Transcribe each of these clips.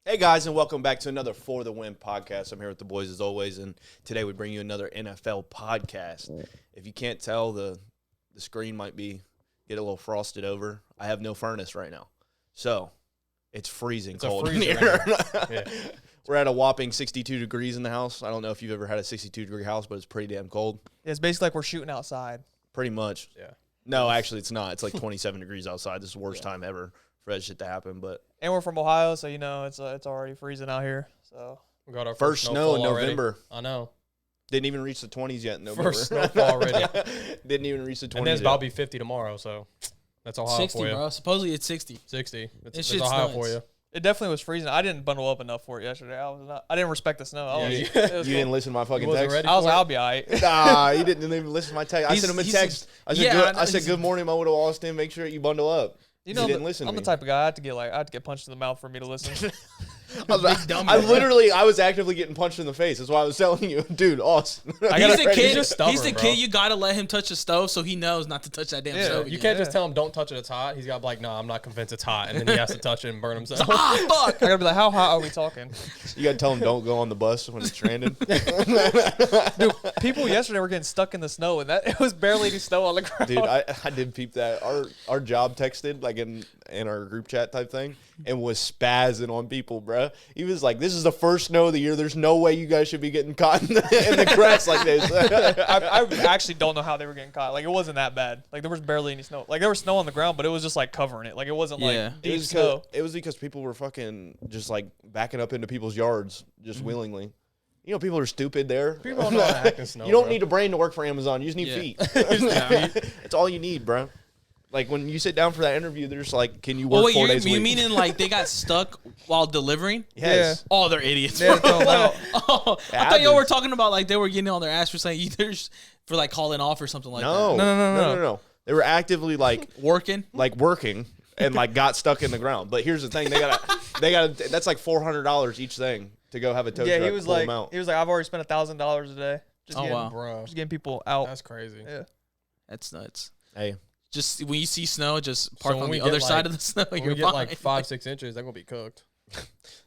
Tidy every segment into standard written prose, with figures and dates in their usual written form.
Hey guys, and welcome back to another For the Win podcast. I'm here with the boys as always, and today we bring you another NFL podcast. If you can't tell, the screen might get a little frosted over. I have no furnace right now, so it's freezing cold in here. Yeah. We're at a whopping 62 degrees in the house. I don't know if you've ever had a 62-degree house, but it's pretty damn cold. It's basically like we're shooting outside. Pretty much. Yeah. No, actually, it's not. It's like 27 degrees outside. This is the worst time ever for that shit to happen, but. And we're from Ohio, so it's already freezing out here. So we got our first snow in November. I know. Didn't even reach the 20s yet in November. First snowfall already. Didn't even reach the 20s. And then it's about to be 50 tomorrow, so that's Ohio 60, for you. bro. Supposedly it's 60. 60. It's shit's Ohio nuts. for you. it definitely was freezing. I didn't bundle up enough for it yesterday. I didn't respect the snow. You didn't listen to my fucking text? Ready I was for like, it? I'll be all right. Nah, you didn't even listen to my text. I sent him a text. I said, good morning, my little Austin. Make sure you bundle up. You know, didn't listen to I'm me. the type of guy I have to get punched in the mouth for me to listen. I was actively getting punched in the face. That's why I was telling you, dude, Austin. He's the kid. Stubborn, He's the bro. kid. You gotta let him touch the stove so he knows not to touch that damn stove. You can't just tell him don't touch it. It's hot. He's got to be like, no, I'm not convinced it's hot, and then he has to touch it and burn himself. Fuck. I gotta be like, how hot are we talking? You got to tell him don't go on the bus when it's stranded. Dude, people yesterday were getting stuck in the snow, and it was barely any snow on the ground. Dude, I did peep that. Our job texted like in our group chat type thing and was spazzing on people, bro. He was like, "This is the first snow of the year. There's no way you guys should be getting caught in the grass like this." I actually don't know how they were getting caught. Like, it wasn't that bad. Like, there was barely any snow. Like, there was snow on the ground, but it was just like covering it. Like, it wasn't like deep snow. It was because people were fucking just like backing up into people's yards just willingly. You know, people are stupid there. People don't know how to act in snow. You don't bro. need a brain to work for Amazon. You just need feet. That's all you need, bro. Like, when you sit down for that interview, they're just like, can you work 4 days a week? You meaning like they got stuck while delivering? Yes. Yeah. Oh, they're idiots. They had to throw 'em out. Oh, I thought y'all were talking about like they were getting on their ass for saying either for like calling off or something like that. No. They were actively like working and like got stuck in the ground. But here's the thing: they got that's like $400 each thing to go have a tow truck. He was pull like, them out. I've already spent $1,000 a day. Bro. Just getting people out. That's crazy. Yeah. That's nuts. Hey. Just when you see snow, just park on the get other side of the snow. When You're we get fine. like 5-6 inches, they're gonna be cooked.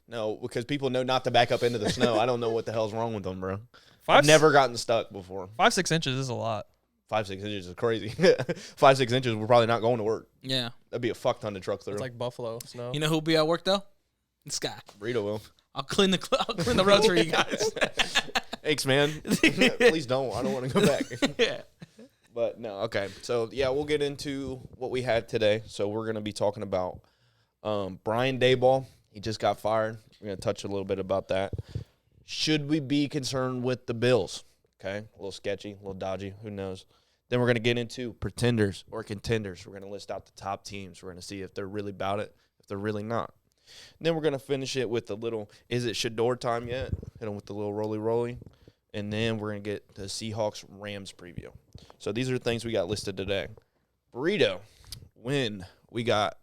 No, because people know not to back up into the snow. I don't know what the hell's wrong with them, bro. I've 5 never gotten stuck before. 5-6 inches is a lot. 5-6 inches is crazy. 5-6 inches, we're probably not going to work. Yeah. That'd be a fuck ton to truck through. It's like Buffalo snow. You know who'll be at work though? This guy. Burrito will. I'll clean the roads for you guys. Thanks, man. Please don't. I don't want to go back. Yeah. But no, okay. So, yeah, we'll get into what we had today. So, we're going to be talking about Brian Daboll. He just got fired. We're going to touch a little bit about that. Should we be concerned with the Bills? Okay, a little sketchy, a little dodgy. Who knows? Then we're going to get into pretenders or contenders. We're going to list out the top teams. We're going to see if they're really about it, if they're really not. And then we're going to finish it with a little, is it Sheduer time yet? Hit them with the little roly-roly. And then we're going to get the Seahawks-Rams preview. So these are the things we got listed today. Burrito, when we got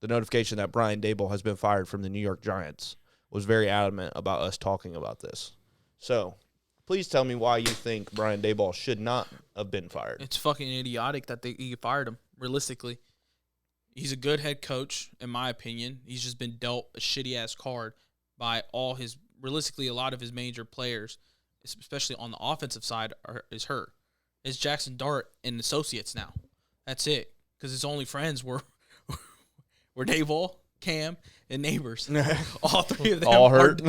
the notification that Brian Daboll has been fired from the New York Giants, was very adamant about us talking about this. So please tell me why you think Brian Daboll should not have been fired. It's fucking idiotic that he fired him, realistically. He's a good head coach, in my opinion. He's just been dealt a shitty-ass card by realistically, a lot of his major players, especially on the offensive side, is hurt. It's Jackson Dart and associates now. That's it. Because his only friends were Daboll, Cam, and Neighbors. All three of them all hurt.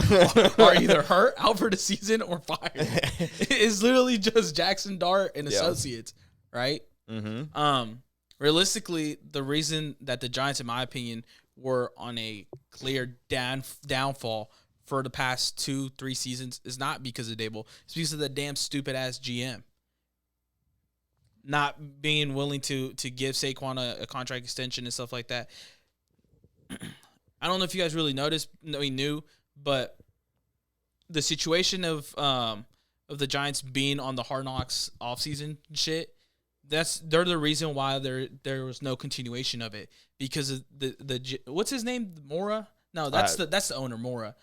are either hurt, out for the season, or fired. It's literally just Jackson Dart and associates, right? Mm-hmm. Realistically, the reason that the Giants, in my opinion, were on a clear downfall for the past 2-3 seasons is not because of Daboll. It's because of the damn stupid-ass GM. Not being willing to give Saquon a contract extension and stuff like that. I don't know if you guys really knew, but the situation of the Giants being on the Hard Knocks offseason shit, they're the reason why there was no continuation of it, because of the what's his name, Mora? No, that's the owner, Mora.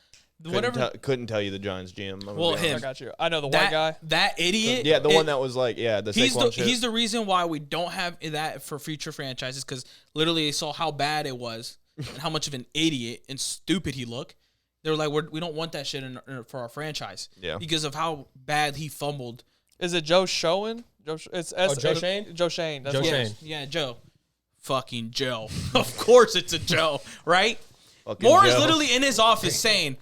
Couldn't tell you the Giants GM. Well, him. I got you. I know the white guy. That idiot. Yeah, one that was like, he's the reason why we don't have that for future franchises, because literally they saw how bad it was and how much of an idiot and stupid he looked. They were like, we don't want that shit for our franchise. Yeah. Because of how bad he fumbled. Is it Joe Schoen? Joe Shane? Joe Shane. That's Joe what- Shane. Yeah, Joe. Fucking Joe. Of course it's a Joe, right? Fucking Moore is Joe. literally in his office saying,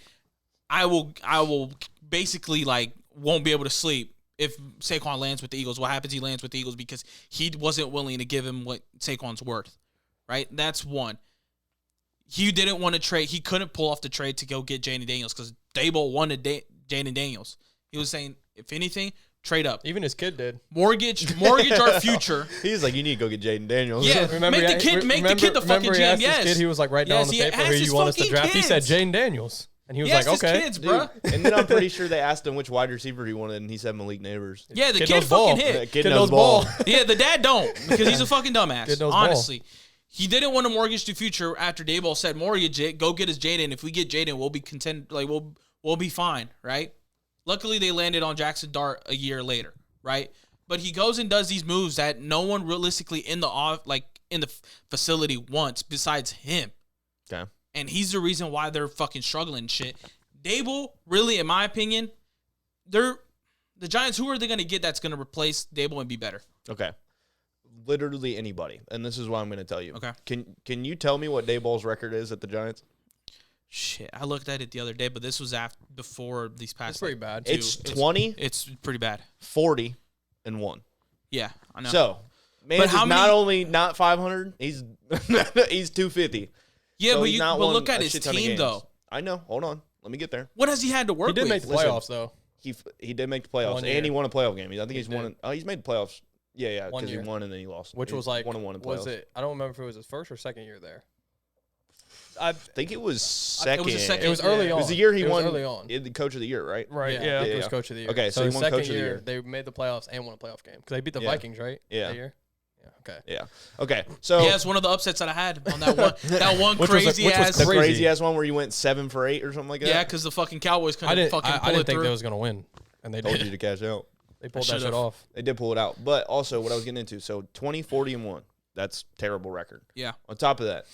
I will basically like won't be able to sleep if Saquon lands with the Eagles. What happens? He lands with the Eagles because he wasn't willing to give him what Saquon's worth, right? That's one. He didn't want to trade. He couldn't pull off the trade to go get Jaden Daniels because Daboll wanted Jaden Daniels. He was saying, if anything, trade up. Even his kid did. Mortgage our future. He's like, you need to go get Jaden Daniels. Yeah, make the kid the fucking he GM. asked Yes. his kid, he was like, write down Yes, on the he paper who asked his you want us to fucking draft. He said kids. Jaden Daniels. And he was He like, asked his okay. kids, Dude, bro. and then I'm pretty sure they asked him which wide receiver he wanted, and he said Malik Neighbors. Yeah, the Kid kid knows ball. fucking hit. That kid Kid knows knows ball. ball. Yeah, the dad don't because he's a fucking dumbass. Kid knows ball. Honestly, he didn't want to mortgage the future after Daboll said mortgage it. Go get us Jaden. If we get Jaden, we'll be content. Like we'll be fine, right? Luckily, they landed on Jackson Dart a year later, right? But he goes and does these moves that no one realistically in the facility wants besides him, Okay. and he's the reason why they're fucking struggling and shit. Daboll, really, in my opinion, the Giants. Who are they going to get that's going to replace Daboll and be better? Okay. Literally anybody. And this is what I'm going to tell you. Okay. Can you tell me what Daboll's record is at the Giants? Shit, I looked at it the other day, but this was before these past. It's pretty bad. It's 20, It's pretty bad. 40, and 1. Yeah, I know. So, man, But how is not many- only not 500, he's 250. yeah, So but he's not but won look at a his shit ton of team games. though. I know. Hold on. Let me get there. What has he had to work He did with? make the Listen. playoffs, though. He did make the playoffs, One and year. he won a playoff game. I think he's He won. did. He's made the playoffs. Yeah, One because he year. won and then he lost. Which He was like, 1-1 in playoffs. was it? I don't remember if it was his first or second year there. I think it was second. It was a second. It was early It on. was the year he It was won. early on. The coach of the year, right? Right. Yeah, Yeah. he was yeah. coach of the year. Okay, so he his won second coach of the year, year. they made the playoffs and won a playoff game because they beat the Yeah. Vikings, right? Yeah. That year? Yeah. Okay. Yeah. Okay. So Yeah, it's one of the upsets that I had on that one. That one Which was crazy ass. the crazy. crazy ass one where you went 7 for 8 or something like that. Yeah, because the fucking Cowboys I couldn't didn't. fucking I pull didn't it think through. they was gonna win, and they Told did. you to cash out. They pulled I that shit should've. off. They did pull it out. But also, what I was getting into, so 20, 40, and 1. That's terrible record. Yeah. On top of that,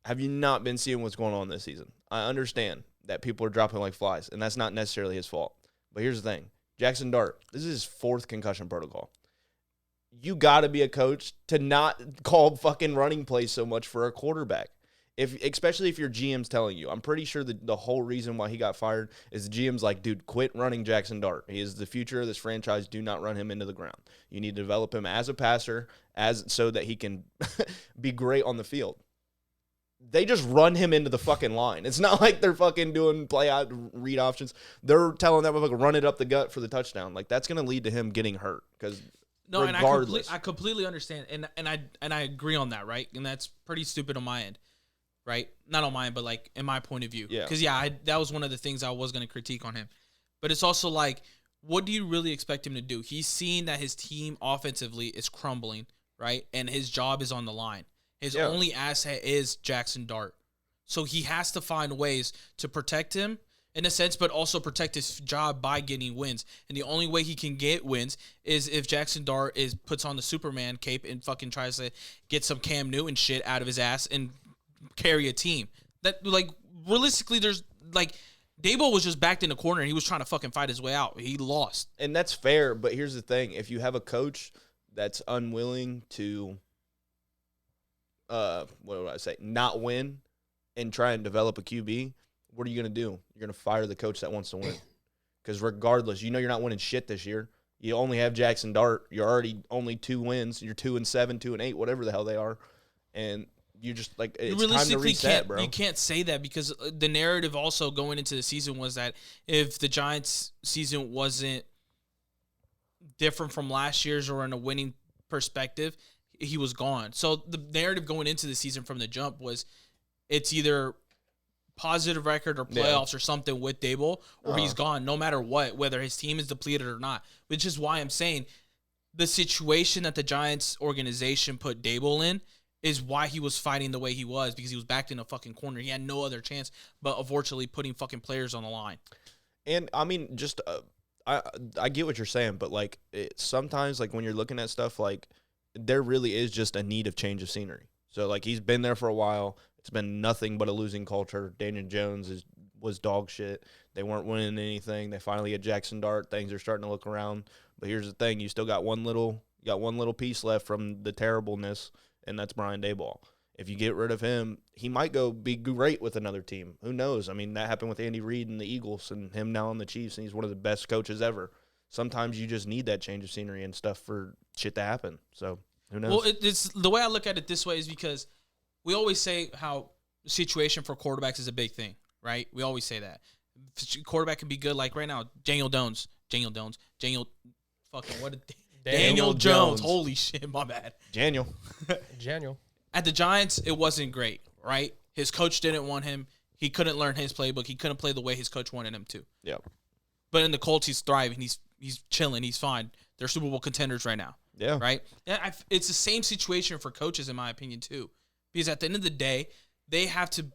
have you not been seeing what's going on this season? I understand that people are dropping like flies, and that's not necessarily his fault. But here's the thing. Jackson Dart, this is his 4th concussion protocol. You got to be a coach to not call fucking running plays so much for a quarterback. Especially if your GM's telling you. I'm pretty sure that the whole reason why he got fired is the GM's like, dude, quit running Jackson Dart. He is the future of this franchise. Do not run him into the ground. You need to develop him as a passer so that he can be great on the field. They just run him into the fucking line. It's not like they're fucking doing play out read options. They're telling that motherfucker run it up the gut for the touchdown. Like that's going to lead to him getting hurt because No, and regardless. I completely understand, and I agree on that, right? And that's pretty stupid on my end, right? Not on my end, but like in my point of view. Yeah. Because that was one of the things I was going to critique on him. But it's also like, what do you really expect him to do? He's seeing that his team offensively is crumbling, right? And his job is on the line. His only asset is Jackson Dart. So he has to find ways to protect him in a sense, but also protect his job by getting wins. And the only way he can get wins is if Jackson Dart puts on the Superman cape and fucking tries to get some Cam Newton shit out of his ass and carry a team. That, like, realistically, there's, like, Daboll was just backed in the corner and he was trying to fucking fight his way out. He lost. And that's fair, but here's the thing. If you have a coach that's unwilling to, what would I say, not win and try and develop a QB, what are you going to do? You're going to fire the coach that wants to win. Because regardless, you know you're not winning shit this year. You only have Jackson Dart. You're already only 2 wins. You're 2-7, 2-8, whatever the hell they are. And you just, like, it's time to reset, bro. You can't say that because the narrative also going into the season was that if the Giants' season wasn't different from last year's or in a winning perspective, he was gone. So the narrative going into the season from the jump was it's either positive record or playoffs or something with Daboll, or he's gone no matter what, whether his team is depleted or not. Which is why I'm saying the situation that the Giants organization put Daboll in is why he was fighting the way he was, because he was backed in a fucking corner. He had no other chance but unfortunately putting fucking players on the line. And, I mean, just I get what you're saying, but, like, sometimes, like, when you're looking at stuff, like, there really is just a need of change of scenery. So, like, he's been there for a while. It's been nothing but a losing culture. Daniel Jones is was dog shit. They weren't winning anything. They finally get Jackson Dart. Things are starting to look around. But here's the thing: you still got one little piece left from the terribleness, and that's Brian Daboll. If you get rid of him, he might go be great with another team. Who knows? I mean, that happened with Andy Reid and the Eagles, and him now on the Chiefs, and he's one of the best coaches ever. Sometimes you just need that change of scenery and stuff for shit to happen. So who knows? Well, it's the way I look at it this way is because we always say how the situation for quarterbacks is a big thing, right? We always say that. Quarterback can be good, like right now, Daniel Jones. Daniel Jones. Holy shit, my bad. Daniel. At the Giants, it wasn't great, right? His coach didn't want him. He couldn't learn his playbook. He couldn't play the way his coach wanted him to. Yep. But in the Colts, he's thriving. He's chilling. He's fine. They're Super Bowl contenders right now. Yeah. Right? It's the same situation for coaches, in my opinion, too. Because at the end of the day, they have to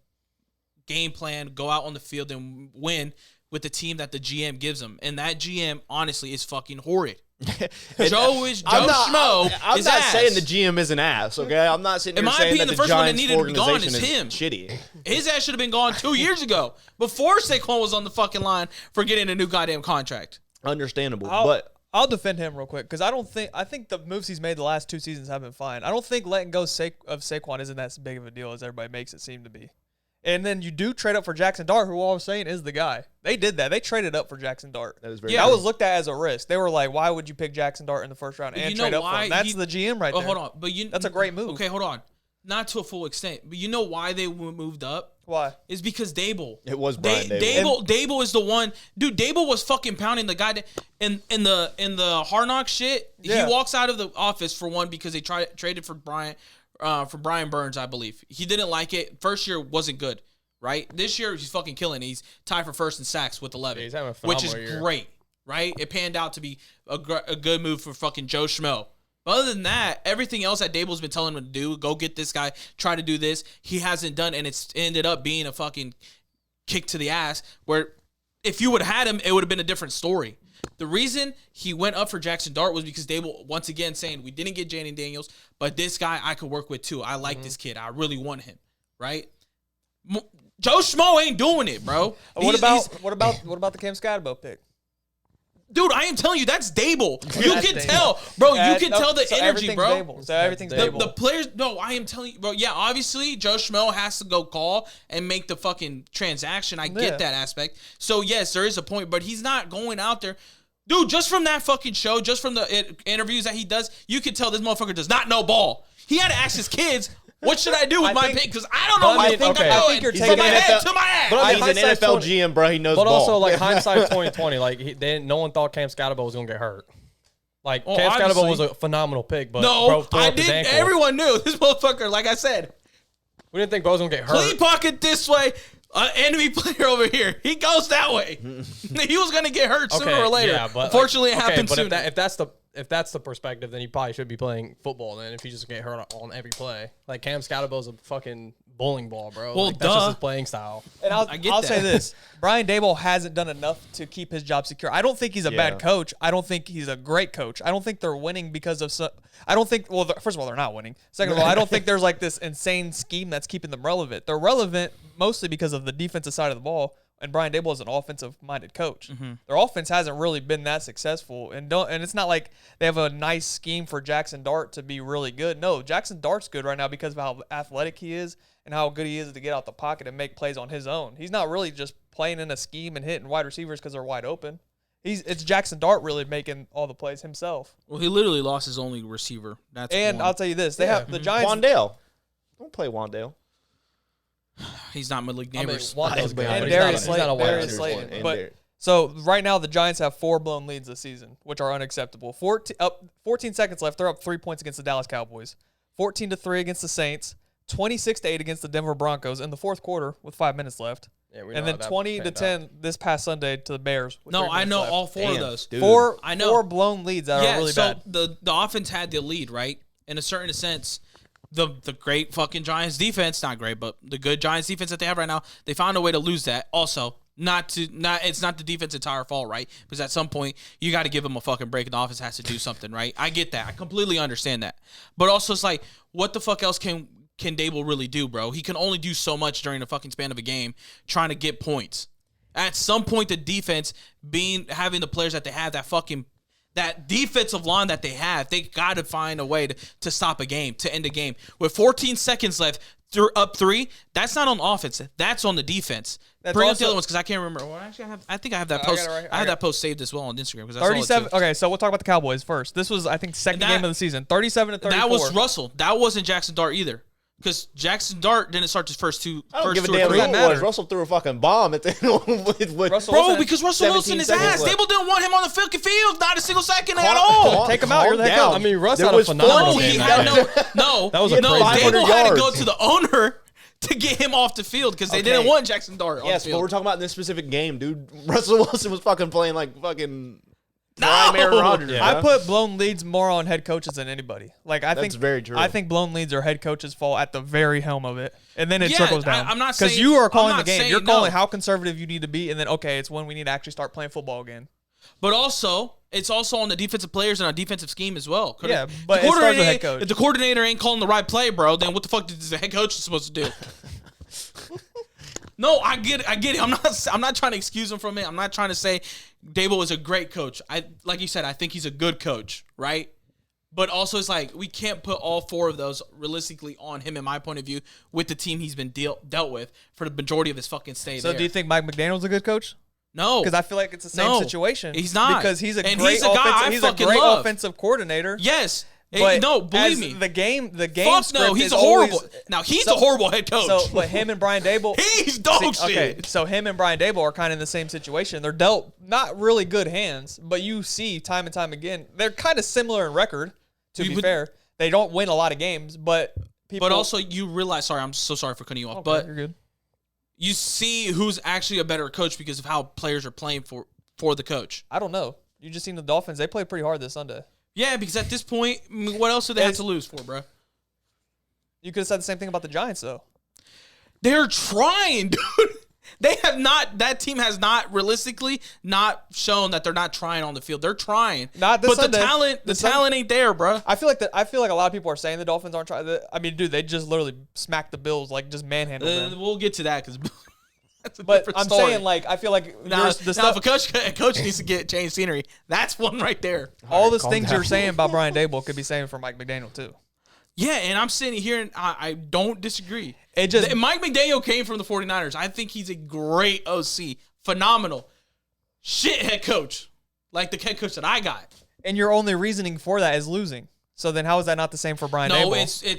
game plan, go out on the field, and win with the team that the GM gives them. And that GM, honestly, is fucking horrid. Joe Schmo. I'm not saying the GM is an ass, okay? I'm not sitting here saying that the Giants organization is shitty. His ass should have been gone 2 years ago before Saquon was on the fucking line for getting a new goddamn contract. Understandable, but I'll defend him real quick because I think the moves he's made the last 2 seasons have been fine. I don't think letting go of Saquon isn't that big of a deal as everybody makes it seem to be. And then you do trade up for Jackson Dart, who I was saying is the guy. They did that. They traded up for Jackson Dart. That was very that was looked at as a risk. They were like, why would you pick Jackson Dart in the first round and trade up for him? That's the GM right there. Hold on. But that's a great move. Okay, hold on. Not to a full extent. But you know why they moved up? Why? It's because Daboll. It was Brian Daboll. Daboll is the one. Dude, Daboll was fucking pounding the guy in the Hard Knock shit. Yeah. He walks out of the office for one because they traded for Brian Burns, I believe. He didn't like it. First year wasn't good. Right? This year, he's fucking killing it. He's tied for first in sacks with 11, he's having a which is phenomenal year. great, right? It panned out to be a good move for fucking Joe Schmo. But other than that, everything else that Daboll's been telling him to do, go get this guy, try to do this, he hasn't done, and it's ended up being a fucking kick to the ass, where if you would have had him, it would have been a different story. The reason he went up for Jackson Dart was because Daboll, once again, saying, we didn't get Jaden Daniels, but this guy I could work with too. I like this kid. I really want him, right? Joe Schmo ain't doing it, bro. What about the Cam Scatterbo pick? Dude, I am telling you, that's Daboll. You can tell, bro. You can tell the energy, bro. Daboll. So everything's Daboll. The players, no, I am telling you, bro. Yeah, obviously, Joe Schmo has to go call and make the fucking transaction. I get that aspect. So, yes, there is a point, but he's not going out there. Dude, just from that fucking show, just from the interviews that he does, you can tell this motherfucker does not know ball. He had to ask his kids, what should I do with my pick? Because I don't know what the fuck I'm doing. You're From taking my head to my ass. But he's an NFL GM, bro. He knows But ball. also, like, hindsight 2020, like, no one thought Cam Scatterbo was going to get hurt. Like, Cam Scatterbo was a phenomenal pick, but no, tore I up his didn't. ankle. Everyone knew this motherfucker, like I said. We didn't think Bo was going to get hurt. Clean pocket this way. Enemy player over here. He goes that way. He was going to get hurt sooner or later. Yeah, but unfortunately, it happened but sooner. if that's the perspective, then you probably should be playing football. Then if you just get hurt on every play, like Cam Scatterbo's a fucking bowling ball, bro. Well, like, that's just his playing style. And I'll say this: Brian Daboll hasn't done enough to keep his job secure. I don't think he's a bad coach. I don't think he's a great coach. I don't think they're winning because of. I don't think. Well, first of all, they're not winning. Second of all, I don't think there's like this insane scheme that's keeping them relevant. They're relevant mostly because of the defensive side of the ball. And Brian Daboll is an offensive-minded coach. Mm-hmm. Their offense hasn't really been that successful, and it's not like they have a nice scheme for Jackson Dart to be really good. No, Jackson Dart's good right now because of how athletic he is and how good he is to get out the pocket and make plays on his own. He's not really just playing in a scheme and hitting wide receivers because they're wide open. It's Jackson Dart really making all the plays himself. Well, he literally lost his only receiver. I'll tell you this: they have the Giants. Wandale, don't play Wandale. He's not Malik Neighbors. And Darius Slayton. But so right now the Giants have 4 blown leads this season, which are unacceptable. 14 seconds left. They're up 3 points against the Dallas Cowboys. 14-3 against the Saints. 26-8 against the Denver Broncos in the fourth quarter with 5 minutes left. Yeah, and then 20-10 this past Sunday to the Bears. No, I know all 4 of those. Dude. I know 4 blown leads that are really bad. The offense had the lead, right? In a certain sense. The great fucking Giants defense, not great, but the good Giants defense that they have right now, they found a way to lose that. Also, it's not the defense's entire fault, right? Because at some point you got to give them a fucking break, and the offense has to do something, right? I get that, I completely understand that, but also it's like, what the fuck else can Daboll really do, bro? He can only do so much during the fucking span of a game, trying to get points. At some point, the defense having the players that they have, that defensive line that they have, they got to find a way to stop a game, to end a game. With 14 seconds left, up 3, that's not on offense. That's on the defense. Bring up the other ones because I can't remember. Well, actually, I think I have that post. I have that post saved as well on Instagram because I 37. saw it too. Okay, so we'll talk about the Cowboys first. This was, I think, second game of the season. 37-34. That was Russell. That wasn't Jackson Dart either. Because Jackson Dart didn't start his first two. I don't give a two or damn three. who it was. Russell threw a fucking bomb at the end. Bro, because Russell Wilson is ass. Daboll didn't want him on the field not a single second at all. Take him out. You're the head coach. I mean, Russ had a phenomenal game. That was a Daboll had to go to the owner to get him off the field because they didn't want Jackson Dart on the field. Yes, but we're talking about in this specific game, dude. Russell Wilson was fucking playing like fucking prime Aaron Rodgers. Yeah. I put blown leads more on head coaches than anybody. Like I think that's very true. I think blown leads are head coaches' fault at the very helm of it, and then it trickles down. I'm not saying because you are calling the game. You're calling no. how conservative you need to be, and then it's when we need to actually start playing football again. But also, it's also on the defensive players and our defensive scheme as well. Yeah, but it starts with head coach. If the coordinator ain't calling the right play, bro, then what the fuck is the head coach supposed to do? No, I get it. I'm not trying to excuse him from it. I'm not trying to say Daboll is a great coach. Like you said, I think he's a good coach, right? But also, it's like we can't put all 4 of those realistically on him, in my point of view, with the team he's been dealt with for the majority of his fucking stay there. So, do you think Mike McDaniel's a good coach? No, because I feel like it's the same situation. He's not, because he's a and great he's a guy he's a great offensive coordinator. Yes. But no, believe me. The game Fuck script no, he's is a horrible. Always, now he's a horrible head coach. So, but him and Brian Daboll, he's dog shit. Okay, so him and Brian Daboll are kind of in the same situation. They're dealt not really good hands, but you see time and time again they're kind of similar in record. To be fair, they don't win a lot of games, but people. But also, you realize. Sorry, I'm so sorry for cutting you off. Okay, but you're good. You see who's actually a better coach because of how players are playing for the coach. I don't know. You just seen the Dolphins. They played pretty hard this Sunday. Yeah, because at this point, what else do they have to lose for, bro? You could have said the same thing about the Giants, though. They're trying, dude. They have not. That team has not realistically not shown that they're not trying on the field. They're trying, not this but Sunday. the talent ain't there, bro. I feel like a lot of people are saying the Dolphins aren't trying. I mean, dude, they just literally smacked the Bills, like just manhandled them. We'll get to that because. But I'm saying, like, I feel like now if a coach needs to get change scenery, that's one right there. All those things you're saying about Brian Daboll could be saying for Mike McDaniel too. Yeah, and I'm sitting here and I don't disagree. Mike McDaniel came from the 49ers. I think he's a great OC. Phenomenal. Shit head coach. Like the head coach that I got. And your only reasoning for that is losing. So then how is that not the same for Brian Daboll? No,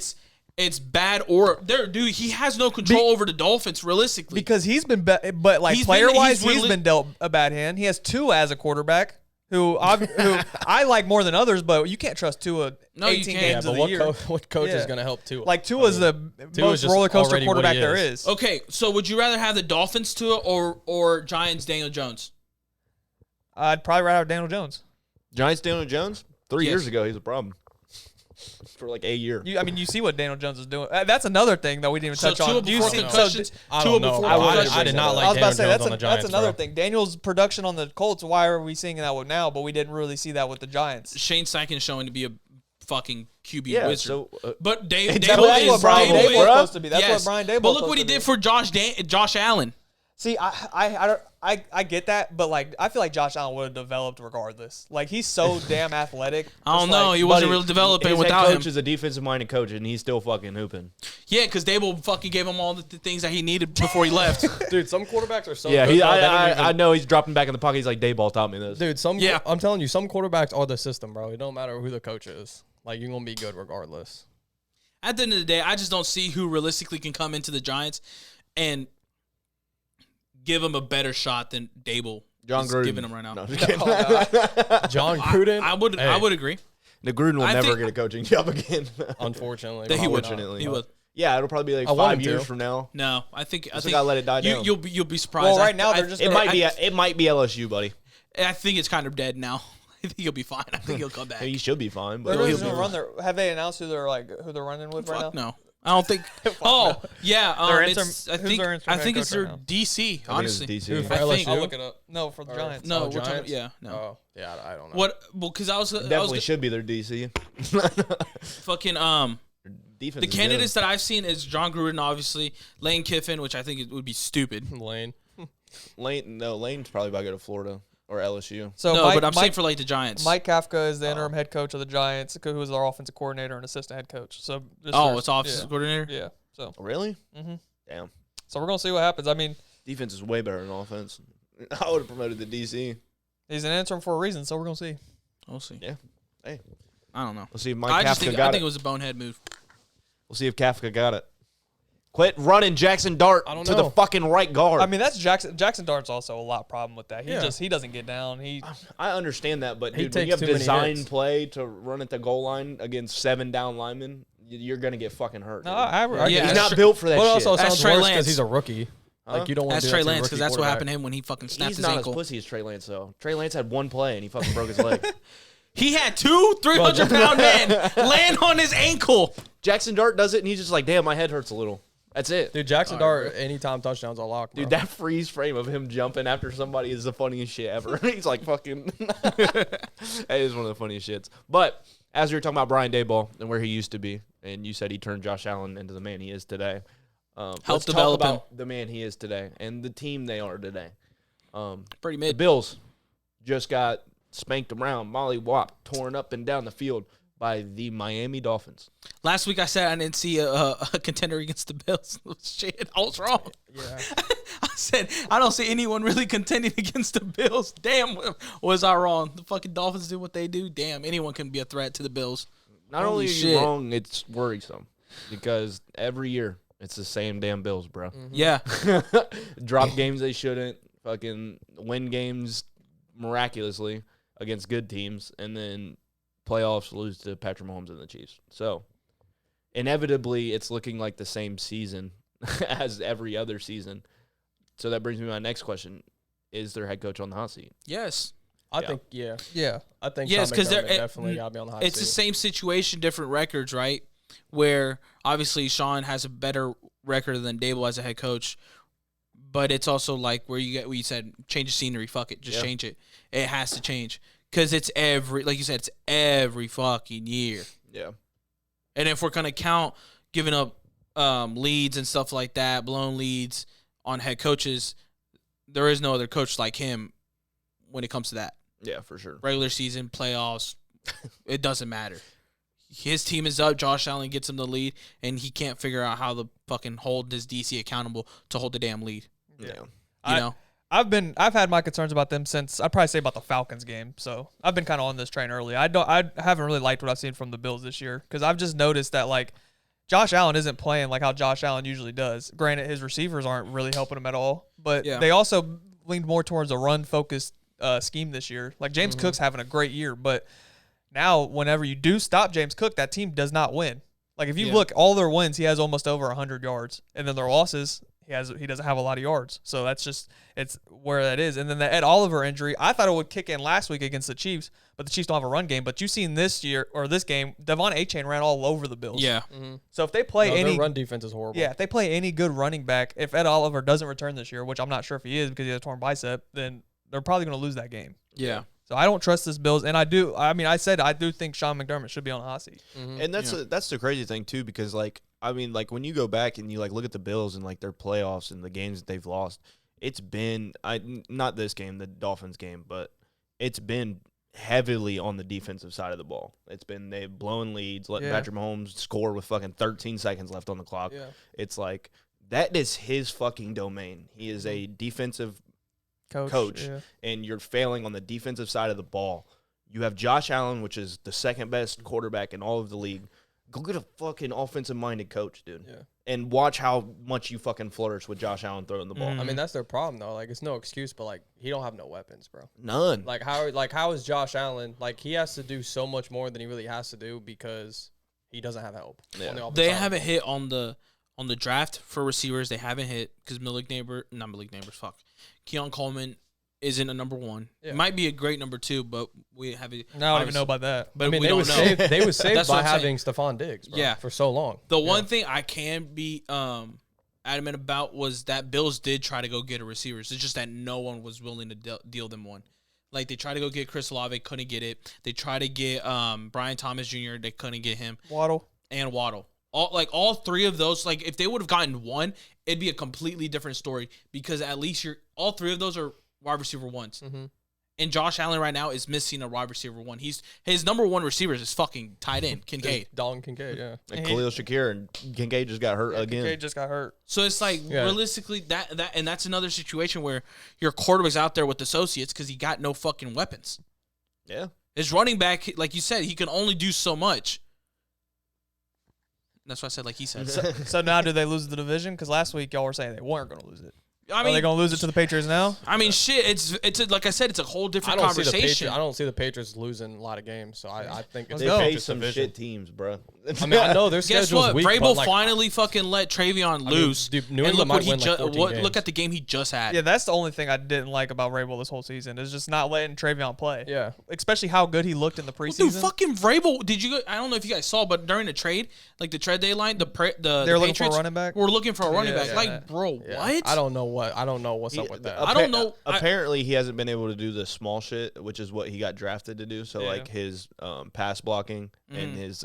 it's bad dude, he has no control over the Dolphins realistically. Because he's been but like player-wise, he's been dealt a bad hand. He has Tua as a quarterback who I like more than others, but you can't trust Tua 18 games of the year. What coach is going to help Tua? Like Tua's the most roller coaster quarterback there is. Okay, so would you rather have the Dolphins Tua or Giants Daniel Jones? I'd probably rather have Daniel Jones. Giants Daniel Jones? 3 years ago, he's a problem. For like a year. You see what Daniel Jones is doing. That's another thing that we didn't even touch on. Do you see concussions? I don't know. I did not like Daniel Jones on the Giants. That's another thing. Daniel's production on the Colts, why are we seeing that now, but we didn't really see that with the Giants? Shane Steichen is showing to be a fucking QB wizard. So, but Daboll that's what Brian Daboll is supposed to be. That's what Brian Daboll. But look what he did for Josh Allen. See, I get that, but like I feel like Josh Allen would have developed regardless. Like he's so damn athletic. I don't know. He wasn't really developing without him. His coach is a defensive-minded coach, and he's still fucking hooping. Yeah, because Daboll fucking gave him all the things that he needed before he left. Dude, some quarterbacks are so good. Yeah, I know he's dropping back in the pocket. He's like, Daboll taught me this. Dude, I'm telling you, some quarterbacks are the system, bro. It don't matter who the coach is. Like, you're going to be good regardless. At the end of the day, I just don't see who realistically can come into the Giants and give him a better shot than Daboll is giving him right now. No, John Gruden? I would agree. The Gruden will never get a coaching job again. Unfortunately. He would. Yeah, it'll probably be like 5 years from now. No, I think gotta let it die down. You'll be surprised. Well, right now they're just. It might be LSU, buddy. I think it's kind of dead now. I think he'll be fine. I think he'll come back. He should be fine. But he'll run have they announced who they're running with right now? No. I don't think. Yeah. I think it's their DC. Honestly, I think. I'll look it up. No, for the Giants. No, we're talking. Yeah. No. Oh, yeah, I don't know. What? Well, because I was definitely should be their DC. Fucking defense. The candidates that I've seen is John Gruden, obviously, Lane Kiffin, which I think it would be stupid. Lane. Lane's probably about to go to Florida or LSU. So No, but I'm saying for like the Giants. Mike Kafka is the interim head coach of the Giants, who was our offensive coordinator and assistant head coach. So it's offensive coordinator? Yeah. So Really? Mm-hmm. Damn. So we're gonna see what happens. I mean, Defense is way better than offense. I would have promoted the DC. he's an interim for a reason, so we're gonna see. We'll see. Yeah. Hey, I don't know. we'll see if Mike Kafka got I think it. it was a bonehead move. We'll see if Kafka got it. Quit running Jackson Dart I don't to the know. fucking right guard. I mean, that's Jackson. Jackson Dart's also a lot problem with that. Yeah. He doesn't get down. I understand that, but He dude, when you takes have too many design hits. play to run at the goal line against 7 down linemen, you're gonna get fucking hurt. No, dude. I Yeah, He's that's not true. built for that But shit. also That's sounds Trey worse Lance. because he's a rookie. Like you don't want That's to do Trey that to a Lance because rookie that's what happened quarterback. to him when he fucking snapped He's his not ankle. as pussy as Trey Lance, though. Trey Lance had one play and he fucking broke his leg. He had 2 300-pound men land on his ankle. Jackson Dart does it, and he's just like, damn, my head hurts a little. That's it. Dude, Jackson Dart, anytime touchdowns are locked. Dude, bro. that freeze frame of him jumping after somebody is the funniest shit ever. He's like fucking. That is one of the funniest shits. But as we were talking about Brian Daboll and where he used to be, and you said he turned Josh Allen into the man he is today. Let's develop talk him. about the man he is today and the team they are today. Pretty The mid. Bills just got spanked around, mollywop, torn up and down the field by the Miami Dolphins. Last week I said I didn't see a contender against the Bills. Shit, I was wrong. Yeah. I said I don't see anyone really contending against the Bills. Damn, was I wrong? The fucking Dolphins do what they do. Damn, anyone can be a threat to the Bills. Not Holy only are you shit. wrong, it's worrisome because every year it's the same damn Bills, bro. Yeah, Drop games they shouldn't, fucking win games miraculously against good teams, and then playoffs lose to Patrick Mahomes and the Chiefs. So inevitably, it's looking like the same season as every other season. So that brings me to my next question: is their head coach on the hot seat? yes. I Yeah. think, yeah. Yeah. I think Yes, Sean 'cause they're- McDermott definitely got to be on the hot It's the seat. same situation, different records, right? Where obviously Sean has a better record than Daboll as a head coach, but it's also like where you said change the scenery, fuck it, just change it. It has to change because it's like you said, it's every fucking year. Yeah. And if we're gonna count giving up leads and stuff like that, blown leads on head coaches, there is no other coach like him when it comes to that. Yeah, for sure. Regular season, playoffs, it doesn't matter. His team is up. Josh Allen gets him the lead, and he can't figure out how to fucking hold his DC accountable to hold the damn lead. Yeah. You know? I've had my concerns about them since I'd probably say about the Falcons game. So I've been kind of on this train early. I haven't really liked what I've seen from the Bills this year because I've just noticed that like Josh Allen isn't playing like how Josh Allen usually does. Granted, his receivers aren't really helping him at all, but Yeah. they also leaned more towards a run focused scheme this year. Like James Cook's having a great year, but now whenever you do stop James Cook, that team does not win. Like if you look, all their wins, he has almost over 100 yards, and then their losses, he doesn't have a lot of yards. So that's just it's where that is. And then the Ed Oliver injury, I thought it would kick in last week against the Chiefs, but the Chiefs don't have a run game. But you've seen this year or this game, Devon Achane ran all over the Bills. Yeah. So if they play No, any their run defense is horrible. if they play any good running back, if Ed Oliver doesn't return this year, which I'm not sure if he is because he has a torn bicep, then they're probably going to lose that game. Yeah. So I don't trust this Bills, and I do think Sean McDermott should be on the hot seat. And that's the crazy thing too, because like when you go back and you like look at the Bills and like their playoffs and the games that they've lost, it's been not this game, the Dolphins game, but it's been heavily on the defensive side of the ball. It's been they've blown leads, letting Patrick Mahomes score with fucking 13 seconds left on the clock. Yeah. It's like that is his fucking domain. He is a defensive coach, and you're failing on the defensive side of the ball. You have Josh Allen, which is the second best quarterback in all of the league. Go get a fucking offensive-minded coach, dude. Yeah. And watch how much you fucking flourish with Josh Allen throwing the ball. I mean, that's their problem, though. Like, it's no excuse, but, like, he don't have no weapons, bro. None. Like, how is Josh Allen, like, he has to do so much more than he really has to do because he doesn't have help. Yeah. On the offensive They side. haven't hit on the draft for receivers. They haven't hit because Keon Coleman isn't a number one. Yeah. Might be a great number two, but we have it. Now I don't even know about that. But I mean, we they don't was know. saved, they was saved That's by what I'm having Stephon Diggs, bro, Yeah. for so long. The one thing I can be adamant about was that Bills did try to go get a receiver. It's just that no one was willing to deal them one. Like, they tried to go get Chris Olave, couldn't get it. They tried to get Brian Thomas Jr., they couldn't get him. Waddle. And Waddle. all three of those, like if they would have gotten one, it'd be a completely different story because at least all three of those are wide receiver ones. Mm-hmm. And Josh Allen right now is missing a wide receiver one. His number one receiver is fucking tight end, Kincaid. Dalton Kincaid, yeah. And Khalil Shakir and Kincaid just got hurt again. Kincaid just got hurt. So it's like realistically and that's another situation where your quarterback's out there with associates because he got no fucking weapons. Yeah. His running back, like you said, he can only do so much. That's why I said like he said. So now do they lose the division? Because last week y'all were saying they weren't going to lose it. I mean, are they going to lose it to the Patriots now? I mean, shit. Like I said, it's a whole different conversation. I don't see the Patriots losing a lot of games, so I think they face some shit teams, bro. I mean, I know their schedule's Guess what? weak, Vrabel like, finally fucking let Travion loose. Dude, New and England might win like 14 games. Look at the game he just had. Yeah, that's the only thing I didn't like about Vrabel this whole season is just not letting Travion play. Yeah, especially how good he looked in the preseason. Dude, fucking Vrabel. I don't know if you guys saw, but during the trade, like the trade deadline, the looking for a running back. We're looking for a running back. Yeah. Like, bro, what? I don't know what's up with that. I don't know. Apparently, he hasn't been able to do the small shit, which is what he got drafted to do. So, like his pass blocking and his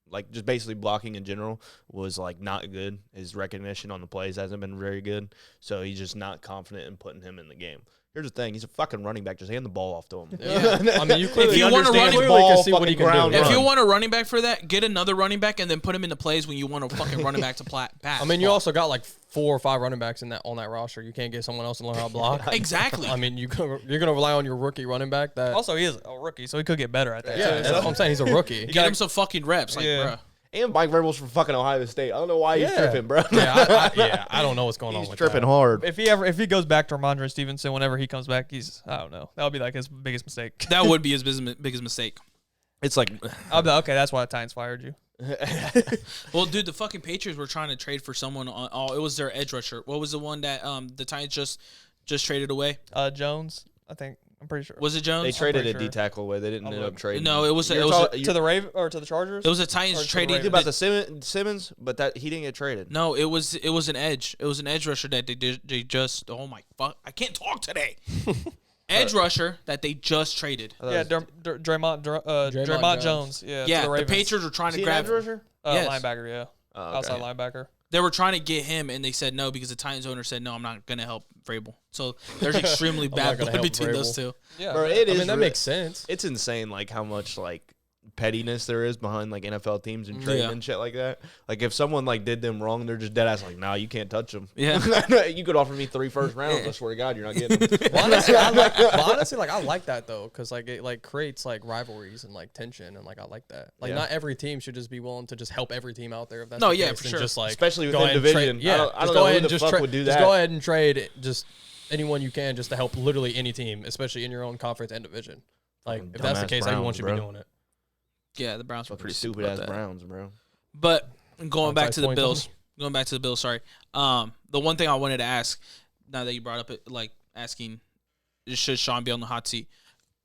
like just basically blocking in general was like not good. His recognition on the plays hasn't been very good. So he's just not confident in putting him in the game. Here's the thing: he's a fucking running back. Just hand the ball off to him. Yeah. I mean, you clearly if you want a running ball, see what he can do. If you want a running back for that, get another running back and then put him into plays when you want a fucking running back to pass. I mean, you also got like 4 or 5 running backs on that roster. You can't get someone else to learn how to block. Exactly. I mean, you're gonna rely on your rookie running back. That Also, he is a rookie, so he could get better at that. yeah, that's what I'm saying. He's a rookie. Get him some fucking reps, like, bruh. And Mike Vrabel's from fucking Ohio State. I don't know why he's tripping, bro. I don't know what's going on He's with tripping that. hard. If he goes back to Ramondre Stevenson whenever he comes back, I don't know. That would be like his biggest mistake. That would be his biggest mistake. It's like, I'll be like, okay, that's why the Titans fired you. Well, dude, the fucking Patriots were trying to trade for someone. It was their edge rusher. What was the one that the Titans just traded away? Jones, I think. I'm pretty sure. Was it Jones? they traded a sure. D tackle away. They didn't end up trading. No, it was to the Raven or to the Chargers. It was a Titans trading about the Simmons, but that he didn't get traded. No, it was an edge. It was an edge rusher that they just. Oh my fuck! I can't talk today. Edge rusher that they just traded. Yeah, Draymond Jones. Yeah, Yeah, to the the Ravens. Patriots were trying to grab edge rusher. Yes. Linebacker. Yeah, outside linebacker. They were trying to get him, and they said no because the Titans owner said no. I'm not gonna help Vrabel. So there's extremely bad blood between those two. Yeah, Bro, it is. I mean, that makes sense. It's insane, like how much like pettiness there is behind like NFL teams and trading and shit like that. Like if someone like did them wrong, they're just dead ass like, nah, you can't touch them. Yeah, you could offer me 3 first rounds. I swear to God, you're not getting them. Honestly, I like that though, because like it like creates like rivalries and like tension, and like I like that. Like not every team should just be willing to just help every team out there. If that's the case, for sure. Just like Especially go within ahead and division. trade- I don't know who the fuck would do that. Just go ahead and trade just anyone you can just to help literally any team, especially in your own conference and division. Like if that's the Dumbass case, Browns, everyone should bro. be doing it. yeah. The Browns were Fucking pretty stupid ass about that. Browns, bro. But going back to the points Bills. Going back to the Bills. Sorry. The one thing I wanted to ask, now that you brought up it, like asking, should Sean be on the hot seat?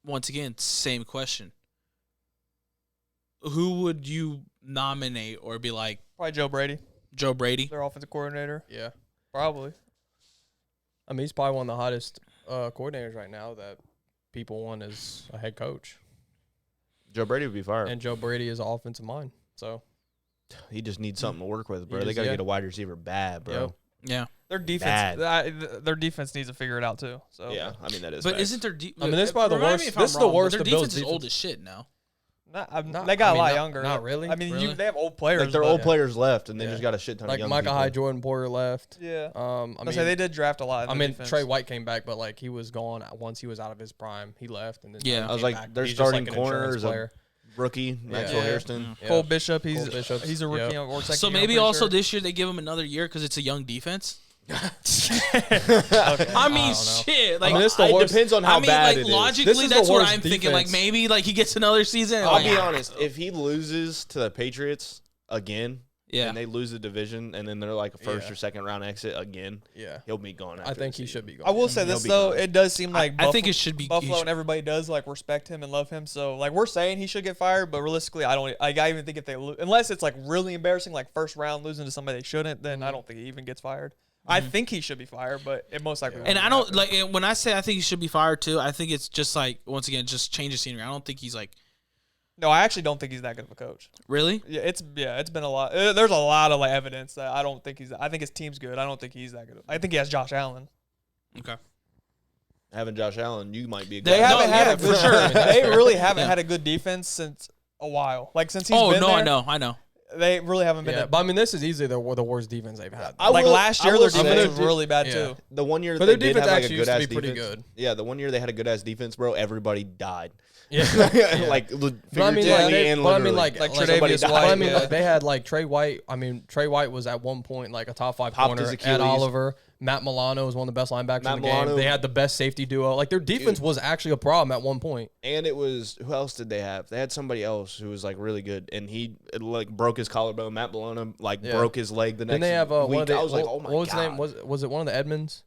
Once again, same question. Who would you nominate or be like probably Joe Brady, Joe Brady? their offensive coordinator. Yeah. Probably. I mean, he's probably one of the hottest coordinators right now that people want as a head coach. Joe Brady would be fired. And Joe Brady is an offensive mind. So He just needs something to work with, bro. He They just- got to yeah. get a wide receiver bad, bro. Yep. Yeah. Their defense, their defense needs to figure it out too. So Yeah, I mean that is. But facts. isn't their I mean, this is probably the remind worst- me if I'm this is the wrong, but worst Their of Bills' defense is old defense. as shit now. they got a lot not- younger. not really. I mean, Really? they have old players. like their but- old players left, and they Yeah. just got a shit ton Like of young Micah people. Hyde, Jordan Poyer left. Yeah. I mean, they did draft a lot. I In mean, defense. Trey White came back, but like he was gone once he was out of his prime. He left, and then Yeah. he I was came like, back. their He's just, starting like, an insurance corner is a player. rookie, Maxwell Yeah. Hairston. Yeah. Cole Bishop, Cole Bishop. he's a rookie Yep. or second So year, I'm maybe pretty also sure. this year they give him another year because it's a young defense. I I mean, don't know. shit. Like, I mean, it's the It worst. depends on how bad like it is. logically, This is the that's what worst I'm thinking. Like defense. maybe like he gets another season. I'll like, be honest. If he loses to the Patriots again, Yeah. and they lose the division, and then they're like a first Yeah. or second round exit again, Yeah, he'll be gone. After I think the he season. should be gone. I will say He'll this be though, gone. it does seem like I think it should be he Buffalo should- and everybody does like respect him and love him. So like we're saying he should get fired, but realistically, I don't. Like, I even think if they unless it's like really embarrassing, like first round losing to somebody they shouldn't, then I don't think he even gets fired. I think he should be fired, but it most likely. And won't I don't happen. like when I say I think he should be fired too. I think it's just like once again just change the scenery. I don't think he's like No, I actually don't think he's that good of a coach. Really? Yeah, it's been a lot. There's a lot of like evidence that I don't think he's. I think his team's good. I don't think he's that good. I think he has Josh Allen. Okay. Having Josh Allen, you might be a good. They haven't had for sure. They really haven't had a good defense since a while. Like since he's been there. I know. They really haven't been. Yeah, but I mean, this is easily the worst defense they've had. Last year, their defense was really bad too. The one year But they their did defense have like a actually good used to ass be defense. pretty good. Yeah, the one year they had a good ass defense, bro. Everybody died. Yeah. Like But I mean, figuratively and literally. like somebody Tre'Davious died. White. But I mean, Yeah. like, they had like Trey White. I mean, Trey White was at one point like a top 5 Popped corner. his Ed Achilles. Oliver, Matt Milano was one of the best linebackers in the game. Milano. They had the best safety duo. Like their defense was actually a problem at one point. And it was, who else did they have? They had somebody else who was like really good, and he like broke his collarbone. Matt Malone broke his leg the next Then they have week. one of the, I was like, oh my what was god. his name? Was it one of the Edmonds?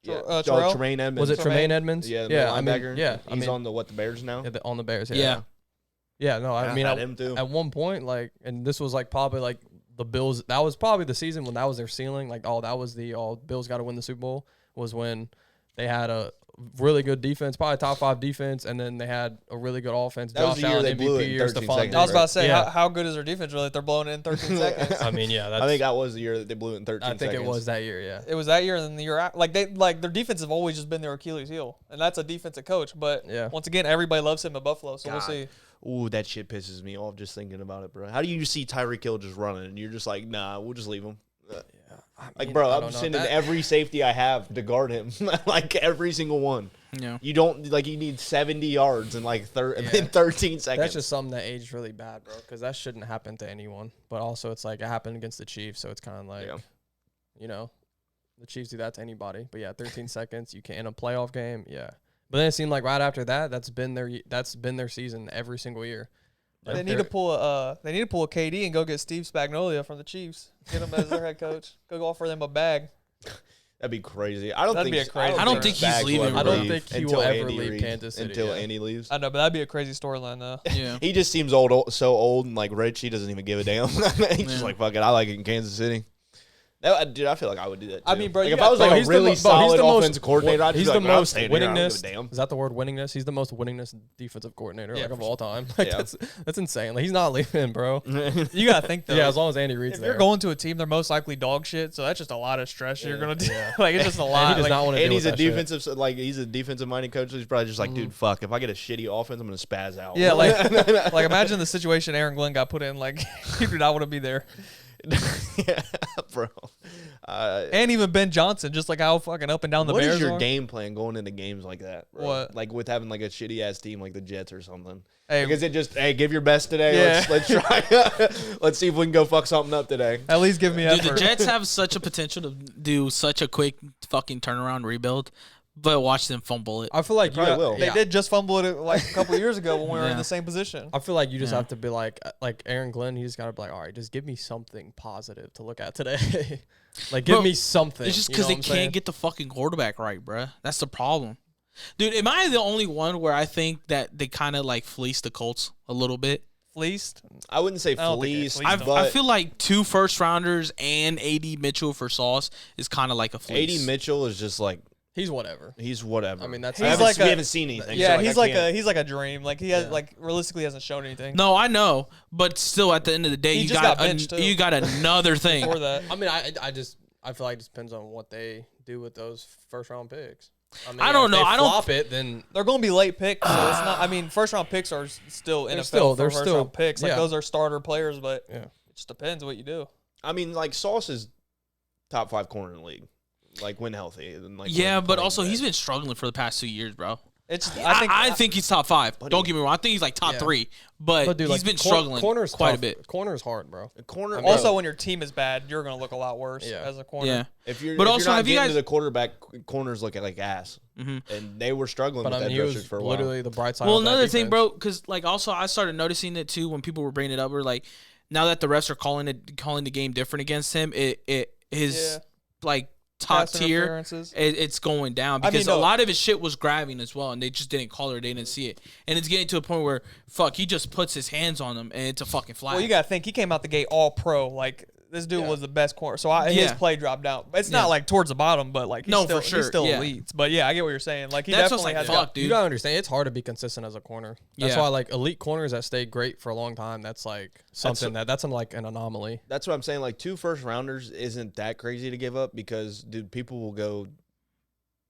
Yeah, Terrell? Tremaine Edmonds. Was it Tremaine Edmonds? Yeah, the yeah. linebacker. He's He's on the Bears now. on the Bears. Yeah. Yeah. No, I mean, had him too. at one point, like, and this was like probably like the Bills. That was probably the season when that was their ceiling. Like, that was the Bills got to win the Super Bowl. Was when they had a really good defense, probably top 5 defense, and then they had a really good offense. That was Josh the year Allen, they blew it MVP in year, 13 Stephon seconds, I was about to say, Yeah. how good is their defense really if they're blowing it in 13 seconds? I mean, yeah, I think that was the year that they blew it in 13 I think seconds. it was that year. Yeah. It was that year and then the year after. Like their defense have always just been their Achilles heel, and that's a defensive coach. But once again, everybody loves him at Buffalo, so we'll see. Ooh, that shit pisses me off just thinking about it, bro. How do you see Tyreek Hill just running and you're just like, nah, we'll just leave him? Like, bro, I'm sending every safety I have to guard him, like every single one. Yeah. You don't like you need 70 yards in like in 13 seconds. That's just something that aged really bad, bro. Because that shouldn't happen to anyone. But also, it's like it happened against the Chiefs, so it's kind of like, you know, the Chiefs do that to anybody. But yeah, 13 seconds, you can't in a playoff game. Yeah. But then it seemed like right after that, that's been their season every single year. Like They need to pull a KD and go get Steve Spagnuolo from the Chiefs. Get him as their head coach. Go offer them a bag. That'd be crazy. I don't That'd think be a crazy I don't think he's Spags leaving, will I ever don't leave think he until will ever Andy leave leaves- Kansas City, until yeah. Andy leaves. I know, but that'd be a crazy storyline though. Yeah. He just seems so old and like rich. He doesn't even give a damn. He's just like, fuck it. I like it in Kansas City. Dude, I feel like I would do that too. I mean, bro, like you if I was like he's a really solid the most- offensive coordinator, I'd he's be the like, "Bro, I'm most staying here. I don't give a winningest. damn." Is that the word winningness? He's the most winningest defensive coordinator Yeah, like of for all time. Like Yeah. that's insane. Like he's not leaving, bro. You gotta think though. Yeah, as long as Andy Reid's if there. you're going to a team, they're most likely dog shit. So that's just a lot of stress you're gonna do. Yeah. Like it's just a And lot. he does Like, not want to. And deal he's a with that shit. defensive, like he's a defensive minded coach. So he's probably just like, dude, fuck. If I get a shitty offense, I'm gonna spaz out. yeah, like imagine the situation Aaron Glenn got put in. Like he did not want to be there. yeah, bro. And even Ben Johnson, just like how fucking up and down the What Bears is your are. game plan going into games like that? Bro? What? Like with having like a shitty ass team like the Jets or something? Hey, Because it just, hey, give your best today. Yeah. Let's try. Let's see if we can go fuck something up today. at least give me Dude, effort. the Jets have such a potential to do such a quick fucking turnaround rebuild, but watch them fumble it. I feel like you Probably will. They did just fumble it like a couple years ago when we were in Yeah. the same position. I feel like you just Yeah. have to be like Aaron Glenn. You just gotta be like, all right, just give me something positive to look at today. Like, give Bro, me something. It's just you because know they what I'm can't saying? get the fucking quarterback right, bruh. That's the problem. Dude, am I the only one where I think that they kind of like fleeced the Colts a little bit? Fleeced. I wouldn't say I don't think they fleece, fleeced them. but I feel like 2 first-rounders and A.D. Mitchell for Sauce is kind of like a fleece. A.D. Mitchell is just like, He's whatever. he's whatever. I mean, that's He's I haven't- like we a- haven't seen anything. Yeah, so he's I like can't- he's like a dream. Like he has like realistically hasn't shown anything. No, I know, but still, at the end of the day, He you just got got benched, too. you got another thing. Before that. I mean, I feel like it depends on what they do with those first round picks. I mean, I don't if know. They I don't- flop it, then They're going to be late picks, so it's not. I mean, first round picks are still NFL they're first still- round picks. Like yeah. those are starter players, but Yeah. it just depends what you do. I mean, like Sauce is top 5 corner in the league, like when healthy. And, like, Yeah, when but playing also bad. he's been struggling for the past 2 years, bro. It's. I think he's top 5. Don't get me wrong. I think he's like top Yeah. 3, but dude, he's like, been struggling corner's quite tough. a bit. Corner's hard, bro. A corner. I mean, bro, also, when your team is bad, you're going to look a lot worse Yeah. as a corner. Yeah, if you're, but if also, you're not have you getting guys- to the quarterback, corners look like ass, Mhm. and they were struggling But with I mean, that he rushers was for a while. literally the bright side. Well, of that another thing, defense. bro, because like also I started noticing it too when people were bringing it up. We're like, now that the refs are calling the game different against him, his Yeah. like top Pass tier, interferences. it's going down I because mean, a no. lot of his shit was grabbing as well, and they just didn't call it or they didn't see it, and it's getting to a point where fuck, he just puts his hands on them and it's a fucking flag. Well, you got to think he came out the gate all pro. Like this dude was the best corner. So his play dropped down. It's not like towards the bottom, but like for sure. He's still elite. But yeah, I get what you're saying. Like he That's definitely has. fuck, dude. You gotta understand, it's hard to be consistent as a corner. That's Yeah. why like elite corners that stay great for a long time. That's like something that's like an anomaly. That's what I'm saying. Like 2 first rounders isn't that crazy to give up because, dude, people will go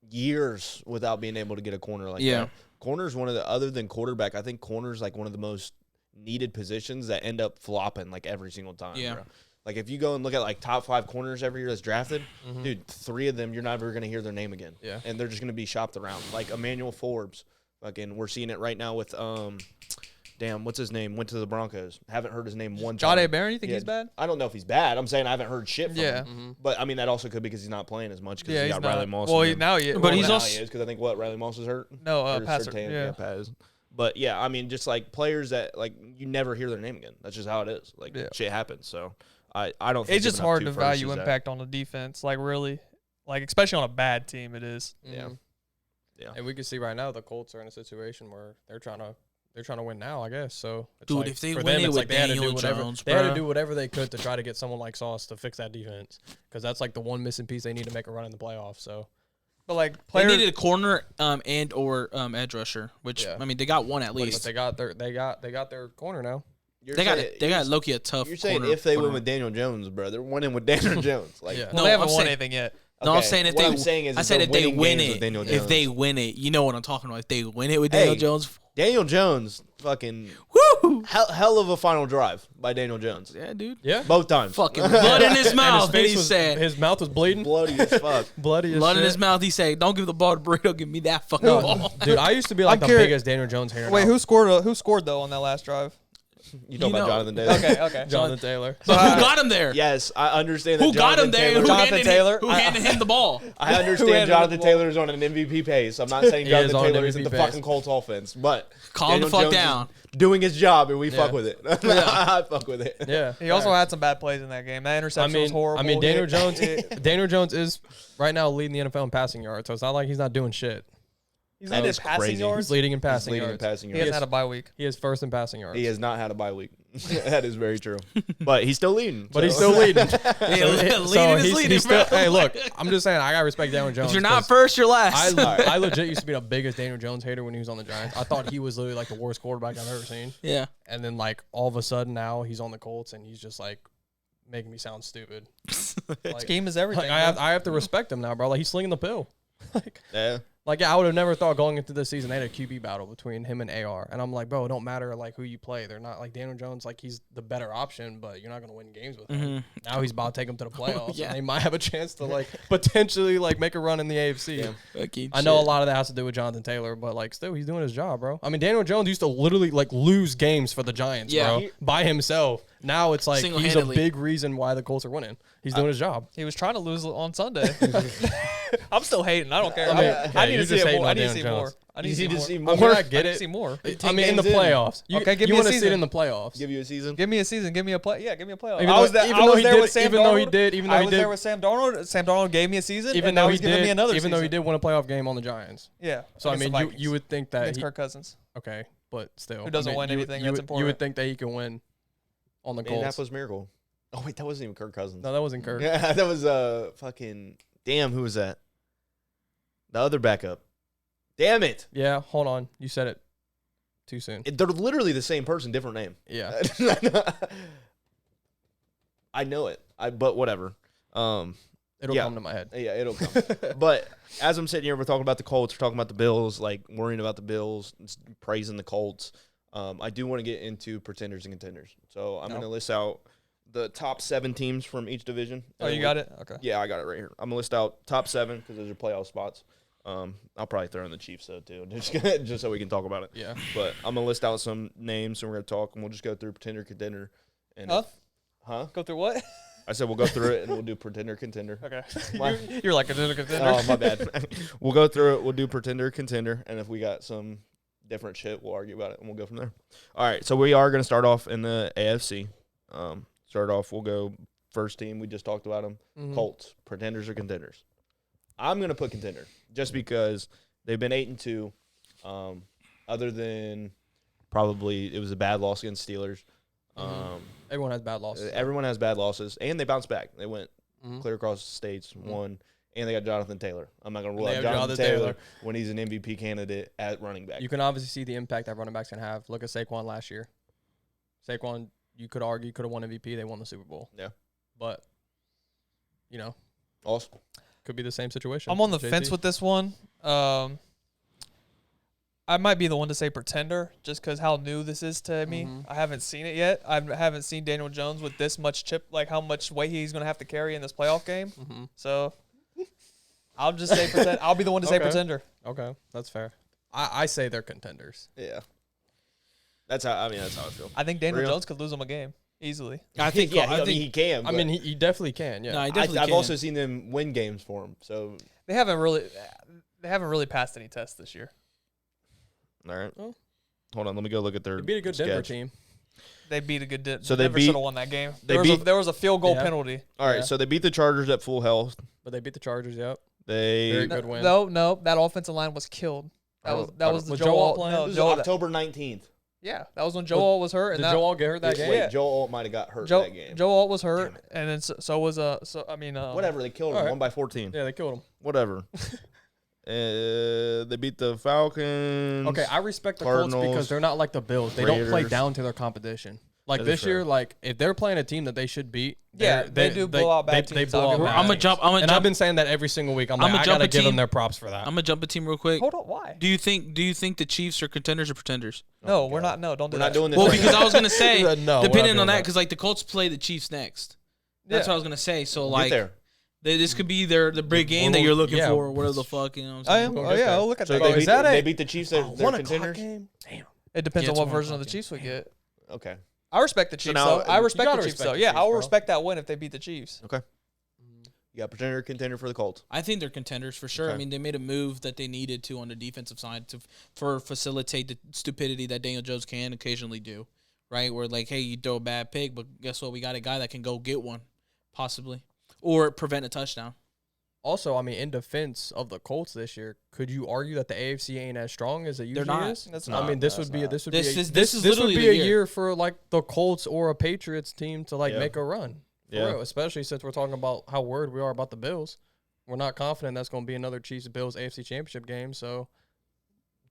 years without being able to get a corner like that. Corner's one of the, other than quarterback, I think corner's like one of the most needed positions that end up flopping like every single time. Yeah. Bro. Like if you go and look at like top 5 corners every year that's drafted, dude, 3 of them you're never gonna hear their name again. Yeah. And they're just gonna be shopped around. Like Emmanuel Forbes. Fucking we're seeing it right now with what's his name? Went to the Broncos. Haven't heard his name one time. Jahdae Barron, you think he's bad? I don't know if he's bad. I'm saying I haven't heard shit from Yeah. him. But I mean that also could be because he's not playing as much because Yeah, he he's got not. Riley Moss. Well, in him. now he. But well, he's now- Now he is because I think Riley Moss is hurt. No, Or Passer. Surtain, Yeah. Paz. But yeah, I mean, just like players that like you never hear their name again. That's just how it is. Like shit happens. So I don't. Think It's just giving up hard 2 to firsts value is impact on the defense. Like really, like especially on a bad team, it is. Yeah. Yeah. And we can see right now the Colts are in a situation where they're trying to win now, I guess. So it's Dude, like, if they for win them, it it's with like they had to do Daniel whatever Jones, they had to bruh. do whatever they could to try to get someone like Sauce to fix that defense because that's like the one missing piece they need to make a run in the playoffs. So But like They players, needed a corner and or edge rusher, which I mean they got one at but least. they got their corner now. They got Loki a tough. You're saying corner, if they corner. win with Daniel Jones, bro, they're winning with Daniel Jones. Like, Yeah. well, No, they haven't I'm won saying- anything yet. No, I'm okay, saying if what they. I'm saying is I said they're if they winning win games with it. Daniel If Jones. they win it, you know what I'm talking about. If they win it with Hey, Daniel Jones, Daniel Jones, fucking woo! hell of a final drive by Daniel Jones. Yeah, dude. Yeah, Both times. Fucking blood in his and mouth. his He was said. his mouth was bleeding, Bloody as fuck. bloody as Blood in shit. his mouth. He said, "Don't give the ball to Burrito. Give me that fucking No, ball." dude, I used to be like I'm the curious- biggest Daniel Jones hater. Wait, now. who scored? Who scored though on that last drive? You talking You about know- Jonathan Taylor? Okay. Jonathan Taylor. But who got him there? Yes, I understand that Who got him Jonathan there? Taylor- Who Jonathan handed Taylor? Him, who handed him the ball? I handed understand him Jonathan the ball? Taylor is on an MVP pace. I'm not saying He is Jonathan on an Taylor isn't MVP the pace. fucking Colts offense, but Calm the Daniel fuck Jones is down. doing his job, and we fuck Yeah. with it. I fuck with it. Yeah, He also had some bad plays in that game. That interception was horrible. I mean, Daniel Jones is right now leading the NFL in passing yards, so it's not like he's not doing shit. He's That leading is passing crazy. yards. He's leading in He's passing leading in yards. passing He yards. hasn't had a bye week. He is first in passing yards. He has not had a bye week. That is very true. But he's still leading. But he's still leading. Leading is leading, he's still, bro. hey, look, I'm just saying, I got to respect Daniel Jones. If you're not 'cause first, you're last. I legit used to be the biggest Daniel Jones hater when he was on the Giants. I thought he was literally like the worst quarterback I've ever seen. Yeah. And then like all of a sudden now he's on the Colts and he's just like making me sound stupid. Like, Scheme is everything. like, bro. I have to respect him now, bro. Like he's slinging the pill. Yeah. Like, I would have never thought going into this season they had a QB battle between him and AR. And I'm like, bro, it don't matter like who you play. They're not like Daniel Jones, like he's the better option, but you're not gonna win games with him. Now he's about to take him to the playoffs. Yeah. And they might have a chance to like potentially like make a run in the AFC. Fucking I know a shit. lot of that has to do with Jonathan Taylor, but like still he's doing his job, bro. I mean, Daniel Jones used to literally like lose games for the Giants, Yeah. bro, by himself. Now it's like he's a Single-handedly. big reason why the Colts are winning. He's doing his job. He was trying to lose on Sunday. I'm still hating. I don't care. I mean, I yeah, need you're to see just it hating more. I on need to Daniel see Jones. more. I need You to need to see see more. more. I get I need it. to see more. I mean, in the games in. playoffs. Okay, give you me a want to see it season. in the playoffs. Give you a season. Give me a season. Give me a play. Yeah, give me a playoff. Even I though- was there. even I though was he there did- with Sam even though he Darnold. did- even though I he was did- there with Sam Darnold. Sam Darnold gave me a season, Even and though now he he's giving me did, another even season. though he did win a playoff game on the Giants. Yeah. So I against mean, the you would think that against he, Kirk Cousins. okay, but still, Who doesn't I mean, win you would- anything, You that's would, important. you would think that he can win on the The Colts. Indianapolis Miracle. Oh wait, that wasn't even Kirk Cousins. No, that wasn't Kirk. Yeah, that was fucking damn. Who was that? The other backup. Damn it! Yeah, hold on. You said it too soon. They're literally the same person, different name. Yeah. I know it. But whatever. It'll Yeah. come to my head. Yeah, it'll come. But as I'm sitting here, we're talking about the Colts. We're talking about the Bills, like worrying about the Bills, praising the Colts. I do want to get into pretenders and contenders. So I'm going to list out the top 7 teams from each division. Oh, you got it? Okay. Yeah, I got it right here. I'm going to list out top 7 because those are playoff spots. I'll probably throw in the Chiefs, though, too, just so we can talk about it. Yeah. But I'm going to list out some names, and we're going to talk, and we'll just go through pretender, contender. And Huh? Huh? Go through what? I said we'll go through it, and we'll do pretender, contender. Okay. My- You're like a contender. Oh, my bad. We'll go through it. We'll do pretender, contender, and if we got some different shit, we'll argue about it, and we'll go from there. All right, so we are going to start off in the AFC. We'll go first team. We just talked about them. Mhm. Colts, pretenders or contenders? I'm going to put contender just because they've been 8-2. Other than probably it was a bad loss against Steelers. Everyone has bad losses. Everyone has bad losses, and they bounced back. They went Mhm. clear across the states, won, and they got Jonathan Taylor. I'm not going to rule They out have Jonathan Jonathan Taylor Taylor. when he's an MVP candidate at running back. You can obviously see the impact that running backs can have. Look at Saquon last year. Saquon, you could argue, could have won MVP. They won the Super Bowl. Yeah. But, you know, Awesome. could be the same situation. I'm on the JT. fence with this one. I might be the one to say pretender just because how new this is to me. Mhm. I haven't seen it yet. I haven't seen Daniel Jones with this much chip, like how much weight he's going to have to carry in this playoff game. Mhm. So I'll just say pretend. I'll be the one to say Okay. pretender. Okay, that's fair. I say they're contenders. Yeah. That's how I feel. I think Daniel Real? Jones could lose them a game easily. I think. yeah, I think. he can. I but mean, he definitely can. Yeah. No, he definitely I've can. also seen them win games for him. So, They haven't really passed any tests this year. all right. Oh. Hold on. Let me go look at their They beat a good Denver sketch. team. They beat a good. So they Denver beat- should have won that game. they There was a field goal Yeah. penalty. All right. Yeah. So they beat the Chargers at full health. But they beat the Chargers, yep. They Very good win. No, that offensive line was killed. I That don't- was the Was Joe Joe Alt Alt playing? No, This is Joe. October 19th. Yeah, that was when Joe Alt was hurt. Did And Joe Alt get hurt that game? Wait, Yeah. Joe Alt might have got hurt Joe that game. Joe Alt was hurt, Damn it. and then so was Whatever. They killed him. All right. 1 by 14. Yeah, they killed him. Whatever. They beat the Falcons. Okay, I respect the Colts Cardinals, because they're not like the Bills. They don't play Raiders. down to their competition. Like That is this year, fair. like if they're playing a team that they should beat, Yeah, they do blow out bad They teams. blow I'll out give bad them I'm gonna teams. jump. I'm gonna And I've jump. been saying that every single week. I'm I'ma like, I jump gotta a give them team. their props for that. I'm gonna jump a team real quick. Hold on, why? Do you think the Chiefs are contenders or pretenders? No, we're not. No, don't do We're that. not doing this. Well, right because now. I was gonna say, No, we're not depending doing on that, that. because like the Colts play the Chiefs next. That's Yeah. what I was gonna say. So Get like, there. this could be the big game that you're looking yeah. for, or whatever the fuck. You know what I I'm am. saying? We'll Oh get yeah, there. I'll look at So that. they is beat, that they a- beat the Chiefs. They're 1 o'clock contenders. game. Damn. It depends Yeah, on it's what 1 version of the o'clock Chiefs we get. Okay. I respect the Chiefs now, though. I you respect gotta the Chiefs respect though. the Yeah, Chiefs, I will bro. respect that win if they beat the Chiefs. Okay. You got pretender, contender for the Colts. I think they're contenders for sure. Okay. I mean, they made a move that they needed to on the defensive side for facilitate the stupidity that Daniel Jones can occasionally do, right? Where like, hey, you throw a bad pick, but guess what? We got a guy that can go get one, possibly, or prevent a touchdown. Also, I mean, in defense of the Colts this year, could you argue that the AFC ain't as strong as it usually not. is? That's I not. mean, this That's would be not. this would This be is this literally would be the a year. year for like the Colts or a Patriots team to like Yeah. make a run. For Yeah. real, especially since we're talking about how worried we are about the Bills. We're not confident that's going to be another Chiefs Bills AFC Championship game. So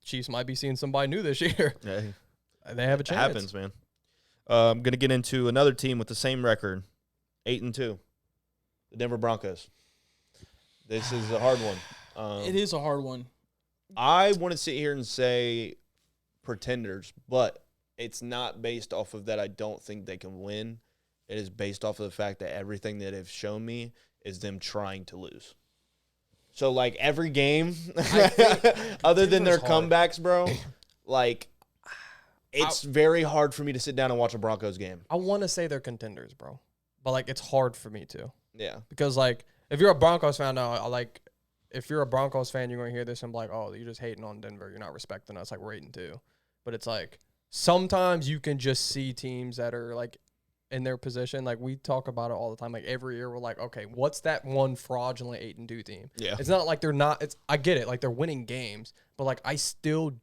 Chiefs might be seeing somebody new this year. Yeah. They have a It chance. happens, man. I'm gonna get into another team with the same record, 8-2, the Denver Broncos. This is a hard one. It is a hard one. I want to sit here and say pretenders, but it's not based off of that. I don't think they can win. It is based off of the fact that everything that they've shown me is them trying to lose. So, like, every game, other than their Denver's hard. comebacks, bro, like, it's very hard for me to sit down and watch a Broncos game. I want to say they're contenders, bro, but like it's hard for me to Yeah. because like if you're a Broncos fan now, if you're a Broncos fan, you're gonna hear this and be like, oh, you're just hating on Denver. You're not respecting us. Like we're 8-2, but it's like sometimes you can just see teams that are like in their position. Like we talk about it all the time. Like every year we're like, okay, what's that one fraudulent 8-2 team? Yeah. It's not like they're not. I get it. Like they're winning games, but like I still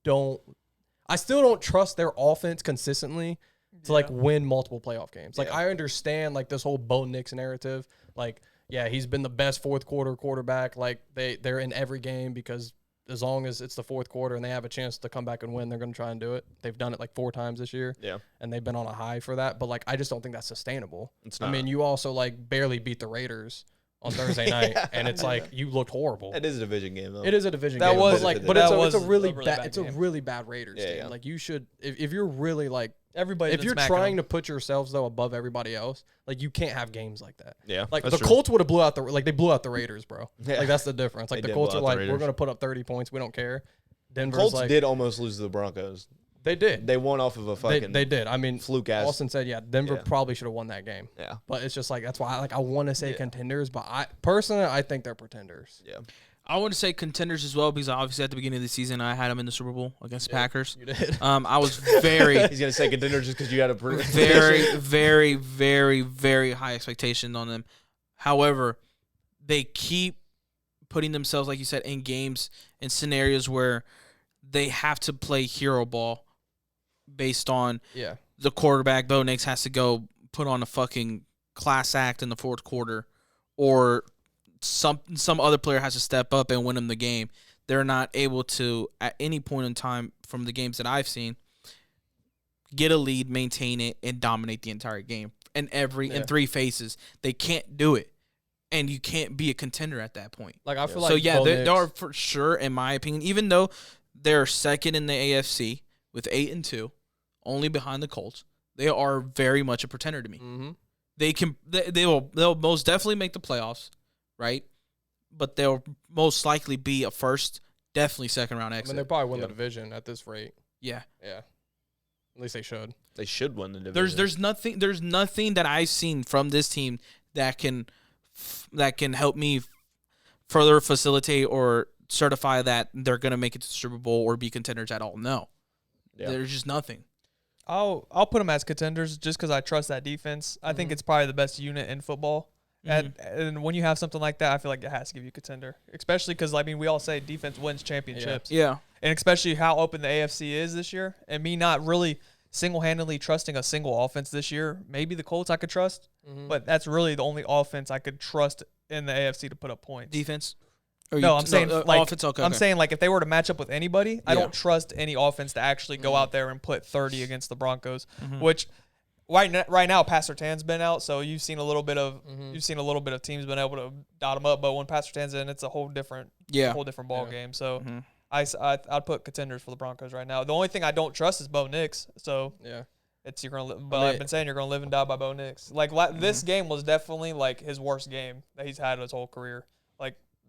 don't trust their offense consistently to like win multiple playoff games. Like Yeah. I understand like this whole Bo Nix narrative. Like yeah, he's been the best fourth quarter quarterback. Like they're in every game because as long as it's the fourth quarter and they have a chance to come back and win, they're going to try and do it. They've done it like 4 times this year. Yeah. And they've been on a high for that. But like I just don't think that's sustainable. It's I not. mean, you also like barely beat the Raiders on Thursday night, and it's like you looked horrible. It is a division game, though. It is a division That game, was- but like, that but it's was a really a really bad, bad it's a game. really bad Raiders Yeah, team. yeah. Like you should, if you're really like, Everybody. if you're trying to put yourselves though above everybody else, like you can't have games like that. Yeah. Like that's the true. Colts would have blew out they blew out the Raiders, bro. Yeah. Like that's the difference. Like They the did Colts blow are out the like, we're Raiders. gonna put up 30 points, we don't care. Denver's Colts like, did almost lose to the Broncos. they did, They won off of a fucking they did. I mean, fluke ass. Austin said, yeah, Denver Yeah. probably should have won that game. Yeah. But it's just like that's why I want to say Yeah. contenders, but I personally I think they're pretenders. Yeah. I want to say contenders as well because obviously at the beginning of the season I had them in the Super Bowl against the Packers. You did. I was very, He's gonna say contender just because you got a very, very, very, very high expectation on them. However, they keep putting themselves, like you said, in games and scenarios where they have to play hero ball based on Yeah. the quarterback, Bo Nix, has to go put on a fucking class act in the fourth quarter, or some other player has to step up and win them the game. They're not able to, at any point in time from the games that I've seen, get a lead, maintain it, and dominate the entire game in three phases. They can't do it, and you can't be a contender at that point. Like I feel So like yeah, they are for sure, in my opinion, even though they're second in the AFC with 8-2, only behind the Colts, they are very much a pretender to me. Mm-hmm. They'll most definitely make the playoffs, right? But they'll most likely be a first, definitely second round I exit. mean, they probably win the division at this rate. Yeah. Yeah. At least they should. They should win the division. There's nothing that I've seen from this team that can help me further facilitate or certify that they're gonna make it to the Super Bowl or be contenders at all. No, there's just nothing. I'll put them as contenders just because I trust that defense. I think it's probably the best unit in football. And when you have something like that, I feel like it has to give you a contender, especially because we all say defense wins championships. Yeah. And especially how open the AFC is this year, and me not really single-handedly trusting a single offense this year. Maybe the Colts I could trust, but that's really the only offense I could trust in the AFC to put up points. Defense? No, I'm saying offense. Okay, I'm saying if they were to match up with anybody, I don't trust any offense to actually go out there and put 30 against the Broncos, which right now Pastor Tan's been out, so you've seen a little bit of teams been able to dot them up, but when Pastor Tan's in, it's a whole different ball game. So I'd put contenders for the Broncos right now. The only thing I don't trust is Bo Nix. So it's I've been saying you're gonna live and die by Bo Nix. This game was definitely his worst game that he's had his whole career.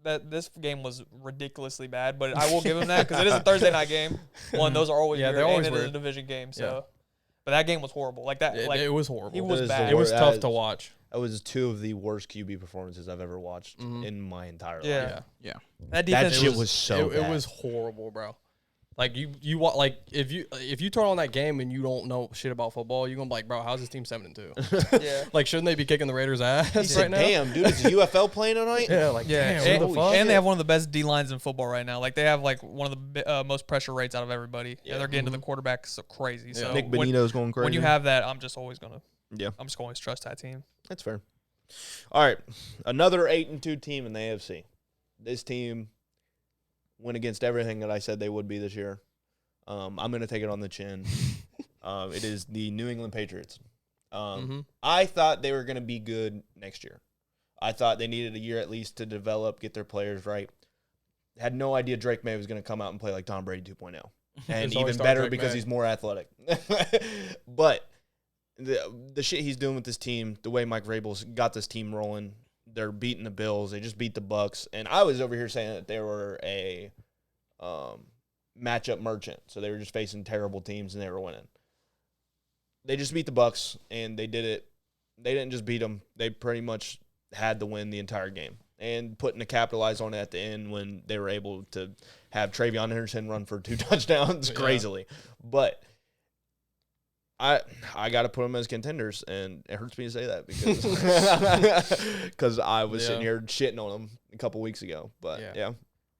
This game was ridiculously bad, but I will give him that because it is a Thursday night game. One, those are always weird, and it is a division game. So, but that game was horrible. It was horrible. He was bad. It was tough to watch. That was two of the worst QB performances I've ever watched in my entire life. Yeah. That shit was so bad. It was horrible, bro. If you turn on that game and you don't know shit about football, you're gonna be like, bro, how's this team 7-2? Yeah. Shouldn't they be kicking the Raiders' ass right now? Damn, dude, is UFL playing tonight? Damn, what the fuck? And they have one of the best D lines in football right now. They have one of the most pressure rates out of everybody. Yeah, they're getting to the quarterback so crazy. Yeah. So Nick Benito's going crazy. When you have that, I'm just always gonna trust that team. That's fair. All right, another 8-2 team in the AFC. This team went against everything that I said they would be this year. I'm going to take it on the chin. It is the New England Patriots. I thought they were going to be good next year. I thought they needed a year at least to develop, get their players right. Had no idea Drake May was going to come out and play like Tom Brady 2.0. And even better because he's more athletic. But the shit he's doing with this team, the way Mike Vrabel's got this team rolling, they're beating the Bills. They just beat the Bucks. And I was over here saying that they were a matchup merchant. So they were just facing terrible teams and they were winning. They just beat the Bucks and they did it. They didn't just beat them. They pretty much had to win the entire game. And putting to capitalize on it at the end when they were able to have Travion Henderson run for 2 touchdowns crazily. But I got to put them as contenders, and it hurts me to say that because I was sitting here shitting on them a couple weeks ago. But,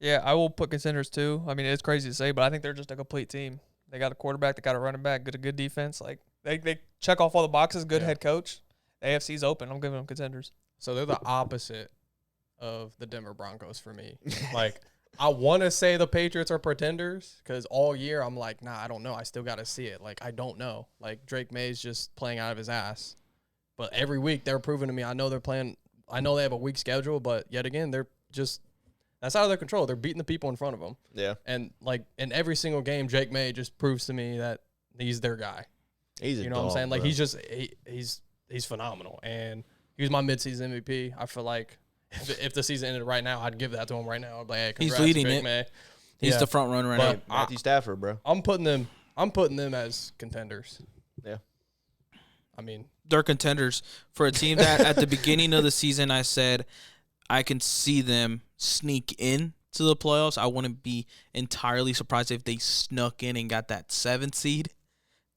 Yeah, I will put contenders too. I mean, it's crazy to say, but I think they're just a complete team. They got a quarterback, they got a running back, good defense. They check off all the boxes, good head coach. The AFC's open. I'm giving them contenders. So they're the opposite of the Denver Broncos for me. I want to say the Patriots are pretenders because all year I'm like, nah, I don't know. I still got to see it. I don't know. Drake May's just playing out of his ass. But every week they're proving to me, I know they're playing. I know they have a weak schedule, but yet again, they're just – that's out of their control. They're beating the people in front of them. Yeah. And, in every single game, Drake May just proves to me that he's their guy. He's you know what I'm saying? Bro. He's just he's phenomenal. And he was my midseason MVP. I feel like if the season ended right now, I'd give that to him right now. I'd be like, hey, congrats, he's leading Drake it. May. He's the front runner right now. Matthew Stafford, bro. I'm putting them as contenders. Yeah. I mean, they're contenders for a team that at the beginning of the season I said I can see them sneak in to the playoffs. I wouldn't be entirely surprised if they snuck in and got that 7th seed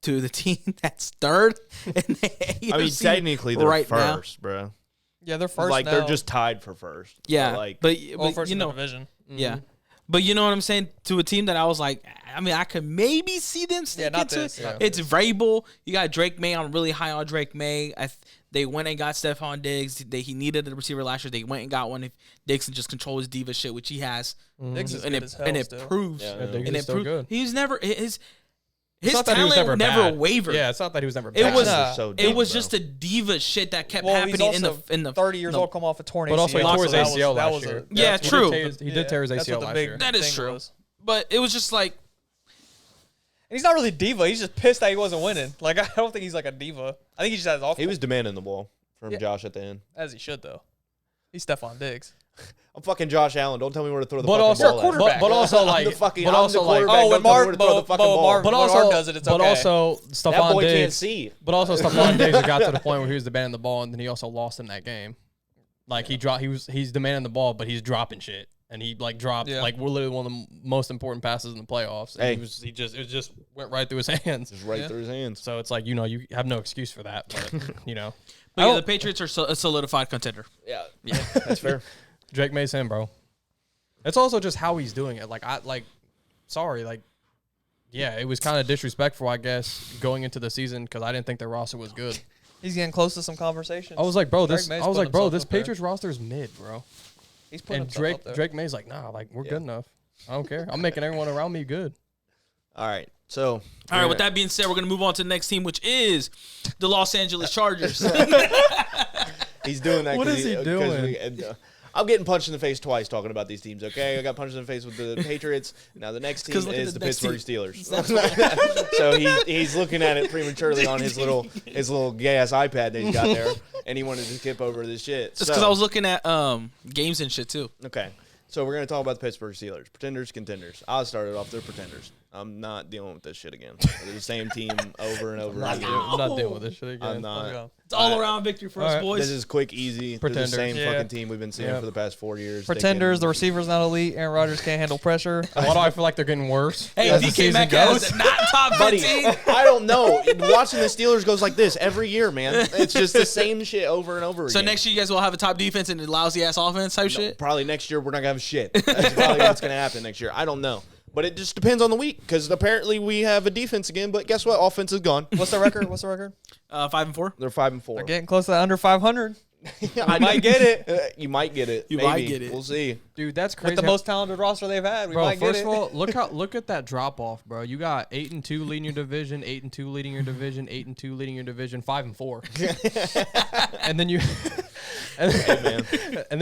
to the team that's 3rd in the AFC. I mean, technically they're right first, now. Bro. Yeah, they're first now. They're just tied for first. Yeah, but first in the division. Yeah. But you know what I'm saying? To a team that I was like, I mean, I could maybe see them sneak into it. Yeah. It's Vrabel. You got Drake May. I'm really high on Drake May. They went and got Stephon Diggs. He needed a receiver last year. They went and got one. If Diggs can just control his diva shit, which he has, Diggs is and good it as hell and it still. proves. Yeah, And Diggs it is still proves. good. He was never his It's not that he was talent never bad. wavered. Yeah, it's not that he was never It bad. was so it dumb, was bro. just a diva shit that kept Well, happening he's also in the 30 years no. old, come off a torn ACL. But also he tore his so that ACL that last year. Yeah, That's what true. He did tear his that's what ACL the last big year. That is thing true. was. But it was just like And he's not really diva. He's just pissed that he wasn't winning. Like, I don't think he's like a diva. I think he just has off. He was demanding the ball from Yeah. Josh at the end. As he should, though. He's Stephon Diggs. I'm fucking Josh Allen. Don't tell me where to throw the But fucking also, ball at. quarterback. but also I'm like, the fucking, but I'm also the like, quarterback. Oh, when Don't tell me where Marv to throw the fucking ball. Marv but also, does it, it's but okay. also That Stephon boy can't Diggs. see. But also Stephon Diggs got to the point where he was demanding the ball, and then he also lost in that game. Like he's demanding the ball, but he's dropping shit, and he like dropped like literally one of the most important passes in the playoffs. And Hey. it just went right through his hands. Just right Yeah. through his hands. So it's like, you have no excuse for that, but but yeah, the Patriots are a solidified contender. Yeah, that's fair. Drake May's him, bro. It's also just how he's doing it. Yeah, it was kind of disrespectful, I guess, going into the season because I didn't think their roster was good. He's getting close to some conversations. I was like, bro, Drake May's putting himself this up there. Patriots roster is mid, bro. He's putting And himself up there. Drake May's like, nah, like we're good enough. I don't care. I'm making everyone around me good. All right, so All right, with that being said, we're going to move on to the next team, which is the Los Angeles Chargers. he's doing that. What is he doing? I'm getting punched in the face twice talking about these teams. Okay, I got punched in the face with the Patriots. Now the next team 'Cause look at is the the next Pittsburgh team. Steelers. So he's looking at it prematurely on his little gay ass iPad that he's got there, and he wanted to skip over this shit. Just because I was looking at games and shit, too. Okay. So we're going to talk about the Pittsburgh Steelers. Pretenders, contenders. I started off, they're pretenders. I'm not dealing with this shit again. They're the same team over and over again. I'm not dealing with this shit again. I'm not. It's all around victory for us, All right. boys. This is quick, easy. They're the Pretenders. same Yeah. fucking team we've been seeing Yeah. for the past 4 years. Pretenders, the They receiver's not elite. Aaron Rodgers can't handle pressure. Why do I feel like they're getting worse? Hey, as the DK season Metcalf goes? not top can, buddy, 15. I don't know. Watching the Steelers goes like this every year, man. It's just the same shit over and over again. So next year you guys will have a top defense and a lousy ass offense type shit. Probably next year we're not going to have shit. That's probably what's going to happen next year. I don't know. But it just depends on the week because apparently we have a defense again. But guess what? Offense is gone. What's the record? 5-4. They're 5-4. They're getting close to that under 500. I might get it. You might get it. You Maybe. might get it. We'll see. Dude, that's crazy. With the most talented roster they've had, we Bro, might get first it. of all, look at that drop off, bro. You got 8-2 leading your division, 8-2 leading your division, 8-2 leading your division, 5-4. And then you and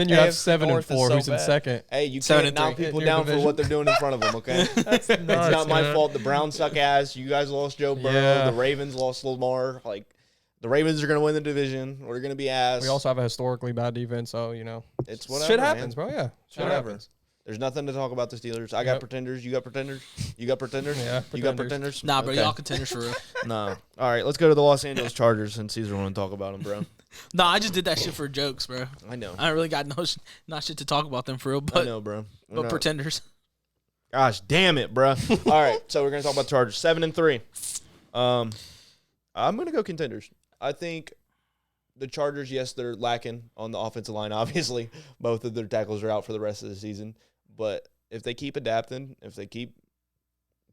then you have AFC North 7-4 is so who's in bad. second. Hey, you 7 can't and knock 3. people In your down for division. what they're doing in front of them, okay? It's not my fault. The Browns suck ass. You guys lost Joe Burrow. Yeah. The Ravens lost Lamar. Like, the Ravens are going to win the division. We're going to be ass. We also have a historically bad defense, so It's whatever, shit man. happens, bro. Yeah, shit Whatever. happens. There's nothing to talk about the Steelers. I got Yep. pretenders. You got pretenders. You got pretenders. Yeah, You got pretenders. pretenders. Nah, bro, Okay. y'all contenders for real. No. All right, let's go to the Los Angeles Chargers since Caesar want to talk about them, bro. Nah, I just did that shit for jokes, bro. I know. I really got not shit to talk about them for real, I but know, bro. We're but not- pretenders. Gosh, damn it, bro. All right, so we're gonna talk about the Chargers. 7-3. I'm gonna go contenders. I think the Chargers, yes, they're lacking on the offensive line. Obviously, both of their tackles are out for the rest of the season. But if they keep adapting, if they keep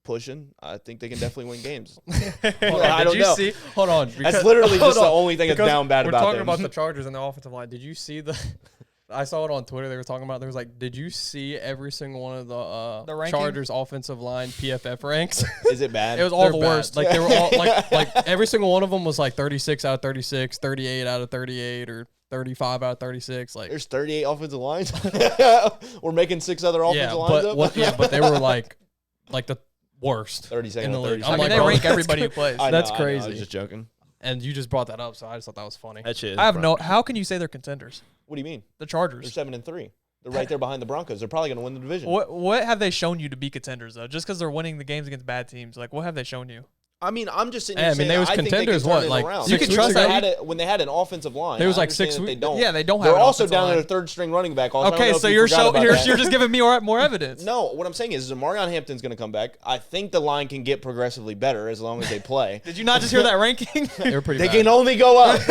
pushing, I think they can definitely win games. I don't know. Hold on. That's literally just the only thing that's because down bad we're about talking them. about the Chargers and the offensive line. Did you see the? I saw it on Twitter. They were talking about. There was like, did you see every single one of The the ranking? Chargers offensive line PFF ranks? Is it bad? It was all They're the bad. worst. Like they were all like every single one of them was like 36 out of 36, 38 out of 38, or 35 out of 36. Like There's 38 offensive lines. We're making 6 other offensive yeah, lines up. but they were like the worst 32nd in the and league. 32nd. I mean, like, they bro, rank that's everybody who plays. I That's know, I know. I crazy. was just joking. And you just brought that up, so I just thought that was funny. That shit. I have no. How can you say they're contenders? What do you mean? The They're Chargers. 7-3. They're right there behind the Broncos. They're probably going to win the division. What have they shown you to be contenders though? Just because they're winning the games against bad teams, like what have they shown you? I mean, I'm just sitting Hey, here I mean, saying they was I think they Contenders, can turn what, it like, around. 6 You can weeks trust ago? that. When they had an offensive line. There was I like understand 6 that They weeks- don't. Yeah, they don't have They're an also offensive down line. to their 3rd string running back. Also, I don't Okay, know so if you you're forgot about that. you're just giving me more evidence. No, what I'm saying is Marion Hampton's going to come back. I think the line can get progressively better as long as they play. Did you not just hear that ranking? They were pretty They bad. can only go up.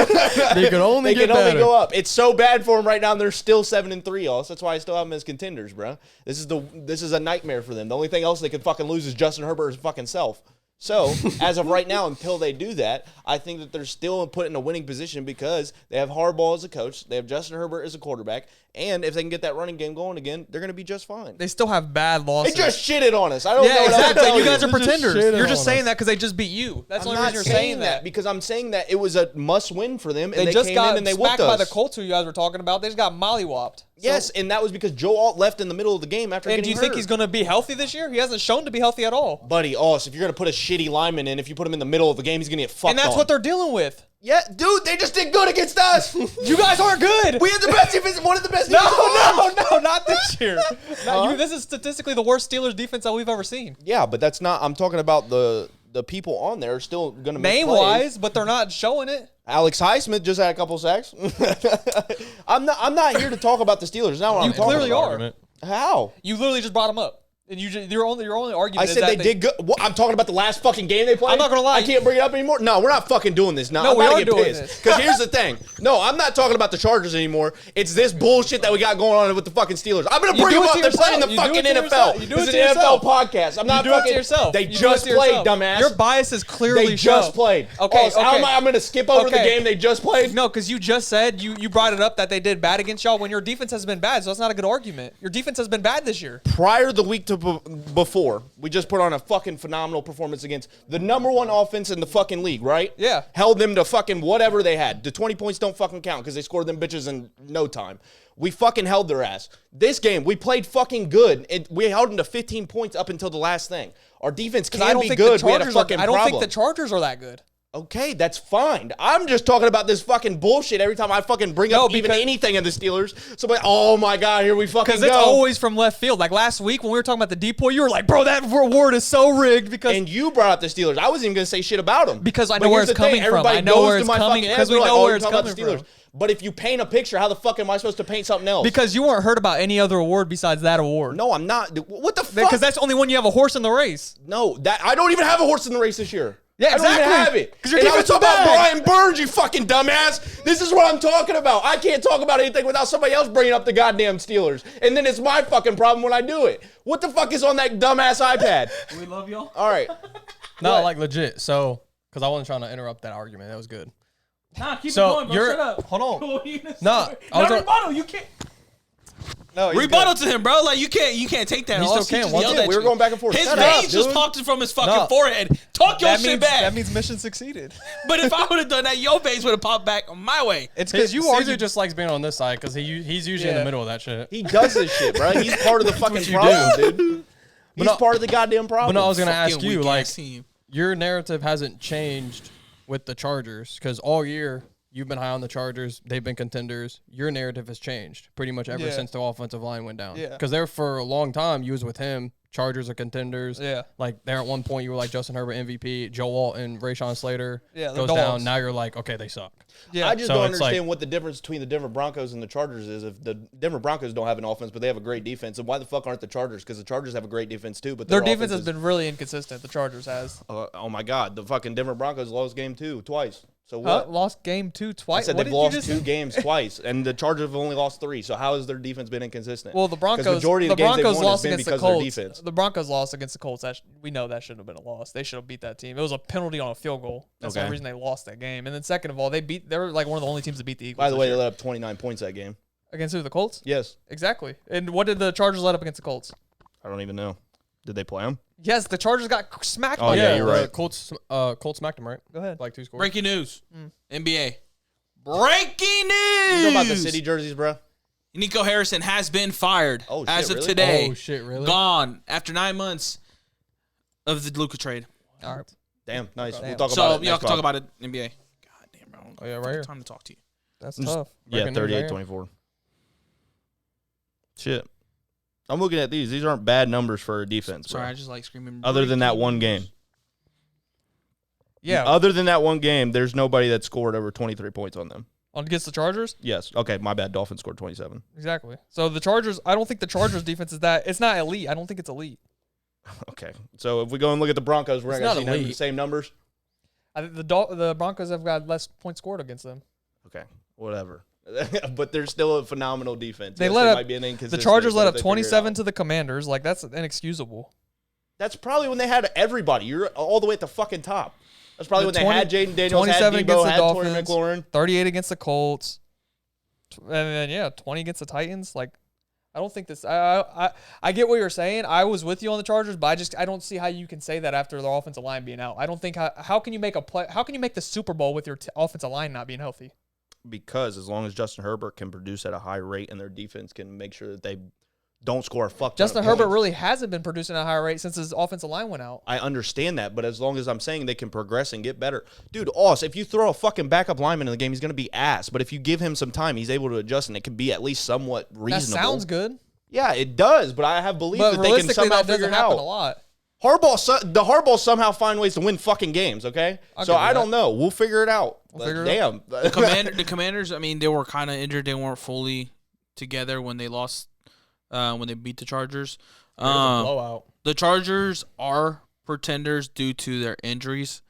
They can only get better. go up. It's so bad for them right now. They're still 7-3. Also, that's why I still have them as contenders, bro. This is a nightmare for them. The only thing else they can fucking lose is Justin Herbert's fucking self. So, as of right now, until they do that, I think that they're still put in a winning position because they have Harbaugh as a coach, they have Justin Herbert as a quarterback, and if they can get that running game going again, they're going to be just fine. They still have bad They losses. just shitted on us. I don't know Yeah, what else to exactly. tell You guys are They just pretenders. shitted You're just on saying us. that because they just beat you. That's the I'm only not reason you're saying that because I'm saying that it was a must-win for them, and They they just came got in and they smacked whooped by us. the Colts, who you guys were talking about. They just got mollywopped. Yes, and that was because Joe Alt left in the middle of the game after And getting do you think hurt. he's going to be healthy this year? He hasn't shown to be healthy at all. Buddy, if you're going to put a shitty lineman in, if you put him in the middle of the game, he's going to get fucked And that's on. what they're dealing with. Yeah, dude, they just did good against us. You guys aren't good. We had the best defense, one of the best No, defenses. no, not this year. This is statistically the worst Steelers defense that we've ever seen. Yeah, but that's not. I'm talking about the people on there are still going to make Name plays. wise, but they're not showing it. Alex Highsmith just had a couple sacks. I'm not here to talk about the Steelers. Now what You I'm talking clearly about. are. How? You literally just brought them up. And your only argument I is said that they did good. I'm talking about the last fucking game they played. I'm not gonna lie. I can't bring it up anymore. No, we're not fucking doing this now. No, I'm we about are to get doing pissed. this. Because here's the thing. No, I'm not talking about the Chargers anymore. It's this bullshit that we got going on with the fucking Steelers. I'm gonna You bring do them it up. to They're yourself. playing the You do fucking it to NFL. yourself. You do This it is to an yourself. NFL podcast. I'm not You do it fucking. to yourself. They You do it just to played, yourself. dumbass. Your biases clearly They just show. played. Okay, So how am okay. I'm gonna skip over the Okay. game they just played? No, because you just said you brought it up that they did bad against y'all when your defense has been bad. So that's not a good argument. Your defense has been bad this year. Prior the week to before, we just put on a fucking phenomenal performance against the #1 offense in the fucking league, right? Yeah. Held them to fucking whatever they had. The 20 points don't fucking count because they scored them bitches in no time. We fucking held their ass. This game, we played fucking good. We held them to 15 points up until the last thing. Our defense can I don't be think good. the We had a Chargers fucking I don't problem. think the Chargers are that good. Okay, that's fine. I'm just talking about this fucking bullshit every time I fucking bring up even anything of the Steelers. So, like, oh my God, here we fucking go. Because it's always from left field. Like last week when we were talking about the depoy, you were like, bro, that reward is so rigged because And you brought up the Steelers. I wasn't even going to say shit about them. Because I But know where here's it's the thing, coming from. everybody I know goes where to it's my coming fucking because ass, we they're know like, where you're it's talking about coming the from. But if you paint a picture, how the fuck am I supposed to paint something else? Because you weren't heard about any other award besides that award. No, I'm not. What the fuck? Because that's the only one you have a horse in the race. No, I don't even have a horse in the race this year. Yeah, I don't even exactly. have it. 'Cause your And I was defense talking is about bad. Brian Burns, you fucking dumbass. This is what I'm talking about. I can't talk about anything without somebody else bringing up the goddamn Steelers. And then it's my fucking problem when I do it. What the fuck is on that dumbass iPad? We love y'all. All right. No, What? like legit. So, because I wasn't trying to interrupt that argument. That was good. Nah, keep So, it going, bro. you're- Shut up. hold on. No, Nah, I was gonna- rebuttal. You can't. No, Rebuttal to him, bro. Like you can't take that. He All still he can. just Once yelled again, at we were you. going back and forth. His Shut veins up, just dude. popped from his fucking No. forehead. Talk your shit back. That means mission succeeded. But if I would have done that, your veins would have popped back my way. It's because you Caesar argued just likes being on this side because he's usually in Yeah. the middle of that shit. He does this shit, bro. He's part of the fucking you problem, dude. He's no- part of the goddamn problem. But no, I was gonna Fucking ask you, weak like, ass team. your narrative hasn't changed with the Chargers because all year you've been high on the Chargers. They've been contenders. Your narrative has changed pretty much ever Yeah. since the offensive line went down. Yeah. Because there for a long time, you was with him. Chargers are contenders. Yeah. Like there at one point, you were like Justin Herbert MVP, Joe Alt and Rayshon Slater. Yeah, the goes dogs. down. Now you're like, okay, they suck. Yeah. I just So don't it's like- understand what the difference between the Denver Broncos and the Chargers is. If the Denver Broncos don't have an offense, but they have a great defense, and why the fuck aren't the Chargers? Because the Chargers have a great defense too, but Their offense defense has is- been really inconsistent. The Chargers has. oh my God, the fucking Denver Broncos lost game 2 twice. So Huh? what? Lost game 2 I twice. said What they've did you lost just 2 say? games twice, and the Chargers have only lost 3. So how has their defense been inconsistent? Well, the 'Cause Broncos. majority of the games they've Broncos won has lost been against the because of their Colts. defense. The Broncos lost against the Colts. We know that should have been a loss. They should have beat that team. It was a penalty on a field goal. That's the Okay. only reason they lost that game. And then second of all, they were like one of the only teams to beat the Eagles. By the this way, they year. let up 29 points that game. Against who? The Colts. Yes, Exactly. And what did the Chargers let up against the Colts? I don't even know. Did they play them? Yes, the Chargers got smacked. Oh, by yeah, them. you're the right. Colts smacked him, right? Go ahead. Like 2 scores. Breaking news. Mm. NBA. Breaking news. You know about the city jerseys, bro? Nico Harrison has been fired Oh, shit, as of really? today. Oh shit, really? Gone after 9 months of the Luka trade. All right. Damn, nice. Damn. We'll talk So about it y'all next can talk pod. about it. NBA. God damn, bro. Oh, yeah, right here. Time to talk to you. That's Just- tough. Yeah, Breaking news right here. 38-24. Shit. I'm looking at these. These aren't bad numbers for a defense, bro. Sorry, I just like screaming. Other than that breaking one news. game. Yeah. Other than that one game, there's nobody that scored over 23 points on them. Against the Chargers? Yes. Okay, my bad. Dolphins scored 27. Exactly. So the Chargers, I don't think the Chargers defense is that. It's not elite. I don't think it's elite. Okay. So if we go and look at the Broncos, we're not going to see the same numbers? I think the Broncos have got less points scored against them. Okay. Whatever. But they're still a phenomenal defense. They let up. The Chargers let up 27 to the Commanders. Like, that's inexcusable. That's probably when they had everybody. You're all the way at the fucking top. That's probably when 20, they had Jaden Daniels, 27 had against Debo, the had Dolphins, Torrey McLaurin. 38 against the Colts. And then, 20 against the Titans. Like, I don't think this. I get what you're saying. I was with you on the Chargers, but I don't see how you can say that after the offensive line being out. I don't think how can you make a play? How can you make the Super Bowl with your offensive line not being healthy? Because as long as Justin Herbert can produce at a high rate and their defense can make sure that they don't score a fuck ton Justin of Herbert points. really hasn't been producing at a high rate since his offensive line went out. I understand that, but as long as I'm saying they can progress and get better. Dude, if you throw a fucking backup lineman in the game, he's going to be ass. But if you give him some time, he's able to adjust, and it can be at least somewhat reasonable. That sounds good. Yeah, it does, but I have belief But that they can somehow that figure doesn't it happen out. a lot. The Harbaugh somehow find ways to win fucking games, okay? So I don't know. We'll figure it out. Damn. The Commanders, I mean, they were kind of injured. They weren't fully together when they lost, when they beat the Chargers. It was a blowout. The Chargers are pretenders due to their injuries.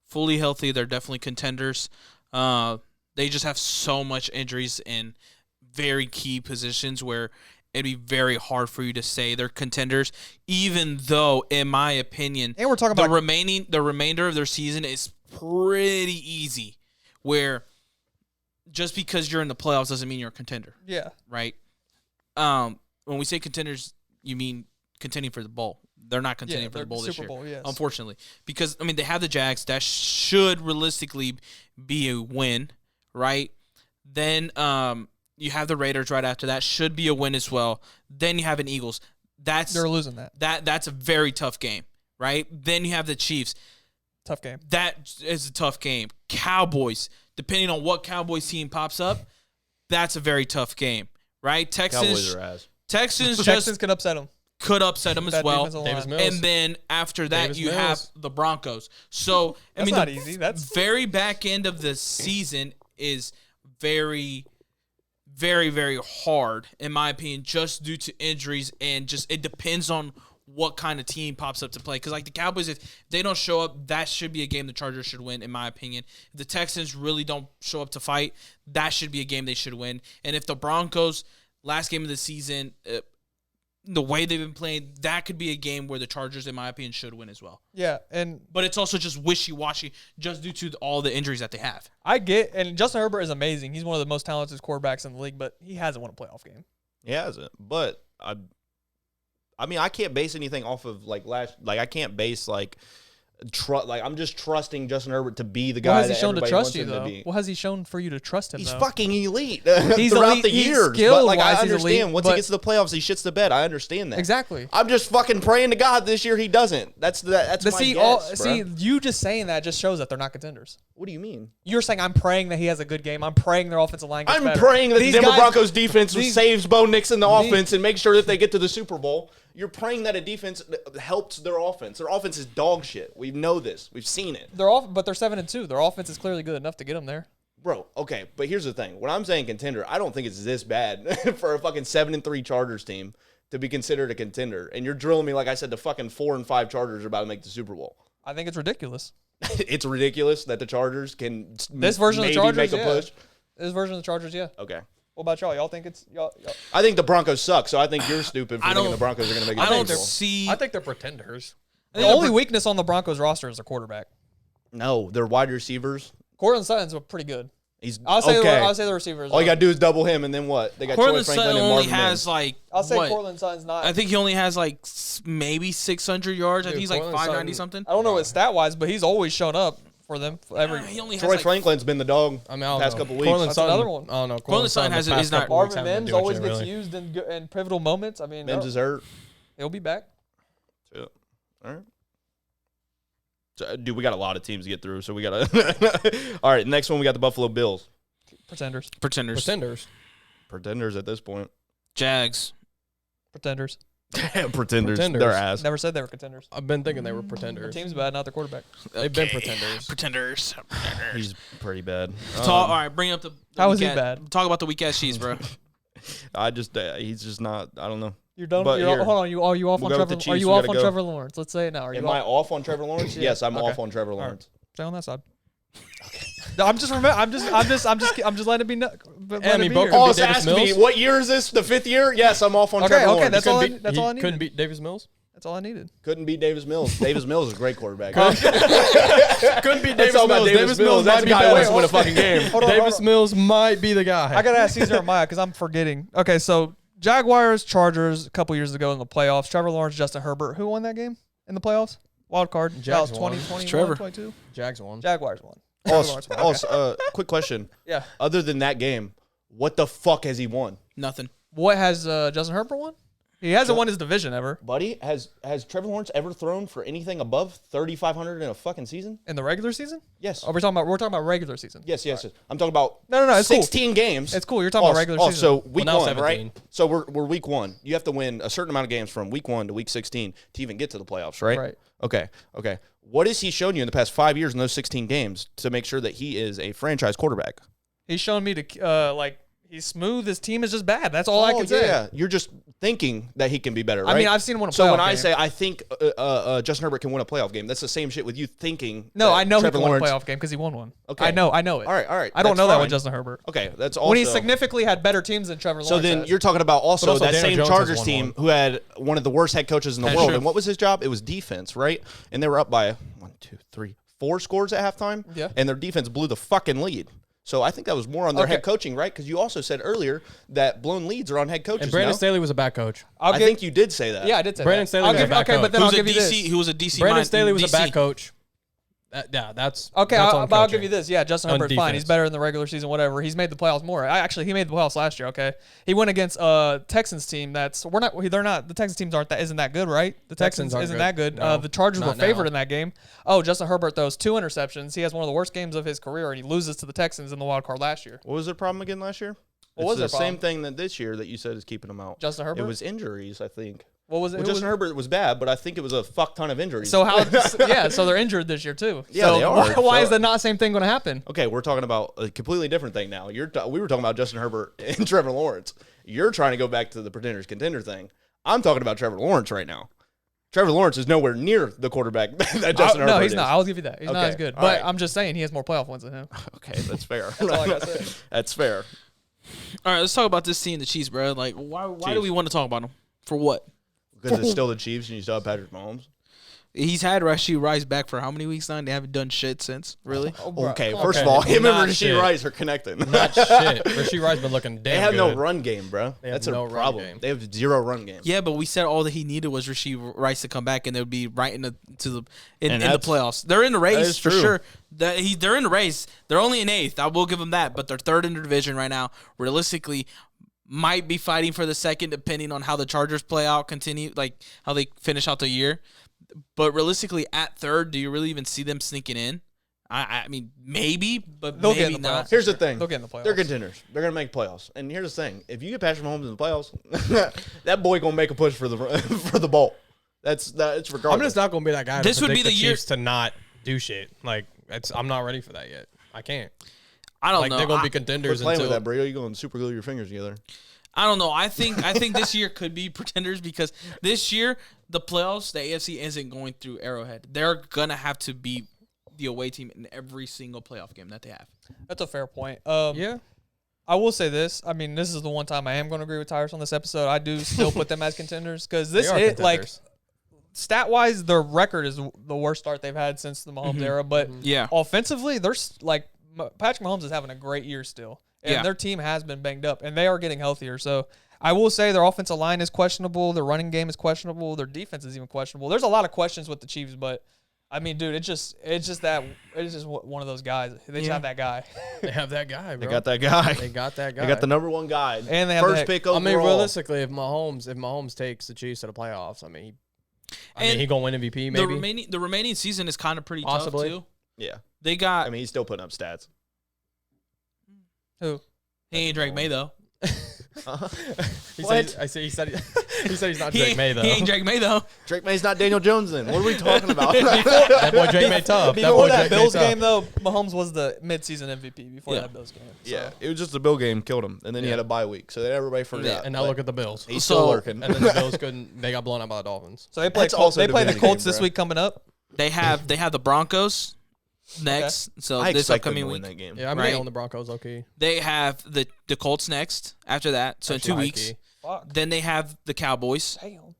Fully healthy, they're definitely contenders. They just have so much injuries in very key positions where it'd be very hard for you to say they're contenders, even though, in my opinion, And we're talking the about remainder of their season is pretty easy, where just because you're in the playoffs doesn't mean you're a contender, yeah. right? When we say contenders, you mean contending for the bowl. They're not contending for the bowl this Super year, Bowl, yes. unfortunately, because I mean they have the Jags. That should realistically be a win, right? Then you have the Raiders right after that, should be a win as well. Then you have an Eagles. They're losing that. That's a very tough game, right? Then you have the Chiefs. Tough game. That is a tough game. Cowboys, depending on what Cowboys team pops up, that's a very tough game, right? Cowboys are ass. Texans can upset them. could upset them as well. Davis Mills. And then after that, Davis you Mills. have the Broncos. So, I That's mean, not the easy. That's very back end of the season is very, very, very hard, in my opinion, just due to injuries and just it depends on what kind of team pops up to play. Because, like, the Cowboys, if they don't show up, that should be a game the Chargers should win, in my opinion. If the Texans really don't show up to fight, that should be a game they should win. And if the Broncos, last game of the season, the way they've been playing, that could be a game where the Chargers, in my opinion, should win as well. yeah, and But it's also just wishy-washy just due to all the injuries that they have. I get, and Justin Herbert is amazing. He's one of the most talented quarterbacks in the league, but he hasn't won a playoff game. He hasn't. But I mean, I can't base anything off of I can't base I'm just trusting Justin Herbert to be the guy What has he that shown to everybody trust wants you, him though? to be. What has he shown for you to trust him, He's though? fucking elite He's throughout elite. the He's years. But skill-wise, I he's understand. elite, Once he but- gets to the playoffs, he shits the bed. I understand that. Exactly. I'm just fucking praying to God this year he doesn't. That's my guess, bruh. You just saying that just shows that they're not contenders. What do you mean? You're saying I'm praying that he has a good game. I'm praying their offensive line gets I'm better. praying that the These Denver guys- Broncos defense these- saves Bo Nix in the these- offense and makes sure that they get to the Super Bowl. You're praying that a defense helps their offense. Their offense is dog shit. We know this. We've seen it. But they're 7-2. Their offense is clearly good enough to get them there. Bro, okay, but here's the thing. When I'm saying contender, I don't think it's this bad for a fucking 7-3 Chargers team to be considered a contender. And you're drilling me like I said the fucking 4-5 Chargers are about to make the Super Bowl. I think it's ridiculous. It's ridiculous that the Chargers can This version of the maybe Chargers, make a push. This version of the Chargers, yeah. Okay. What about y'all? Y'all think it's y'all? I think the Broncos suck, so I think you're stupid for I thinking don't- the Broncos are going to make I a don't Super Bowl. see. I think they're pretenders. The only weakness on the Broncos roster is their quarterback. No, they're wide receivers. Cortland Sutton's pretty good. He's I'll say okay. I'll say the receivers. All you got to do is double him, and then what? They got Cortland Troy Franklin Sutton and only Marvin has Mims. like I'll say what? Cortland Sutton's not. I think he only has like maybe 600 yards. I Dude, think he's like Cortland 590 Sutton- something. I don't know what stat wise, but he's always shown up for them. He only has Troy like Franklin's been the dog I mean, I don't past know. couple weeks. Cortland That's Sutton, another one. I don't know. Cortland Sutton has the it- past is not- couple weeks Marvin haven't Mims been doing always shit, gets really. used in pivotal moments. I mean, Mims is hurt. he'll be back. Yeah. All right. So, dude, we got a lot of teams to get through, so we got to. All right, next one we got the Buffalo Bills. Pretenders. Pretenders. Pretenders at this point. Jags. Pretenders. Pretenders. Pretenders. They're ass. Never said they were contenders. I've been thinking they were Their pretenders. team's bad, not their quarterback. They've been pretenders. Pretenders. He's pretty bad. All right, bring up the How is he weak-ass- bad? Talk about the weak ass cheese, bro. He's just not. I don't know. You're done. But here, Hold on. Are you off we'll on go with Trevor? the Are Chiefs. you We off gotta on go. Trevor Lawrence? Let's say it now. Are you Am I off on Trevor Lawrence? Yeah. Yes, I'm Okay. off on Trevor Lawrence. Stay on that side. No, I'm just letting it be. Emmy Be Book- here. Oh, Davis it's asking me Mills? what year is this? The 5th year? Yes, I'm off on Okay, Trevor okay, Lawrence. that's all I- Couldn't that's all I Couldn't needed. beat Davis Mills. That's all I needed. Couldn't beat Davis Mills. Davis Mills is a great quarterback. Couldn't beat Let's Davis talk about Mills. Davis Mills That's might a be guy who wants better. to win a fucking game. Hold on, Davis Mills might be the guy. I gotta ask Caesar and Maya because I'm forgetting. Okay, so Jaguars, Chargers a couple years ago in the playoffs. Trevor Lawrence, Justin Herbert. Who won that game in the playoffs? Wild card. Jags That was won. 2021, Trevor. 22. Jags won. Jaguars won. Trevor Lawrence won. Okay. Also, quick question. Yeah. Other than that game, what the fuck has he won? Nothing. What has Justin Herbert won? He hasn't won his division ever Buddy, has Trevor Lawrence ever thrown for anything above 3,500 in a fucking season? in the regular season. Yes. We're talking about regular season. Yes. I'm talking about No, it's cool. 16 games. It's cool. You're talking about regular season. So week now 1, 17. right? So we're week 1. You have to win a certain amount of games from week 1 to week 16 to even get to the playoffs, right? Right. Okay. What has he shown you in the past 5 years in those 16 games to make sure that he is a franchise quarterback? He's shown me to he's smooth. His team is just bad. That's all I can say. Yeah, you're just thinking that he can be better, right? I mean, I've seen him win a playoff So when I game. say I think Justin Herbert can win a playoff game, that's the same shit with you thinking. No, that I know Trevor he can win a Lawrence- playoff game because he won one. Okay. I know it. All right. I don't that's know that fine. with Justin Herbert. Okay, that's also When he significantly had better teams than Trevor Lawrence. So then has. you're talking about also also that Daniel same Jones has Chargers won team one. who had one of the worst head coaches in the That's world. true. And what was his job? It was defense, right? And they were up by 4 scores at halftime. Yeah. And their defense blew the fucking lead. So I think that was more on their Okay. head coaching, right? Because you also said earlier that blown leads are on head coaches And Brandon now. Staley was a bad coach. I'll I give, think you did say that. yeah, I did say Brandon that. Staley I'll was a give, bad okay, but coach. then Who's I'll a give you DC? this. Who was a DC? Brandon mind- Staley was a DC. bad coach. That's Okay, that's but on I'll coaching. give you this. Yeah, Justin On Herbert, fine. He's defense. better in the regular season, whatever. He's made the playoffs more. He made the playoffs last year. Okay, he went against Texans team. They're not. The Texans teams isn't that good, right? The Texans aren't isn't good. that good. No, the Chargers were not favored now. in that game. Oh, Justin Herbert throws 2 interceptions. He has one of the worst games of his career, and he loses to the Texans in the wild card last year. What was their problem again last year? What It's was the their same problem? thing that this year that you said is keeping them out. Justin Herbert. It was injuries, I think. What was it? Well, Who Justin was- Herbert was bad, but I think it was a fuck ton of injuries. So how? Yeah, so they're injured this year too. Yeah, so they are. Why So- is the not same thing going to happen? Okay, we're talking about a completely different thing now. We were talking about Justin Herbert and Trevor Lawrence. You're trying to go back to the Pretenders contender thing. I'm talking about Trevor Lawrence right now. Trevor Lawrence is nowhere near the quarterback that Justin Herbert No, he's is. not. I'll give you that. He's not Okay, as good. all But right. I'm just saying he has more playoff wins than him. Okay, that's fair. That's all I gotta say. That's fair. All right, let's talk about this team, the Chiefs, bro. Like, why do Chiefs. we want to talk about them? For what? Because it's still the Chiefs and you still have Patrick Mahomes. He's had Rashid Rice back for how many weeks now? And they haven't done shit since. Really? Oh, bro. Okay, Come on. first of all, him and Not Rasheed shit. Rice are connecting. Not shit. Rasheed Rice been looking damn They have good. no run game, bro. They have That's no a run problem. game. They have zero run game. Yeah, but we said all that he needed was Rashid Rice to come back, and they would be right in the And the that's- playoffs. They're in the race is for true. sure. They're in the race. They're only in 8th. I will give them that, but they're 3rd in the division right now. Realistically, might be fighting for the 2nd, depending on how the Chargers play out, like how they finish out the year. But realistically, at 3rd, do you really even see them sneaking in? I mean, maybe, but They'll get maybe in the not. playoffs. Here's the thing. They'll get in the playoffs. They're contenders. They're gonna make playoffs. And here's the thing: if you get Patrick Mahomes in the playoffs, that boy gonna make a push for the for the ball. It's regardless. I'm just not gonna be that guy. This to would be predict the the year- Chiefs to not do shit. Like I'm not ready for that yet. I can't. I don't Like know. they're gonna be Quit contenders playing until with that, Brio. You going to super glue your fingers together? I don't know. I think this year could be Pretenders because this year the playoffs, the AFC isn't going through Arrowhead. They're gonna have to beat the away team in every single playoff game that they have. That's a fair point. yeah. I will say this. I mean, this is the one time I am going to agree with Tyrus on this episode. I do still put them as contenders because this They are hit, like, contenders. stat-wise, their record is the worst start they've had since the Mahomes era. But Yeah. offensively, they're like Patrick Mahomes is having a great year still, and Yeah. their team has been banged up, and they are getting healthier. So I will say their offensive line is questionable, their running game is questionable, their defense is even questionable. There's a lot of questions with the Chiefs, but I mean, dude, it's just one of those guys. They just Yeah. have that guy, They have that guy, bro. They got that guy. They got that guy. They got the number 1 guy. And they have first the- pick I overall. mean, realistically, if Mahomes takes the Chiefs to the playoffs, I mean, And he gonna win MVP maybe. The remaining season is kind of pretty Possibly. tough too. Yeah. They got I mean, he's still putting up stats. who he ain't Drake May though. He said he's not Drake May though. He ain't Drake May though. Drake May's not Daniel Jones then. What are we talking about? That boy Drake May tough. Before that Drake May Bills tough. game, though, Mahomes was the midseason MVP before that Bills game. Yeah, it was just the Bill game killed him, and then he had a bye week, so then everybody forgot. And now look at the Bills. He's still lurking. And then the Bills couldn't. They got blown out by the Dolphins. So they play. They play the Colts this week coming up. They have the Broncos next. So I this expect them upcoming to win week. that game. Yeah, I'm Right. on the Broncos. Okay. They have the Colts next after that. So in 2 weeks. Fuck. Then they have the Cowboys. Damn.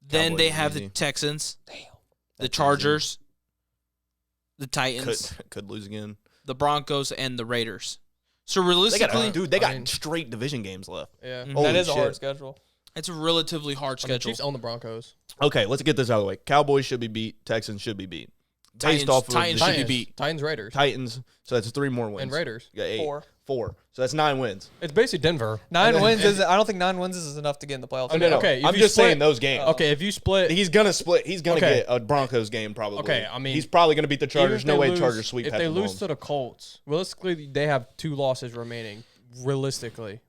Then they Cowboys have easy. the Texans, Damn. the Chargers, the Titans, Could lose again. the Broncos, and the Raiders. So They realistically, got straight division games left. Yeah. Mhm. Holy That is a hard shit. schedule. it's a relatively hard The schedule. Chiefs own the Broncos. Okay, let's get this out of the way. Cowboys should be beat. Texans should be beat. Titans- Based off of Titans the should be Chiefs. beat. Titans, Raiders, Titans. So that's 3 more wins. and Raiders. Yeah, 8. 4. 4. So that's 9 wins. It's basically Denver. 9 wins is. I don't think 9 wins is enough to get in the playoffs. Oh, no. Okay, if I'm you just split- saying those games. Okay, if you split, He's gonna split. He's gonna Okay. get a Broncos game probably. Okay, I mean, he's probably gonna beat the even Chargers. if No they way, lose- Chargers sweep. If they Patrick lose Mahomes. to the Colts, realistically, they have 2 losses remaining. Realistically,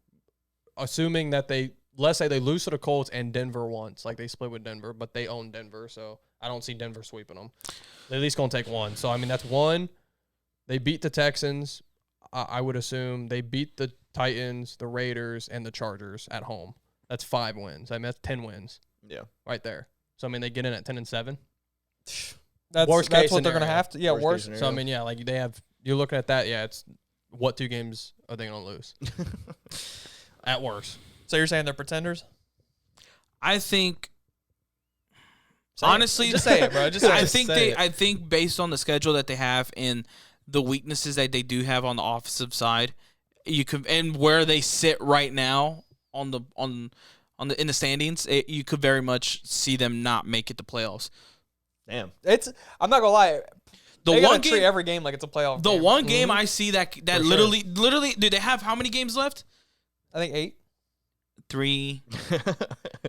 assuming that let's say they lose to the Colts and Denver once, like they split with Denver, but they own Denver, so I don't see Denver sweeping them. They're at least gonna take 1. So I mean, that's 1. They beat the Texans. I would assume they beat the Titans, the Raiders, and the Chargers at home. That's 5 wins. I mean, that's 10 wins Yeah. right there. So I mean, they get in at 10-7. That's Worst that's case what they're gonna scenario. have to. Yeah, Worst case worst. scenario. So I mean, yeah, like they have. You're looking at that. Yeah, it's what 2 games are they gonna lose? At worst. So you're saying they're pretenders? I think Say it. honestly, Just say it, bro. Just say I it. think say they. it. I think based on the schedule that they have and the weaknesses that they do have on the offensive side, you could and where they sit right now on the in the standings, you could very much see them not make it to playoffs. Damn. I'm not gonna lie. The They one gotta treat game, every game like it's a playoff. the game. one game I see that For sure. literally, do they have how many games left? I think 8. 3,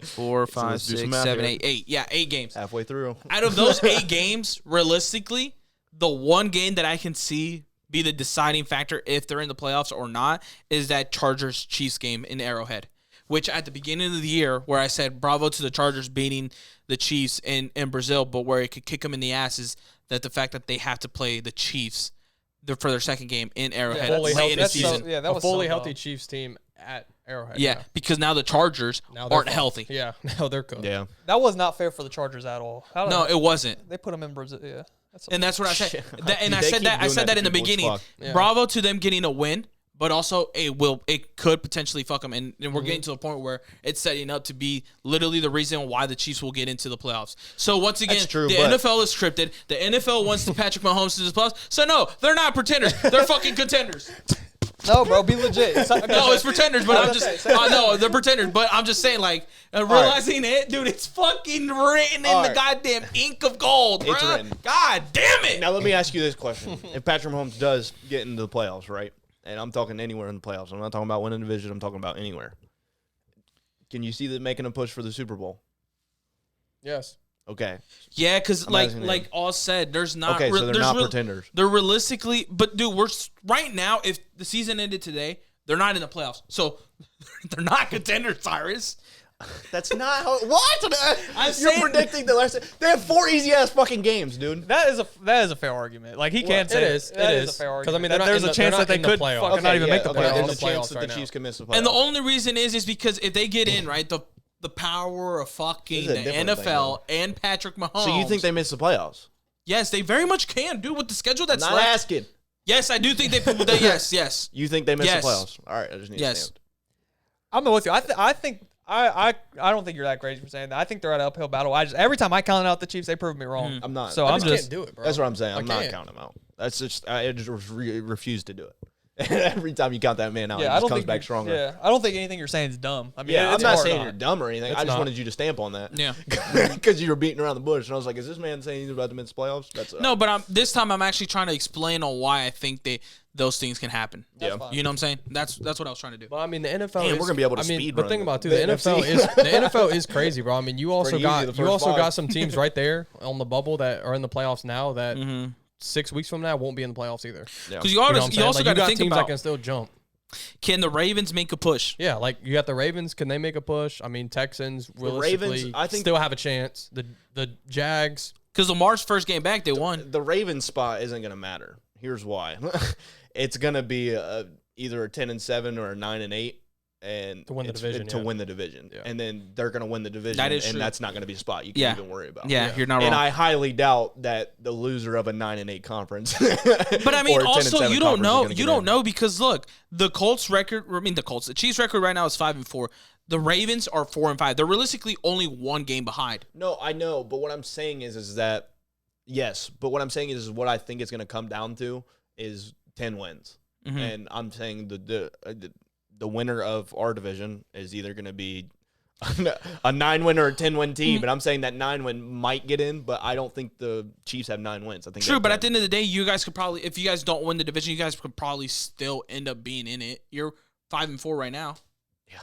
4, 5, let's do some 6, math 7, here. 8, 8. Yeah, 8 games. Halfway through. Out of those 8 games, realistically, the one game that I can see be the deciding factor if they're in the playoffs or not is that Chargers-Chiefs game in Arrowhead, which at the beginning of the year where I said bravo to the Chargers beating the Chiefs in Brazil, but where it could kick them in the ass is that the fact that they have to play the Chiefs for their second game in Arrowhead Fully late in the healthy. season. that A was fully so healthy dumb. Chiefs team at Arrowhead. Yeah, because now the Chargers Now they're aren't fucked. healthy. Yeah, now they're cooked. Yeah. That was not fair for the Chargers at all. How No, it wasn't. they put them in Brazil. Yeah, And that's what I said. And I They said keep that. I doing said that that in to the people. It's beginning. fucked. Yeah. Bravo to them getting a win, but also it could potentially fuck them. And we're getting to the point where it's setting up to be literally the reason why the Chiefs will get into the playoffs. So once again, That's true, the but- NFL is scripted. The NFL wants the Patrick Mahomes to the playoffs. So no, they're not pretenders. They're fucking contenders. no, bro, be legit. No, it's pretenders, but I'm Okay, just say it. no, they're pretenders. But I'm just saying, like realizing it, dude. It's fucking written in All the right. goddamn ink of gold, It's bruh. written. God damn it. Now let me ask you this question: if Patrick Mahomes does get into the playoffs, right? And I'm talking anywhere in the playoffs. I'm not talking about winning a division. I'm talking about anywhere. Can you see them making a push for the Super Bowl? Yes. Okay. Yeah, because I'm asking like him. all said, there's not. Okay, so they're not real- pretenders. They're realistically, but dude, right now. If the season ended today, they're not in the playoffs, so they're not contenders, Cyrus. That's not how. What? I'm You're saying- predicting the last. They have 4 easy ass fucking games, dude. that is a fair argument. Like he can't say it is. That It is is. a fair 'Cause, I argument. mean, they're not there's in a the- chance they're that they not in could the playoffs. fucking not even make the okay, playoffs. There's a the chance playoffs that right the now. Chiefs can miss the playoffs. And the only reason is because if they get in, right, the power of fucking This is a the different NFL thing, and Patrick Mahomes. So you think they miss the playoffs? Yes, they very much can, dude. With the schedule that's Not left. asking. Yes, I do think they. Yes. You think they miss Yes. the playoffs? All right, I just need to Yes. stand. I'm with you. I think I don't think you're that crazy for saying that. I think they're at an uphill battle. Every time I count out the Chiefs, they prove me wrong. I'm not. So I I'm just just can't do it, bro. That's what I'm saying. I I'm not can't. counting them out. That's just I just refuse to do it. Every time you count that man out, yeah, he I just don't comes think back stronger. Yeah, I don't think anything you're saying is dumb. I mean, Yeah, I'm it's not hard saying not. you're dumb or anything. It's I just not. wanted you to stamp on that. Yeah. Because you were beating around the bush, and I was like, "Is this man saying he's about to miss the playoffs?" That's No, but this time I'm actually trying to explain on why I think those things can happen. That's fine. You know what I'm saying? That's what I was trying to do. But I mean, the NFL. Damn, is, we're gonna be able to I mean, speed but run think about it, too. the The NFC. NFL is crazy, bro. I mean, you also Pretty got easy, the first five. some teams right there on the bubble that are in the playoffs now that Mm-hmm. 6 weeks from now won't be in the playoffs either. Yeah. Because you You know what I'm also saying? Like, got you to think teams about that can still jump. Can the Ravens make a push? Yeah, like you got the Ravens. Can they make a push? I mean, Texans realistically I think still have a chance. The Jags. Because Lamar's first game back, they won. the Ravens spot isn't going to matter. Here's why. It's going to be either a 10-7 or a 9-8. And To win the division, to yeah. win the division, Yeah. and then they're going to win the division, That is and true. that's not going to be a spot you Yeah. can even worry about. Yeah, you're not wrong. And I highly doubt that the loser of a 9-8 conference. But I mean, or a 10-7 also you don't conference is know. gonna You get don't in. know because look, the Colts record. I mean, the Chiefs record right now is 5-4. The Ravens are 4-5. They're realistically only one game behind. No, I know, but what I'm saying is that yes, but what I'm saying is what I think it's going to come down to is 10 wins, Mhm. and I'm saying the winner of our division is either going to be a 9-win or a 10-win team, and I'm saying that 9-win might get in, but I don't think the Chiefs have 9 wins. I think True, they but have at the end of the day, you guys could probably, if you guys don't win the division, you guys could probably still end up being in it. You're 5-4 right now. Yeah.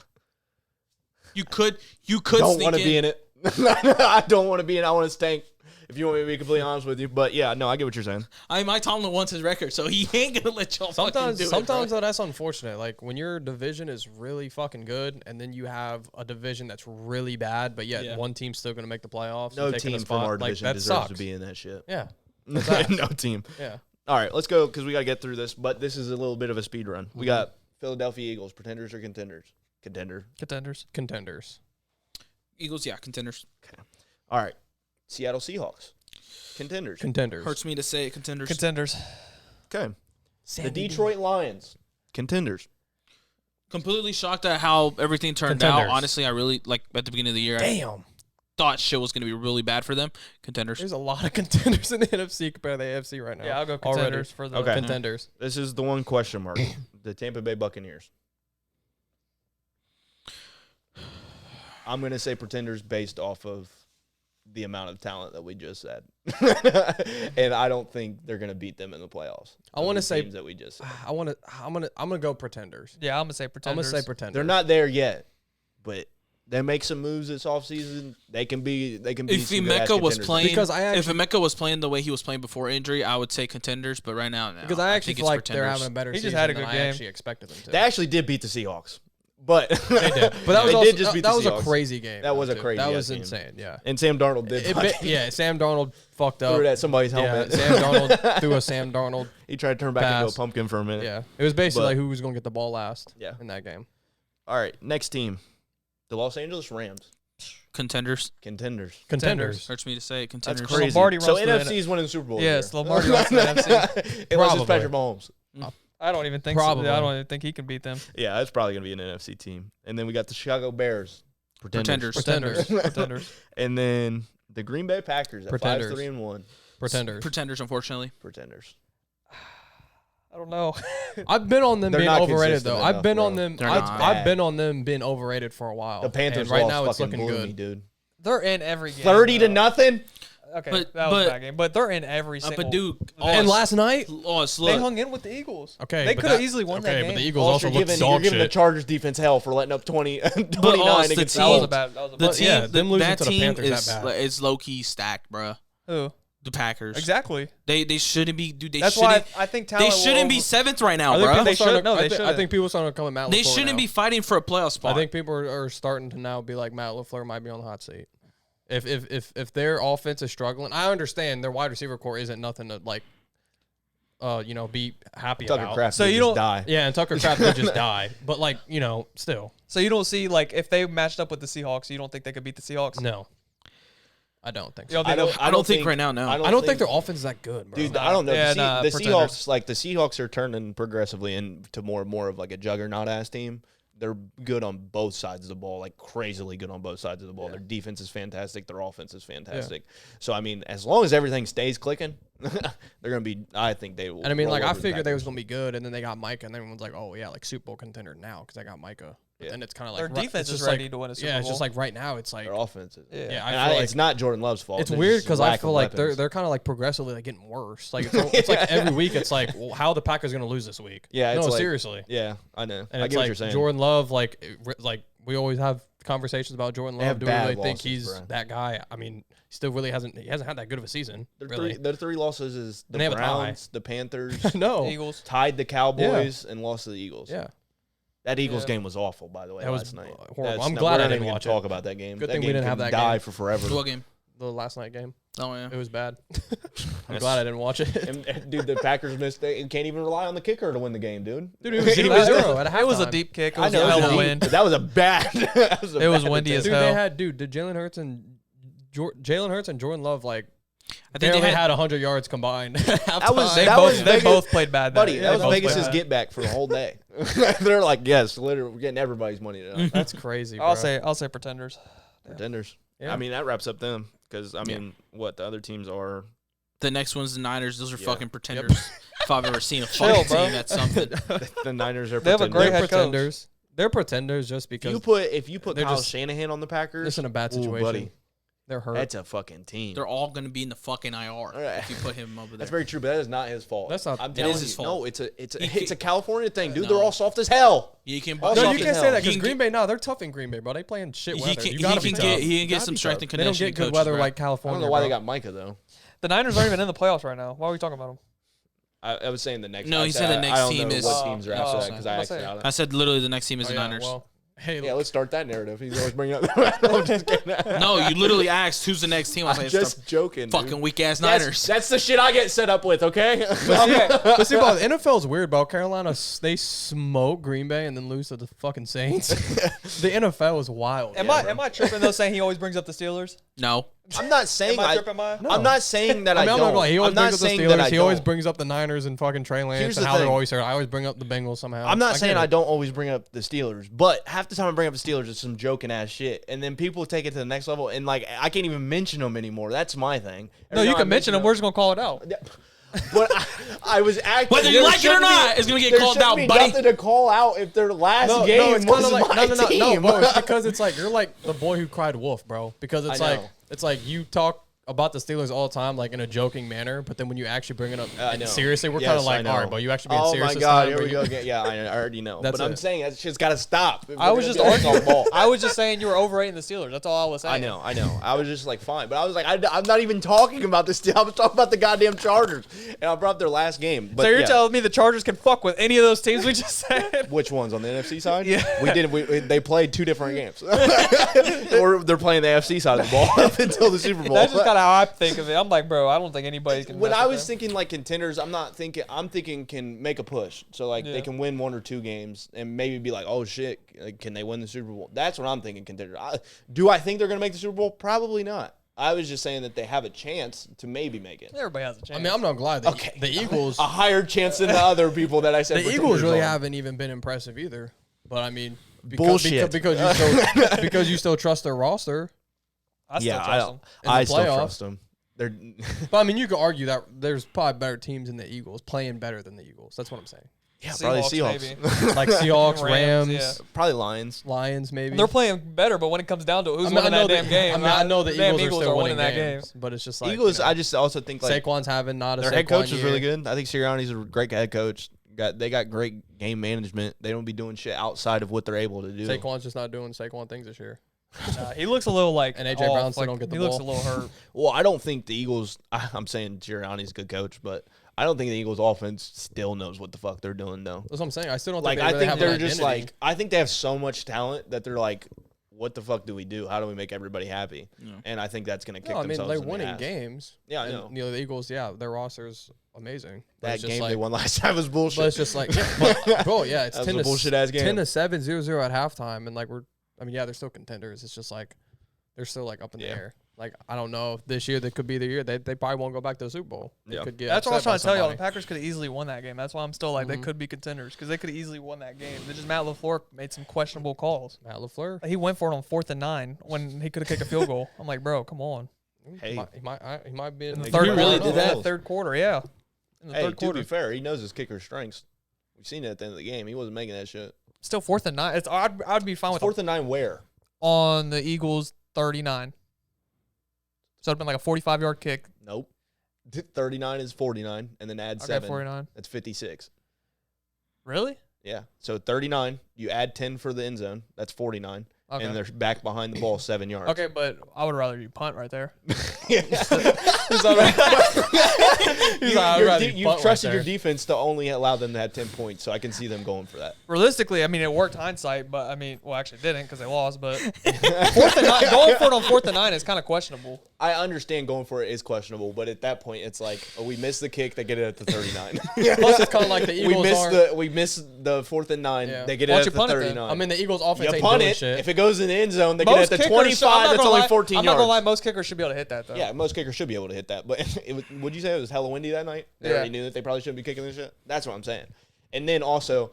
You could don't sneak want to be in it. I don't want to be in. I want to stank. If you want me to be completely honest with you, but yeah, no, I get what you're saying. I mean, Mike Tomlin wants his record, so he ain't gonna let y'all fucking do it. Sometimes bro. though, that's unfortunate. Like when your division is really fucking good, and then you have a division that's really bad, but yet Yeah. one team's still gonna make the playoffs. No and taking a team from spot, our like, division that deserves sucks. to be in that shit. Yeah, No team. yeah. All right, let's go because we got to get through this. But this is a little bit of a speed run. Mm-hmm. We got Philadelphia Eagles, pretenders or contenders? Contender. Contenders. Eagles, yeah, contenders. All right, Seattle Seahawks, contenders. Hurts me to say it, contenders. Okay, the Detroit Lions, contenders. Completely shocked at how everything turned out. Contenders. Honestly, I really like at the beginning of the year. I Damn. thought shit was gonna be really bad for them. Contenders. There's a lot of contenders in the NFC compared to the AFC right now. Yeah, I'll go Already. contenders for the Okay. Contenders. This is the one question mark. The Tampa Bay Buccaneers. I'm gonna say pretenders based off of the amount of talent that we just said, and I don't think they're gonna beat them in the playoffs. I want to The say teams that we just said. I'm gonna go pretenders. Yeah, I'm gonna say I'm pretenders. gonna say pretenders. They're not there yet, but they make some moves this offseason. They can be. If some good-ass Emeka was contenders. playing, Because I if actually- Emeka was playing the way he was playing before injury, I would say contenders. But right now, no. because I actually think feel it's like they're pretenders. having a better He just season had a than good I game. actually expected them to. they actually did beat the Seahawks, but They did. But that was they also, did just beat that the was a Seahawks. crazy game. That was though, a too. crazy That ass was game. insane. Yeah. And Sam Darnold did. Yeah. Sam Darnold fucked up. threw it at somebody's Yeah. helmet. Sam Darnold threw a Sam Darnold. He tried to turn back into pass. a pumpkin for a minute. Yeah. It was basically But- like who was going to get the ball last. Yeah. In that game. All right, next team, the Los Angeles Rams, Contenders. contenders. Contenders. Hurts me to say it. That's Contenders. crazy. Lombardi So runs the NFC is winning the Super Bowl. Yes, this year. Lombardi runs the NFC. Unless it's Probably. Patrick Mahomes. I don't even think Probably. so. I don't even think he can beat them. Yeah, that's probably going to be an NFC team. And then we got the Chicago Bears. Pretenders. Pretenders. And then the Green Bay Packers at Pretenders. 5-3-1. Pretenders. Pretenders, unfortunately. Pretenders. I don't know. I've been on them They're being not overrated consistent though. I've enough, been bro. on them. They're not. I've been on them being overrated for a while. The Panthers and right loss now it's fucking looking blew good. me, dude. They're in every game. 30-0? Okay, But- that was but- a bad game. But they're in every single. But dude, And last night, look, they hung in with the Eagles. okay, they but could have that- easily won that okay, game. but the Eagles also you're looked giving, dog you're giving the shit. Chargers defense hell for letting up 29 the against team- the that was Colts. a bad. That was a the bad. team, yeah, them losing that to the team Panthers that bad. is low key stacked, bruh. Who? The Packers. Exactly. They shouldn't be. Dude, they That's shouldn't. why I think They talent shouldn't will be over- seventh right now, I think bruh. people They starting should- no, to- they I think shouldn't. people starting to come at Matt LaFleur They shouldn't now. be fighting for a playoff spot. I think people are starting to now be like Matt LaFleur might be on the hot seat. If their offense is struggling, I understand their wide receiver core isn't nothing to like, be happy Tucker about. Kraft So did you just don't- die. Yeah, and Tucker Kraft did just die, but like still So you don't see like if they matched up with the Seahawks, you don't think they could beat the Seahawks? no. I don't think You so. don't think I don't think right now, no. I don't think their offense is that good, bro. Dude, I don't know. Yeah, the pretenders. Seahawks, like the Seahawks, are turning progressively into more and more of like a juggernaut ass team. They're good on both sides of the ball, like crazily good on both sides of the ball. Yeah. Their defense is fantastic. Their offense is fantastic. So I mean, as long as everything stays clicking, they're gonna be. I think they will. And I mean, roll like I over the figured they was Packers. gonna be good, and then they got Micah, and everyone's like, "Oh yeah, like Super Bowl contender now because I got Micah." But Yeah. then it's kind of Their like defense it's is just ready like, to win a Super Yeah, it's Bowl. just like right now, it's like Their offense. Is, Yeah. yeah, And I feel like it's not Jordan Love's fault. it's It's weird just because I lack feel of like weapons. they're kind of like progressively like getting worse. Like it's like every week it's like, well, how are the Packers gonna lose this week? Yeah, it's no, like- seriously. Yeah, I know. And I it's get what like you're saying. Jordan Love, like we always have conversations about Jordan They Love. have Do we bad really think losses, he's bro. that guy? I mean, he still really hasn't had that good of a season. Their Really. three losses is the And they have a tie. Browns, the Panthers, No. Eagles. tied the Cowboys, and lost to the Eagles. Yeah. That Eagles game was awful, by the way, That was last night. horrible. I'm glad I didn't watch talk it. about that game. Good That thing we game didn't have can that die game. for forever. What game? The last night game. Oh yeah. It was bad. I'm glad I didn't watch it. And, dude, the Packers missed it and can't even rely on the kicker to win the game, dude. Dude, it was 0-0 at halftime. It was a deep kick. It I was know, a hell of a deep, wind. but that was a bad. It was windy as Dude, hell. they had did Jalen Hurts and Jordan Love like I think barely they had 100 yards combined. That was They that both, was they Vegas, both played bad. buddy. That That was both played Vegas's bad. get back for the whole day. They're like, yes, literally, we're getting everybody's money tonight. That's crazy, bro. I'll say Pretenders. Pretenders. Yeah. I mean, that wraps up them because I mean, what the other teams are. The next one's the Niners. Those are Yeah. fucking pretenders. If I've ever seen a Chill, fucking bro. team, that's something. The Niners are. They have a pretenders. great They're head coach. pretenders. They're pretenders just because If you put they're Kyle just- Shanahan on the Packers, it's in a bad ooh, situation. buddy, They're hurt. that's a fucking team. They're all going to be in the fucking IR if you put him over there. That's very true, but that is not his fault. That's not- I'm It telling is you, his fault. No, it's He- a California thing, dude. No. They're all soft as hell. You can. Oh, no, soft you as can't hell. say that He because can Green Bay. No, they're tough in Green Bay, bro. They playing shit He weather. can, You he gotta can be get tough. he can get Gotta some be strength tough. and They don't conditioning get good coaches, weather bro. like I California. don't know why they bro. got Micah though. The Niners aren't even in the playoffs right now. Why are we talking about them? I was saying the next. No, I he said the next I don't team know is- what teams are after Oh, that because I I'm asked saying- about it. I said literally the next team is Oh, the yeah, Niners. well, hey, Yeah, let's start that narrative. He's always bringing up. I'm just kidding. No, you literally asked who's the next team. I was I'm like, just joking. fucking dude. weak ass Niners. That's the shit I get set up with. Okay. but see, bro, the NFL's weird, bro. Carolina, they smoke Green Bay and then lose to the fucking Saints. The NFL is wild. Am I tripping though saying he always brings up the Steelers? No, I'm not saying Am I I. tripping? No. I'm not saying that I, I'm don't. not like he always I'm not brings up the saying that I Steelers. He always don't. brings up the Niners and fucking Trey Lance Here's and the how they're thing. always hurt. I always bring up the Bengals somehow. I'm not I saying get I it. don't always bring up the Steelers, but half the time I bring up the Steelers, it's some joking ass shit, and then people take it to the next level, and like I can't even mention them anymore. That's my thing. No, you can mention them. We're just gonna call it out. But I was acting. whether you there like it or shouldn't not, be- it's gonna get there called shouldn't out, be buddy. Nothing to call out if their last No, game it's was kind of like my no, team. bro. It's because it's like you're like the boy who cried wolf, bro. Because it's I like know. it's like you talk about the Steelers all the time, like in a joking manner, but then when you actually bring it up I know. seriously, we're Yes, kind of I like, know. all right, bro, you actually being Oh serious my this god, time, here but we you- go again. Yeah, I already know. That's But I'm it. saying that shit's got to stop. If I we're was gonna just be on arguing. ball. I was just saying you were overrating the Steelers. That's all I was saying. I know. I was just like, fine. But I was like, I'm not even talking about this. I was talking about the goddamn Chargers. And I brought up their last game. But So you're yeah. telling me the Chargers can fuck with any of those teams we just said? Which ones on the NFC side? Yeah. They played two different games. Or they're playing the AFC side of the ball up until the Super Bowl. That's just kind of how I think of it. I'm like, bro, I don't think anybody can. When mess I with was them. thinking like contenders, I'm thinking can make a push. So like Yeah. they can win one or two games and maybe be like, oh shit, like, can they win the Super Bowl? That's what I'm thinking contenders. Do I think they're gonna make the Super Bowl? Probably not. I was just saying that they have a chance to maybe make it. everybody has a chance. I mean, I'm not glad. Okay. The Eagles, A higher chance than the other people that I said. the pretenders Eagles really on. haven't even been impressive either. But I mean, Bullshit. because you still trust their roster. I still Yeah, trust them. In I the still playoffs. trust them. They're But I mean, you could argue that there's probably better teams than the Eagles playing better than the Eagles. That's what I'm saying. yeah, probably Seahawks. maybe. Like Seahawks, Rams, Rams, yeah. Probably Lions. Lions, maybe. They're playing better, but when it comes down to who's I mean, winning I know that damn game, I know the damn Eagles are still winning that games, game. but it's just like Eagles. you know, I just also think like Saquon's having not a their Saquon head coach is year. really good. I think Sirianni's a great head coach. They got great game management. They don't be doing shit outside of what they're able to do. Saquon's just not doing Saquon things this year. He looks a little like And A.J. off, Brown still like, don't get the He looks a ball. little hurt. Well, I don't think the Eagles. I'm saying Sirianni's a good coach, but I don't think the Eagles offense still knows what the fuck they're doing though. That's what I'm saying. I still don't Like think they I really think have they're an just identity. like I think they have so much talent that they're like, what the fuck do we do? How do we make everybody happy? Yeah. And I think that's gonna kick No, I mean, themselves they're in the winning ass. games. Yeah, I And, know. you know, the Eagles, yeah, their roster is amazing. But That it's just game like, they won last time was bullshit. But it's just like, yeah, but, bro, yeah, it's That was 10 a to bullshit-ass game. 10-7, 0-0 at halftime, and like yeah, they're still contenders. It's just like they're still like up in the Yeah. air. Like I don't know if this year they could be the year they probably won't go back to the Super Bowl. They Yeah. could get That's what I was trying upset to tell by y'all. The somebody. Packers could have easily won that game. That's why I'm still like they Mhm. could be contenders because they could have easily won that game. They just Matt LaFleur made some questionable calls. Matt LaFleur. He went for it on 4th and 9 when he could have kicked a field goal. I'm like, bro, come on. Hey. He might be in In the the third He really quarter, did that? the third quarter, yeah. In the Hey, third to quarter, be fair, he knows his kicker's strengths. We've seen it at the end of the game. He wasn't making that shit. still 4th and 9. I'd be fine with Fourth and 9 where? on the Eagles 39. So it'd been like a 45-yard kick. Nope. 39 is 49, and then add Okay, 7. 49. That's 56. Really? Yeah. So 39, you add 10 for the end zone. That's 49. Okay. And they're back behind the ball 7 yards. Okay, but I would rather you punt right there. Yeah. Is that right? You've trusted your defense to only allow them to have 10 points, so I can see them going for that. Realistically, I mean, it worked hindsight, but I mean, well, actually it didn't because they lost. But going for it on 4th and 9 is kind of questionable. I understand going for it is questionable, but at that point, it's like, we missed the kick, they get it at the 39. Plus, it's kind of like the Eagles we missed the 4th and 9, they get it at the 39. I mean, the Eagles offense ain't punt doing it. shit. If it goes in the end zone, they get it at the 25. That's only 14 yards. I'm not gonna lie, most kickers should be able to hit that though. Yeah, most kickers should be able to hit that. But would you say it was hella windy that night? They already knew that they probably shouldn't be kicking this shit. That's what I'm saying. And then also,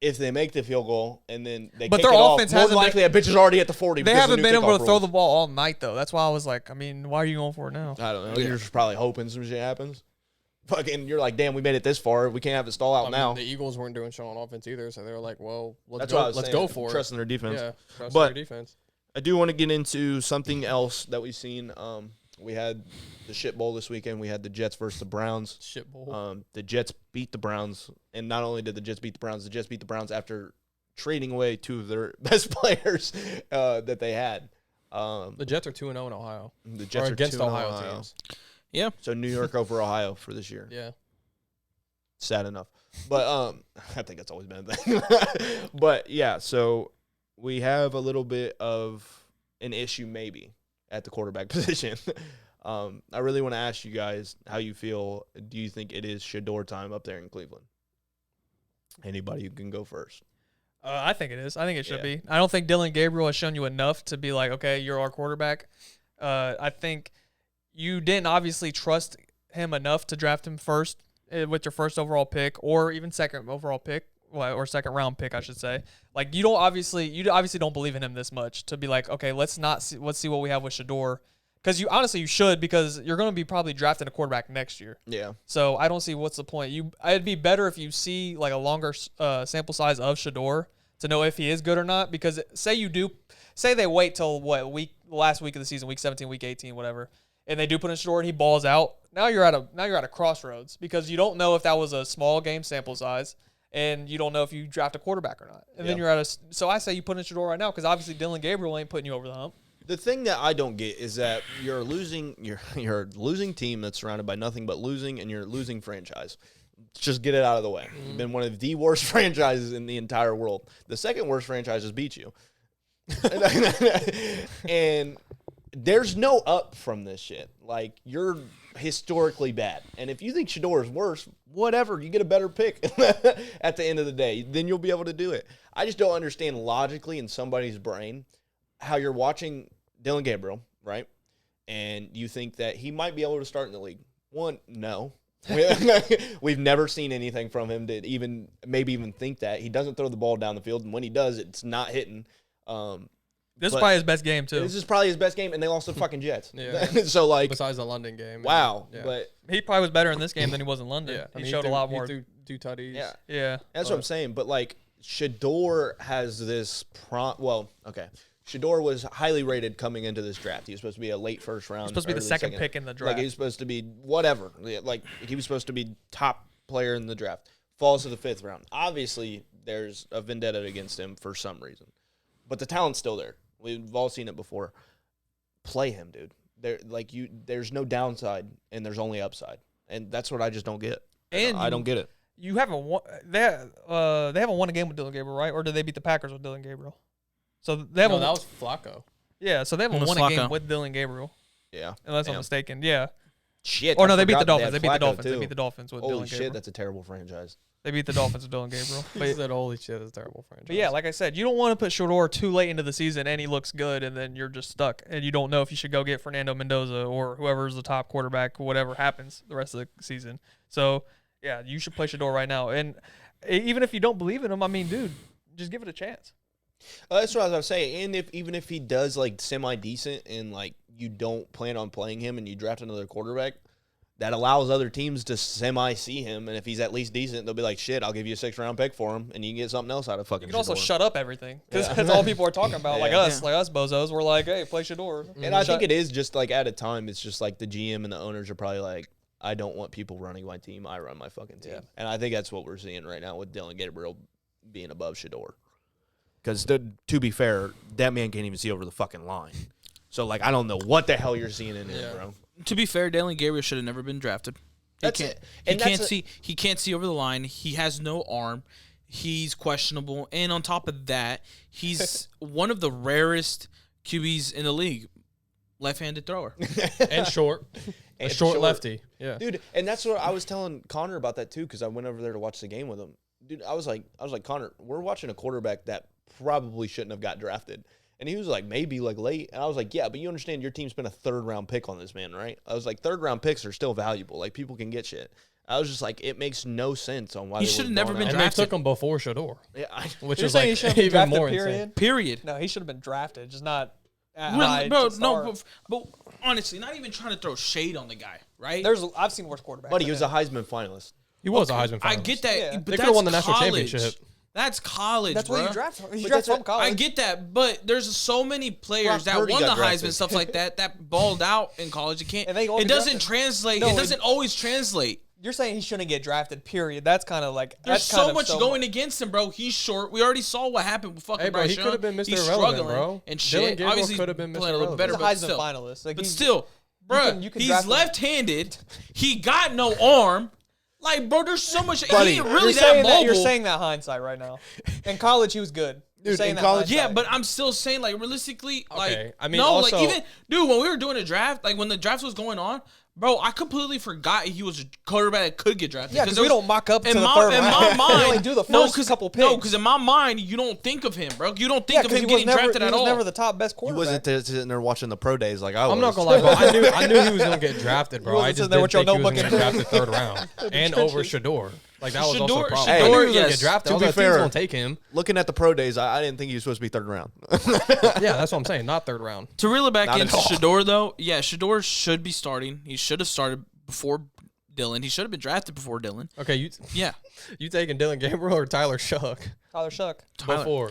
if they make the field goal and then they kick it off, more than likely that bitch is already at the 40. They haven't been able to throw the ball all night though. That's why I was like, I mean, why are you going for it now? I don't know. You're just probably hoping some shit happens. Fucking, you're like, damn, we made it this far. We can't have it stall out now. The Eagles weren't doing shit on offense either, so they were like, well, let's go for it. Trusting their defense. Yeah, trusting their defense. I do want to get into something else that we've seen. We had the shit bowl this weekend. We had the Jets versus the Browns. Shit bowl. The Jets beat the Browns, and not only did the Jets beat the Jets beat the Browns after trading away 2 of their best players that they had. The Jets are 2-0 in Ohio. The Jets are against 2-0 Ohio teams. Yeah. So New York over Ohio for this year. Yeah. Sad enough. But I think that's always been a thing. But yeah, so we have a little bit of an issue maybe at the quarterback position. I really want to ask you guys how you feel. Do you think it is Sheduer time up there in Cleveland? Anybody who can go first. I think it is. I think it should be. I don't think Dylan Gabriel has shown you enough to be like, okay, you're our quarterback. I think you didn't obviously trust him enough to draft him first with your first overall pick or even second overall pick. Or second round pick, I should say. Like you obviously don't believe in him this much to be like, okay, let's see what we have with Sheduer. Because you should, because you're going to be probably drafting a quarterback next year. Yeah. So I don't see what's the point. It'd be better if you see like a longer sample size of Sheduer to know if he is good or not. Because say they wait till last week of the season, week 17, week 18, whatever, and they do put in Sheduer and he balls out. Now you're at a crossroads because you don't know if that was a small game sample size. And you don't know if you draft a quarterback or not. And then you're so I say you put in Sheduer right now because obviously Dylan Gabriel ain't putting you over the hump. The thing that I don't get is that you're a losing team that's surrounded by nothing but losing, and you're a losing franchise. Just get it out of the way. You've been one of the worst franchises in the entire world. The second worst franchise has beat you. And there's no up from this shit. Like, you're historically bad. And if you think Sheduer is worse, whatever, you get a better pick at the end of the day. Then you'll be able to do it. I just don't understand logically in somebody's brain how you're watching Dylan Gabriel, right? And you think that he might be able to start in the league. One, no. We've never seen anything from him to even think that. He doesn't throw the ball down the field, and when he does, it's not hitting. This is probably his best game, too. This is probably his best game, and they lost the fucking Jets. Yeah. So, like, besides the London game. Wow. Yeah. But he probably was better in this game than he was in London. Yeah. He showed a lot more. He threw 2 tutties. Yeah. Yeah. That's what I'm saying. But, like, Sheduer has this Sheduer was highly rated coming into this draft. He was supposed to be a late first round. He was supposed to be the second pick in the draft. Like, he was supposed to be whatever. Like, he was supposed to be top player in the draft. Falls to the 5th round. Obviously, there's a vendetta against him for some reason. But the talent's still there. We've all seen it before. Play him, dude. There's no downside, and there's only upside. And that's what I just don't get. And I don't get it. You haven't won. They haven't won a game with Dylan Gabriel, right? Or did they beat the Packers with Dylan Gabriel? So they haven't. No, that was Flacco. Yeah, so they haven't won a game with Dylan Gabriel. Yeah, unless I'm mistaken. Yeah. Shit. Or no, they beat the Dolphins. They beat the Dolphins with Dylan Gabriel. Holy shit, that's a terrible franchise. They beat the Dolphins with Dylan Gabriel. He said, holy shit, that's a terrible franchise. But yeah, like I said, you don't want to put Sheduer too late into the season and he looks good and then you're just stuck. And you don't know if you should go get Fernando Mendoza or whoever's the top quarterback, whatever happens the rest of the season. So, yeah, you should play Sheduer right now. And even if you don't believe in him, I mean, dude, just give it a chance. That's what I was going to say. And even if he does, like, semi-decent and, like, you don't plan on playing him and you draft another quarterback, that allows other teams to semi-see him, and if he's at least decent, they'll be like, shit, I'll give you a 6th round pick for him, and you can get something else out of fucking You can also Sheduer. shut up everything, because that's all people are talking about. Like us bozos, we're like, hey, play Sheduer. And I think it is just, like, at a time, it's just, like, the GM and the owners are probably like, I don't want people running my team, I run my fucking team. Yeah. And I think that's what we're seeing right now with Dylan Gabriel being above Sheduer. Because, to be fair, that man can't even see over the fucking line. So, like, I don't know what the hell you're seeing in him, bro. To be fair, Dylan Gabriel should have never been drafted. That's can't. it. He And can't that's see. He can't see over the line. He has no arm. He's questionable, and on top of that, he's one of the rarest QBs in the league. Left-handed thrower. And short. And A short lefty. Yeah. Dude, and that's what I was telling Connor about that too, because I went over there to watch the game with him. Dude, I was like, Connor, we're watching a quarterback that probably shouldn't have got drafted. And he was like, maybe like late. And I was like, yeah, but you understand your team spent a 3rd-round pick on this man, right? I was like, 3rd-round picks are still valuable. Like, people can get shit. I was just like, it makes no sense on why He they should have would've never gone been out. And they drafted. took him before Sheduer, Yeah, which You're is saying he like should have been even drafted, more period? insane. Period. No, he should have been drafted, just not at Really, high bro, to no, start. but honestly, not even trying to throw shade on the guy, right? I've seen worse quarterbacks. But he than was him. a Heisman finalist. He was a Heisman finalist. I get that, Yeah. but They that's could've won the national college. championship. That's college, That's bro. what you draft. You But draft that's from it. college. I get that, but there's so many players Brock that Purdy won the got Heisman drafted. stuff like that balled out in college. It can't. And they all It get doesn't drafted. translate. No, it doesn't always translate. You're saying he shouldn't get drafted. Period. That's kind of like There's that's kind so of much going against him, bro. He's short. We already saw what happened with fucking Hey, bro, Bryce he Young. could have been Mr. He's Irrelevant, struggling bro. and Dylan shit. Gabriel Obviously, could have been he's Mr. playing a little Irrelevant. better, He's a but Heisman still. finalist. Like, But he's- still, bro, you can he's draft him. left-handed. He got no arm. Like, bro, there's so much. Buddy, he ain't You're really that saying mobile. that. You're saying that hindsight right now. In college, he was good. You're Dude, saying in that college- Yeah, hindsight. but I'm still saying, like, realistically, like, Okay, I mean, no, also- like, even, dude, when we were doing a draft, like, when the draft was going on, bro, I completely forgot he was a quarterback that could get drafted. Yeah, because there we was- don't mock up to in the my, third in round. my We mind, only do the no, first 'cause- couple picks. No, because in my mind, you don't think of him, bro. You don't think yeah, of because him he was getting never drafted he at was all. never the top best He quarterback. wasn't there sitting there watching the pro days like I was. I'm not gonna lie, bro. I knew he was gonna get drafted, bro. wasn't I just sitting there didn't with your think he was gonna notebook get drafted 3rd round and over Sheduer. Like that was also a Sheduer- problem. Sheduer, I knew he was gonna yes. get drafted. To All be that team's fair- gonna take him. Looking at the pro days, I didn't think he was supposed to be 3rd round. Yeah, that's what I'm saying. Not 3rd round. To reel it back Not at into all. Sheduer, though, yeah, Sheduer should be starting. He should have started before Dylan. He should have been drafted before Dylan. Okay, Yeah. you taking Dylan Gabriel or Tyler Shuck Tyler Shuck. before?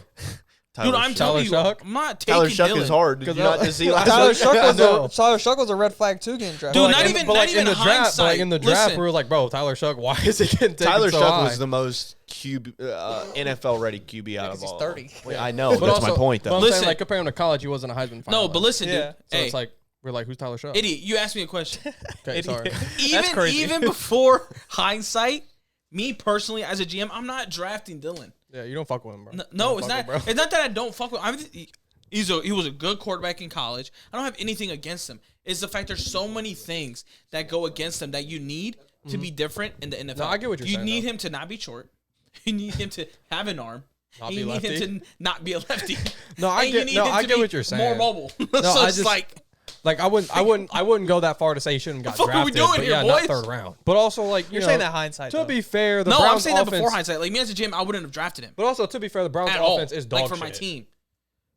Dude, I'm telling you, Shuck? I'm not taking Tyler Shuck Dylan. is hard. Did you not just see last Tyler week? Shuck was a red flag too getting drafted. Dude, But not in- even- but not like even in the draft. But hindsight. like in the draft, Listen. we were like, bro, Tyler Shuck. Why is he getting taken Tyler so Shuck high? was the most NFL ready QB out of he's all. 30. Wait, I know, but that's my point But though. I'm Listen. saying, like comparing him to college, he wasn't a Heisman finalist. No, but listen, Yeah. dude. So Hey, it's like we're like, who's Tyler Shuck? idiot, you asked me a question. Okay, sorry. crazy. Even before hindsight, me personally as a GM, I'm not drafting Dylan. Yeah, you don't fuck with him, bro. No, You it's don't not. fuck with him, It's not that I don't fuck with. He was a good quarterback in college. I don't have anything against him. It's the fact there's so many things that go against him that you need to be different in the NFL. No, I get what you're you saying, need though. him to not be short. You need him to have an arm. Not you be need him lefty. to not be a lefty. No, I And get- you need no, him I to get be what you're saying. More mobile. so I it's just- like Like I wouldn't go that far to say he shouldn't got The fuck are we drafted. doing but here, yeah, boys? not 3rd round. But also like You're know, saying that hindsight. To though. be fair, the no, Browns I'm saying that offense, before hindsight. Like me as a GM, I wouldn't have drafted him But also to be fair, the Browns at all. offense is dog like for shit. my team.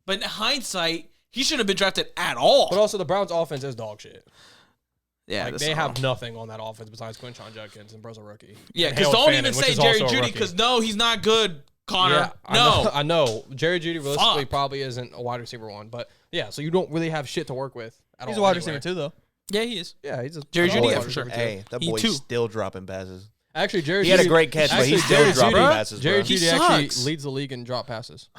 But in hindsight, he shouldn't have been drafted at all. But also the Browns offense is dog shit. yeah, Like that's they not have nothing on that offense besides Quinshon Judkins and Bro's a rookie. Yeah, And because Harold don't Fannin, even which say is Jerry also a Jeudy rookie. because no, he's not good, Connor. Yeah, no. I know. Jerry Jeudy realistically Fuck. probably isn't a wide receiver one, but yeah, so you don't really have shit to work with at He's all. a wide anyway. receiver too, though. Yeah, he is. Yeah, he's a Jerry solid Jeudy, yeah, wide for sure. receiver, too. Hey, that He boy's too. still dropping passes. Actually, Jerry He had a Jeudy- great catch, but actually, he's still Jerry dropping Jeudy- passes, Jerry bro. He Jeudy actually sucks. leads the league in drop passes.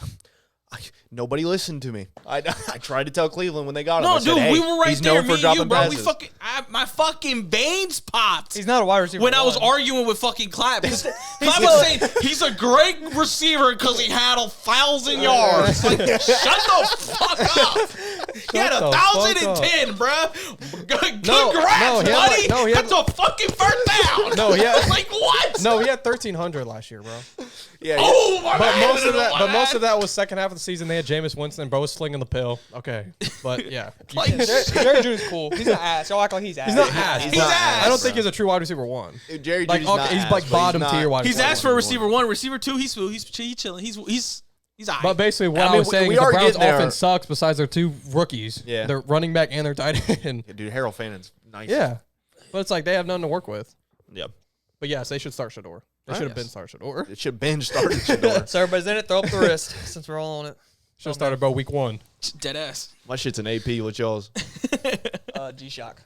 Nobody listened to me. I tried to tell Cleveland when they got him. No, I said, dude, hey, we were right he's there, known me for and dropping you, bro. passes. We fucking, my fucking veins popped. He's not a wide receiver. When I was one. arguing with fucking Clap. Clap was saying he's a great receiver because he had 1,000 yards. Like, shut the fuck up. He had the fuck 1,010, bruh. Congrats, no, he had buddy. like- no, he had- That's a fucking first down. No, he had- Like, what? No, he had 1,300 last year, bro. Yeah, Oh, my But bad. most of that, My but most bad. of that was second half of the season. They had Jameis Winston, bro, was slinging the pill. Okay, but yeah, Like, Jerry Jeudy's cool. He's not ass. Y'all act like he's ass. he's not ass. He's ass. I don't think he's a true wide receiver one. Dude, Jerry Like, Jeudy's okay, not he's ass, like but bottom not- tier wide he's receiver. asked for receiver one, receiver two. He's chilling. He's all right. But basically, what I I, mean, was saying we is the are Browns getting there. offense sucks. Besides their two rookies, Yeah. their running back and their tight end. Yeah, dude, Harold Fannon's nice. Yeah, but it's like they have nothing to work with. Yep. But yes, they should start Sheduer. They should have been start Sheduer. It should binge started Sheduer. So everybody's in it. Throw up the wrist since we're all on it. Should have started, bro, week 1. Dead ass. My shit's an AP with y'all's. G-Shock.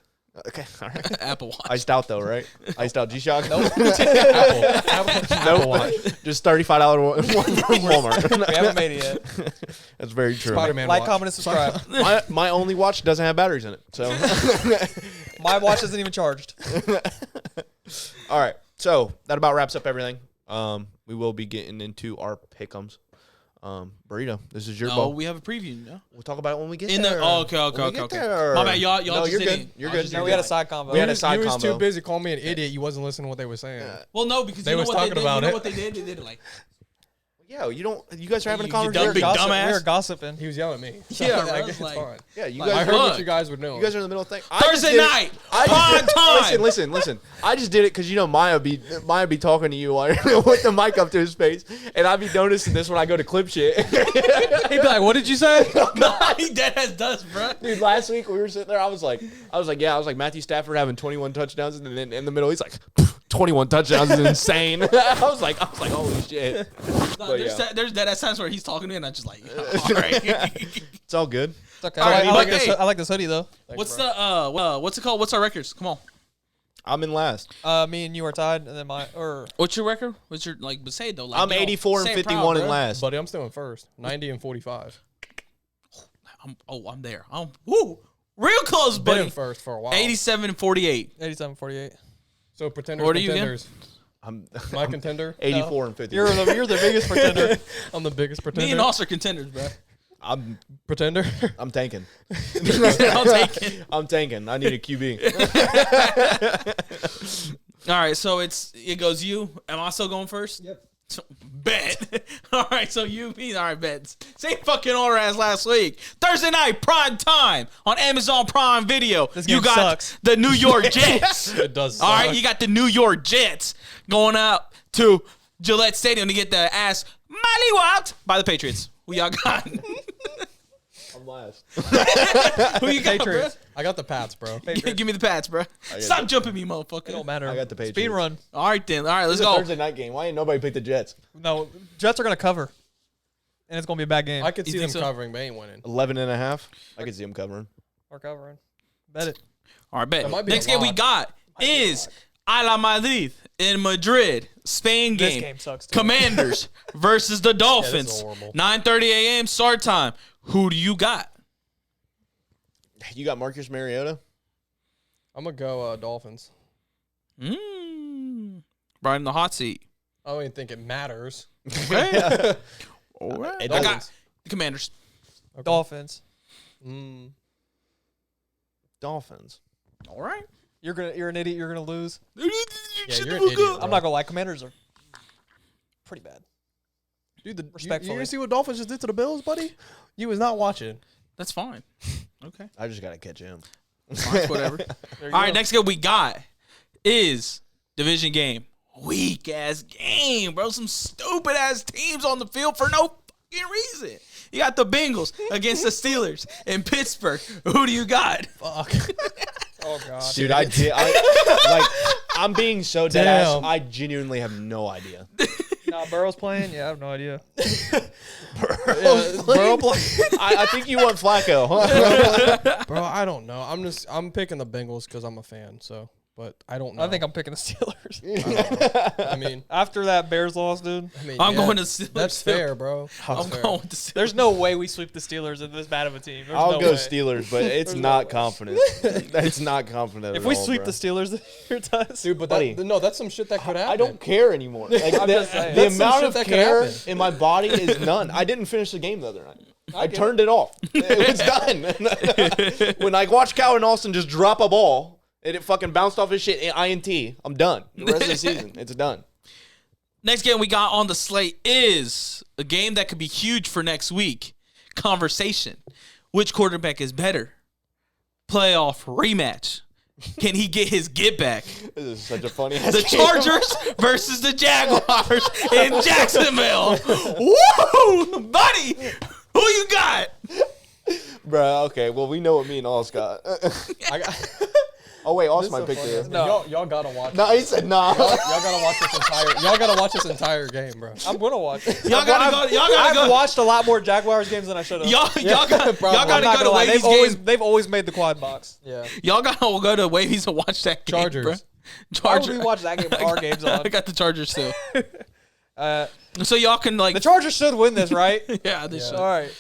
Okay, all right. Apple Watch. Iced out though, right? Iced out G-Shock. Nope. Apple Watch. Just $35 one from Walmart. We haven't made it yet. That's very true. Spider-Man Like, watch. comment, and subscribe. My only watch doesn't have batteries in it, so My watch isn't even charged. All right. So that about wraps up everything. We will be getting into our pick'ems. Burrito, this is your No, ball. we have a preview. No? We'll talk about it when we get In there. the okay. There. My bad, y'all No, just you're did good. it. You're I good. just No, You're we good. had a side combo. We had a You side was combo. too busy calling me an idiot. You wasn't listening to what they were saying. Well, no, because They you know was what they talking did. about You know it. what they did? They did it like, Yeah, you guys are having a You conversation. dumb big dumbass. We were gossiping. He was yelling at me. Yeah, I bro, guess it's like- fine. Yeah, you Like, guys. I heard look. what you guys were doing. You guys are in the middle of thing. Thursday night, prime time. Listen. I just did it because Maya be talking to you while with the mic up to his face, and I be noticing this when I go to clip shit. He'd be like, "What did you say?" No, he dead as dust, bro. Dude, last week we were sitting there. I was like, Matthew Stafford having 21 touchdowns, and then in the middle he's like, 21 touchdowns is insane. I was like, holy shit. No, there's dead ass times where he's talking to me, and I'm just like, all right. It's all good. It's okay. All right, I like this hoodie though. What's it called? What's our records? Come on. I'm in last. Me and you are tied, and then What's your record? What's your but say it though. Like, I'm 84 and 51 in last. Buddy, I'm still in first. 90 and 45. I'm there. I'm real close, Been in buddy. first for a while. 87 and 48. 87-48. So pretenders, What are you again? contenders. I'm My contender. 84 and 50. You're the biggest pretender. I'm the biggest pretender. Me and Oss are contenders, bro. I'm Pretender. tanking. I'll take it. I'm tanking. I need a QB. All right, so it goes you. Am I still going first? Yep. Bet. All right, so you, me. All right, bet. Same fucking order as last week. Thursday night, prime time on Amazon Prime Video. This You game got sucks. the New York Jets. It does. All right, suck. you got the New York Jets going out to Gillette Stadium to get their ass mollywopped by the Patriots. Who y'all got? I'm last. Who you got, bro? Patriots. I got the Pats, bro. Give me the Pats, bro. Stop jumping me, motherfucker. It don't matter. I got the Patriots. Speed run. All right, then. All right, let's It's a go. Thursday night game. Why ain't nobody pick the Jets? No, Jets are gonna cover, and it's gonna be a bad game. I could You see them think so? covering, but ain't winning. 11 and a half. I could see them covering. We're covering. Bet it. All right, bet. That might be Next a game we lot. got is a la Madrid in Madrid, Spain This game. game sucks too. Commanders versus the Dolphins. horrible. 9:30 a.m. start time. Who do you got? You got Marcus Mariota? I'm gonna go Dolphins. Right in the hot seat. I don't even think it matters. Okay. All right. It I got doesn't. the Commanders. Okay. Dolphins. Dolphins. All right. You're an idiot. You're gonna lose. Yeah, you're an idiot. I'm not gonna lie. Commanders are pretty bad. Dude, you Respectfully. didn't see what Dolphins just did to the Bills, buddy? You was not watching. That's fine. Okay. I just got to catch him. Fine, whatever. There you All right, go. next game we got is division game. Weak ass game, bro. Some stupid ass teams on the field for no fucking reason. You got the Bengals against the Steelers in Pittsburgh. Who do you got? Fuck. Oh god. Dude, I'm being so dead ass. I genuinely have no idea. Nah, Burrow's playing. Yeah, I have no idea. Burrow play? I think you want Flacco. Huh? Bro, I don't know. I'm picking the Bengals because I'm a fan, but I don't know. I think I'm picking the Steelers. I mean, After that Bears loss, dude. I'm going to Steelers. That's too. fair, bro. I'm going with the Steelers. There's no way we sweep the Steelers in this bad of a team. There's I'll no go way. Steelers, but it's not confident. It's not confident. If at we all, sweep bro. the Steelers, you're done. Dude, but Buddy. that's some shit that could happen. I don't care anymore. Like, I'm just saying. the That's some amount shit of that could care happen. in my body is none. I didn't finish the game the other night. I turned it off. It was done. When I watched Calvin Austin just drop a ball and it fucking bounced off his shit, INT, I'm done. The rest of the season, it's done. Next game we got on the slate is a game that could be huge for next week. Conversation. Which quarterback is better? Playoff rematch. Can he get his get back? This is such a funny ass The game. Chargers versus the Jaguars in Jacksonville. Woo! Buddy, who you got? Bro, okay, well, we know what me and Oz got. I got. Oh, wait, Oz This is might so pick funny. this. No. Y'all gotta watch. No, he said nah. Y'all gotta watch this entire. Y'all gotta watch this entire game, bro. I'm gonna watch. Y'all gotta I've go. watched a lot more Jaguars games than I should have. Y'all gotta Bro, I'm go not to gonna lie. Wavy's game. They've always made the quad box. Yeah. Y'all gotta go to Wavy's and watch that game, Chargers. bro. Why would Chargers. we watch that game with our games on? I got the Chargers too. So y'all can like. The Chargers should win this, right? Yeah, they should. All right.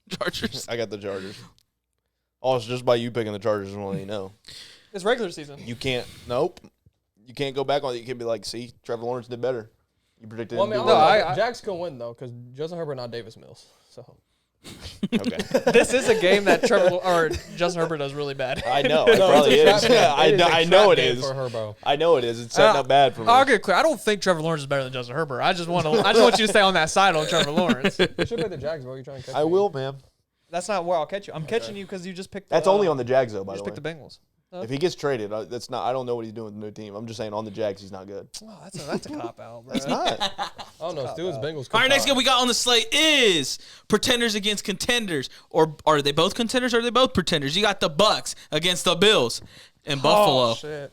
Chargers. I got the Chargers. Oh, it's just by you picking the Chargers, I want to let you know. It's regular season. You can't. Nope. you can't go back on it. You can't be like, see, Trevor Lawrence did better. You predicted Well, him I to mean, do well. no, Jack's gonna win though, because Justin Herbert not Davis Mills. So Okay. This is a game that Justin Herbert does really bad. I know. It probably is. I know it is. For Herbo. I know it is. It's setting up bad for me. I'll get clear. I don't think Trevor Lawrence is better than Justin Herbert. I just want you to stay on that side on Trevor Lawrence. You should play the Jags, bro. You trying to catch I me? will, man. That's not where I'll catch you. I'm catching you because you just picked. That's only on the Jags, though, You by just the way. picked the Bengals. If he gets traded, that's not. I don't know what he's doing with the new team. I'm just saying on the Jags, he's not good. Oh, that's a cop out, bro. It's not. I don't know. Steelers, Bengals. All right, next game we got on the slate is Pretenders against Contenders. Or are they both Contenders or are they both Pretenders? You got the Bucks against the Bills in Buffalo. Oh, shit.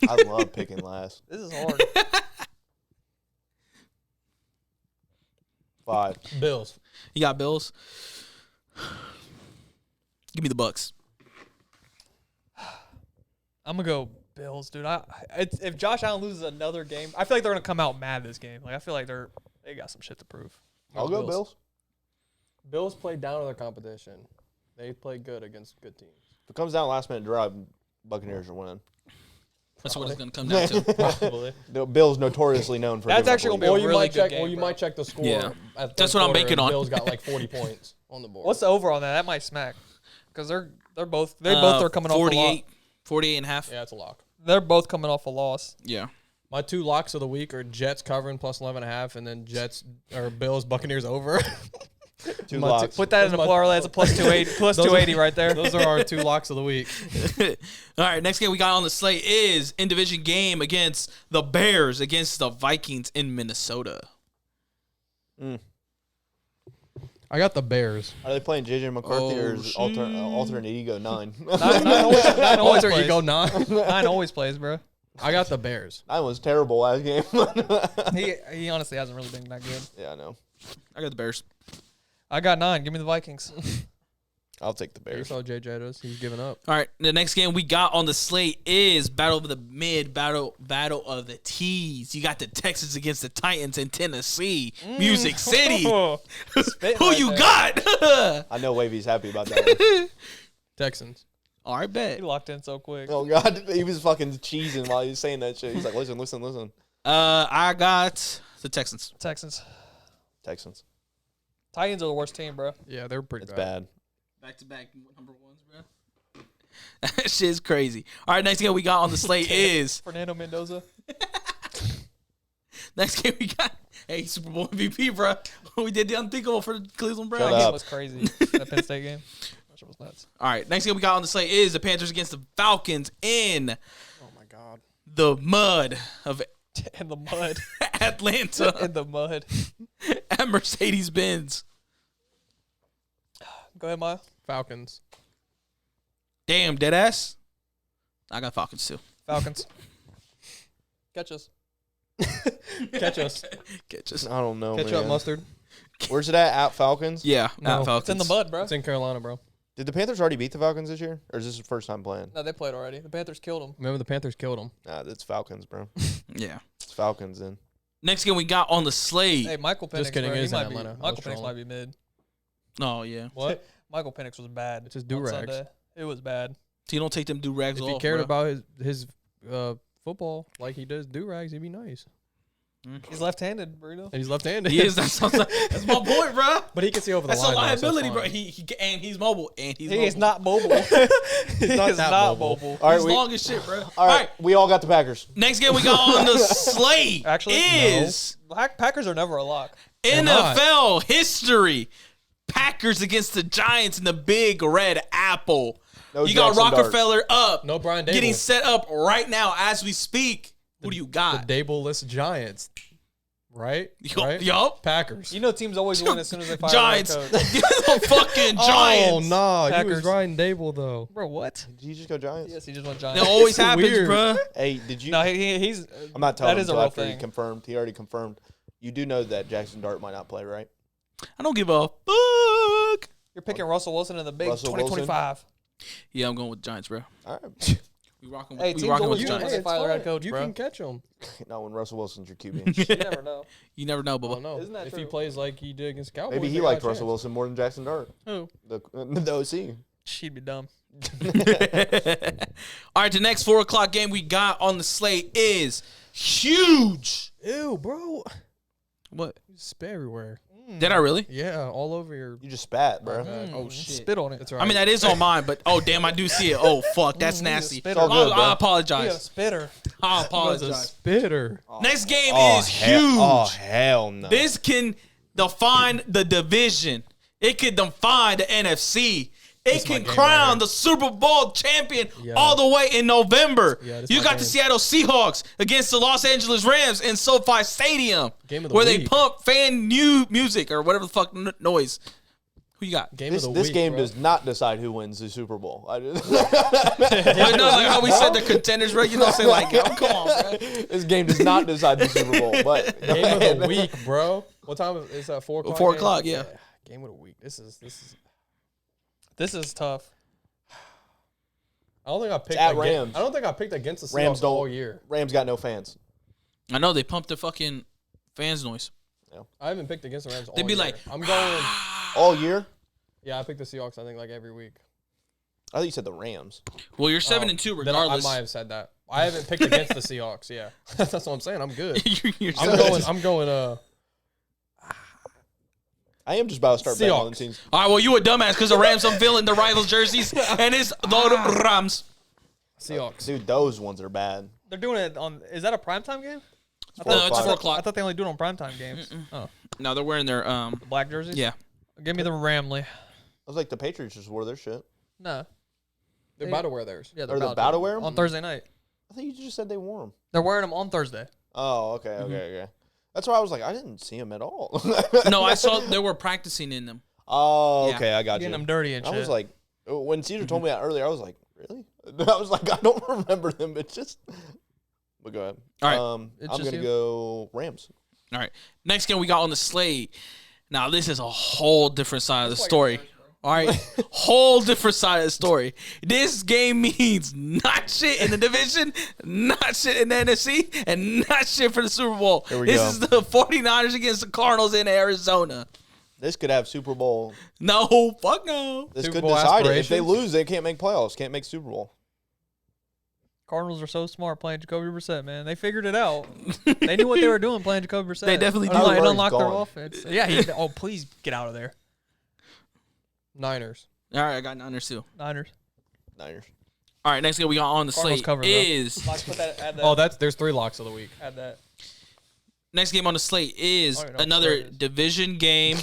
I love picking last. This is hard. 5. Bills. You got Bills. Give me the Bucks. I'm gonna go Bills, dude. If Josh Allen loses another game, I feel like they're gonna come out mad this game. Like I feel like they got some shit to prove. I'll go Bills. Bills play down to their competition. They play good against good teams. If it comes down last minute drive, Buccaneers are winning. That's what it's going to come down to. Probably. The Bills notoriously known for. That's giving up actually leads. gonna Or be you really might good check. game, Or you bro. might check the score. Yeah. At That's third what I'm quarter, banking and on. Bills got like 40 points on the board. What's the over on that? That might smack because they're both are coming off a 48, loss. 48 and a half. Yeah, it's a lock. They're both coming off a loss. Yeah. My 2 locks of the week are Jets covering plus 11.5, and then Jets or Bills Buccaneers over. 2 my locks. Put that in the parlay. It's a plus 280. Plus 280 right there. Those are our 2 locks of the week. All right, next game we got on the slate is in division game against the Bears against the Vikings in Minnesota. I got the Bears. Are they playing JJ McCarthy or Oh, is alternate ego 9? Nine always Alter plays. ego 9. 9 always plays, bro. I got the Bears. 9 was terrible last game. He honestly hasn't really been that good. Yeah, I know. I got the Bears. I got 9. Give me the Vikings. I'll take the You Bears. saw JJ does. He's giving up. All right, the next game we got on the slate is battle of the mid, battle of the T's. You got the Texans against the Titans in Tennessee, Music City. Who you got? I know Wavy's happy about that one. Texans. All right, bet. He locked in so quick. Oh, God. He was fucking cheesing while he was saying that shit. He's like, listen. I got the Texans. Texans. Texans. Titans are the worst team, bro. Yeah, they're pretty It's bad. bad. Back-to-back number ones, bro. That shit's crazy. All right, next game we got on the slate is Fernando Mendoza. next game we got. Hey, Super Bowl MVP, bro. We did the unthinkable for the Cleveland That Shut Browns. up. game was crazy. That Penn State game. That shit was nuts. All right, next game we got on the slate is the Panthers against the Falcons in Oh, my God. the mud of In the mud. Atlanta In the mud. at Mercedes-Benz. Go ahead, Maya. Falcons. Damn, deadass. I got Falcons too. Falcons. Catch us. Catch us. Catch us. I don't know, Catch man. up, mustard. Where's it at Falcons? Yeah, No, at Falcons. It's in the mud, bro. It's in Carolina, bro. Did the Panthers already beat the Falcons this year? Or is this the first time playing? No, they played already. The Panthers killed them. Remember the Panthers killed them. Nah, it's Falcons, bro. Yeah. It's Falcons then. Next game we got on the slate. Hey, Michael Penix. Just kidding, Bro, it he is in might be, Atlanta. I was Michael Penix trolling. might be mid. Oh, yeah. What? Michael Penix was bad. It's his on do-rags. Sunday. It was bad. So you don't take them do-rags If off, he cared bro. about his football like he does do-rags, he'd be nice. He's left-handed, Burrito. And he's left-handed. He is. That's my point, bro. But he can see over the That's a line. though, so it's liability, bro. fine. And he's mobile. And he's He mobile. is not mobile. He not is that not mobile. mobile. All right, He's we, long as shit, bro. all right, we all got the Packers. Next game we got on the slate Actually, is Packers are never a lock. not. NFL history. Packers against the Giants in the Big Red Apple. No You got Jackson Dart. Rockefeller up. No Brian Daboll. Getting set up right now as we speak. Who do you The got? Daboll-less Giants. Right? Right? Yup. Packers. You know teams always win as soon as they fire Giants. their coach. The fucking Oh, Giants. nah. He Packers. was Ryan Dable, though. Bro, what? Did you just go Giants? Yes, he just went That Giants. always It's happens, weird. bro. Hey, did you? No, he's. I'm not telling that him is a until real after he thing. confirmed. He already confirmed. You do know that Jackson Dart might not play, right? I don't give a fuck. You're picking Russell Wilson in the big Russell 2025. Yeah, I'm going with Giants, bro. All right. We rocking Hey, with, we teams rocking with always the win Giants. when they fire their head coach, You bro. can catch him. Not when Russell Wilson's your QB. You never know. You never know, I don't Bubba. know. Isn't that if he true? plays like he did against Cowboys, Maybe he they got liked a Russell chance. Wilson more than Jackson Dart. Who? The OC. She'd be dumb. All right, the next 4 o'clock game we got on the slate is huge. Ew, bro. What? You spit everywhere. Did I really? Yeah, all over your. You just spat, bro. Oh shit. Spit on it. That's right. I mean, that is on mine, but oh, damn, I do see it. Oh, fuck, that's nasty. spitter. It's all good, bro. I Yeah, apologize. spitter. I a apologize. spitter. Next game Oh, is huge. Oh, hell no. This can define the division. It can define the NFC. It my can game crown right the Super Bowl champion Yeah. all the way in November. Yeah, this You my got game. the Seattle Seahawks against the Los Angeles Rams in SoFi Stadium, Game of the where they week. pump fan new music or whatever the fuck noise. Who you got? Game This, of the this week, game bro. does not decide who wins the Super Bowl. I just, But no, like how we said the contenders, right? You know what I'm saying? Like, oh, come on, bro. this game does not decide the Super Bowl. But Game of the week, bro. What time is that? 4 o'clock. 4 game? o'clock, yeah. Game of the week. This is. This is tough. I don't think I picked. at against, Rams. I don't think I picked against the Seahawks Rams don't. all year. Rams got no fans. I know they pumped the fucking fans noise. I haven't picked against the Rams. They'd all be year. like, I'm going. All year? Yeah, I picked the Seahawks. I think like every week. I thought you said the Rams. Well, you're 7-2 Then I regardless. might have said that. I haven't picked against the Seahawks. Yeah, that's what I'm saying. I'm good. You're I'm 7-2. going. I'm going. I am just about to start betting on the Seahawks. teams. All right, well, you a dumbass because the Rams unveiling the rivals jerseys, and it's the Rams. Seahawks. Dude, those ones are bad. They're doing it on. Is that a primetime game? No, it's 4 I o'clock. thought they only do it on primetime games. Oh, No, they're wearing their the black jerseys. yeah. Give me the Ramley. I was like, the Patriots just wore their shit. No. They're about to wear theirs. Yeah, Or they're about to wear 'em? on Thursday night. I think you just said they wore them. They're wearing them on Thursday. Oh, okay, okay. That's why I was like, I didn't see them at all. No, I saw they were practicing in them. Oh, Yeah. okay, I got you. Getting them dirty and I shit. was like, when Caesar told me that earlier, I was like, really? I was like, I don't remember them. It's just. But go ahead. All right. I'm It's just gonna you. go Rams. All right. Next game we got on the slate. Now this is a whole different side of the story. All right, whole different side of the story. This game means not shit in the division, not shit in the NFC, and not shit for the Super Bowl. Here we This go. is the 49ers against the Cardinals in Arizona. This could have Super Bowl. No, fuck no. This Super could Bowl decide it. If they aspirations? lose, they can't make playoffs. Can't make Super Bowl. Cardinals are so smart playing Jacoby Brissett, man. They figured it out. They knew what they were doing playing Jacoby Brissett. They definitely It do. unlocked- It Murray's unlocked their gone. offense. Yeah. Oh, please get out of there, Niners. All right, I got Niners too. Niners. Niners. All right, next game we got on the Cardinals slate cover, though. is Put that. Add that. Oh, there's 3 locks of the week. Add that. next game on the slate is Oh, no, another there it is. division game,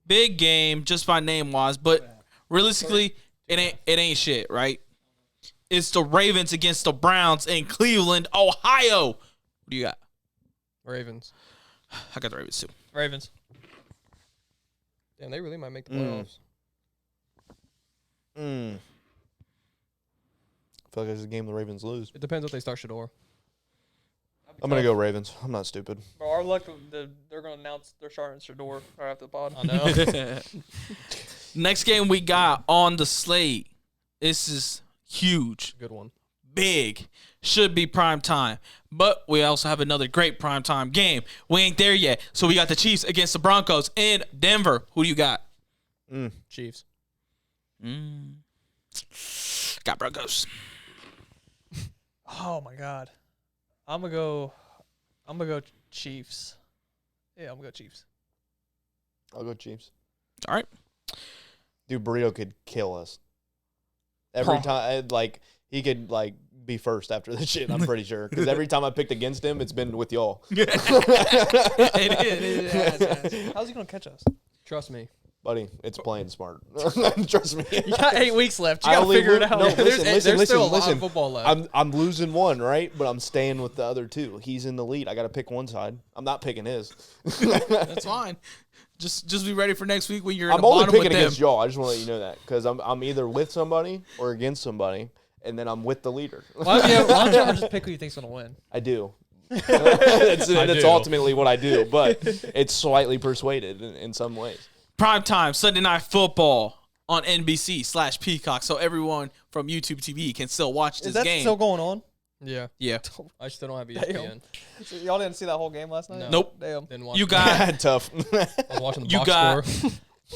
big game just by name wise, but realistically, it ain't shit, right? It's the Ravens against the Browns in Cleveland, Ohio. What do you got? Ravens. I got the Ravens too. Ravens. Damn, they really might make the playoffs. I feel like this is a game the Ravens lose. It depends if they start Sheduer. I'm gonna go Ravens. I'm not stupid. Bro, our luck, they're going to announce they're starting Sheduer right after the pod. I know. Next game we got on the slate. This is huge, Good one. big, should be prime time. But we also have another great prime time game. We ain't there yet. So we got the Chiefs against the Broncos in Denver. Who do you got? Chiefs. Got Broncos. Oh my God. I'm gonna go Chiefs. Yeah, I'm gonna go Chiefs. I'll go Chiefs. All right. Dude, Burrito could kill us. Every time, like, he could, like, be first after this shit, I'm pretty sure. Because every time I picked against him, it's been with y'all. It is. How's he gonna catch us? Trust me. Buddy, it's playing smart. Trust me. You got 8 weeks left. You I gotta only figure it lo- out. no, There's listen, still a lot listen. of football left. I'm losing one, right? But I'm staying with the other two. He's in the lead. I got to pick one side. I'm not picking his. That's fine. Just be ready for next week when you're in I'm the only bottom with picking them. against y'all. I just want to let you know that because I'm either with somebody or against somebody, and then I'm with the leader. Why don't you ever just pick who you think's gonna win? I do. That's do. ultimately what I do, but it's slightly persuaded in some ways. Prime time Sunday Night Football on NBC/Peacock, so everyone from YouTube TV can still watch this Is that game. still going on? Yeah. Yeah. I still don't have Damn. ESPN. So y'all didn't see that whole game last night? No. Nope. Damn. Didn't watch You it. got Tough. I was watching the you box got- score.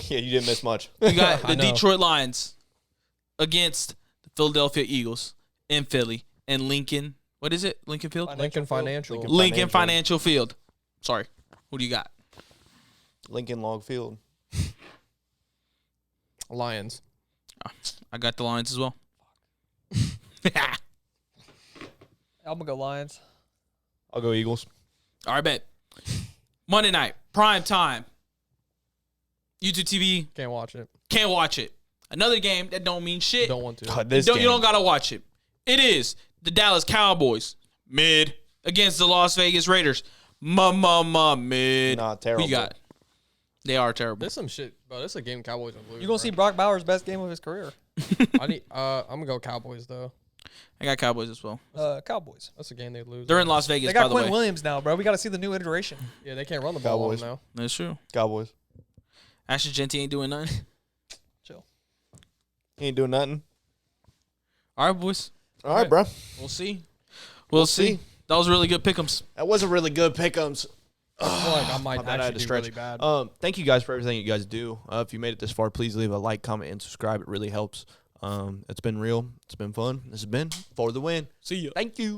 Yeah, you didn't miss much. you got I the know. Detroit Lions against the Philadelphia Eagles in Philly and Lincoln. What is it? Lincoln Field? Lincoln Financial. Lincoln Financial Field. Sorry. Who do you got? Lincoln Log Field. Lions. I got the Lions as well. I'm gonna go Lions. I'll go Eagles. All right, bet. Monday night, prime time. YouTube TV, Can't watch it. can't watch it. Another game that don't mean shit. Don't want to. God, You don't gotta watch it. It is the Dallas Cowboys mid against the Las Vegas Raiders. Mid. Not terrible. Who you got? They are terrible. There's some shit, bro. This is a game Cowboys will lose. You're gonna see Brock Bowers' best game of his career. I'm gonna go Cowboys though. I got Cowboys as well. Cowboys. That's a game they lose. They're in Las Vegas, They by got the Quinn way. Williams now, bro. We got to see the new iteration. Yeah, they can't run the ball on Cowboys. them now. That's true. Cowboys. Ashton Genty ain't doing nothing. Chill. He ain't doing nothing. All right, boys. All right, bro. We'll see. We'll see. That was really good pick'ems. That was a really good pick'ems. I feel like I might My bad, I had actually to do stretch. really bad. Thank you guys for everything you guys do. If you made it this far, please leave a like, comment, and subscribe. It really helps. It's been real. It's been fun. This has been For the Win. See ya. Thank you.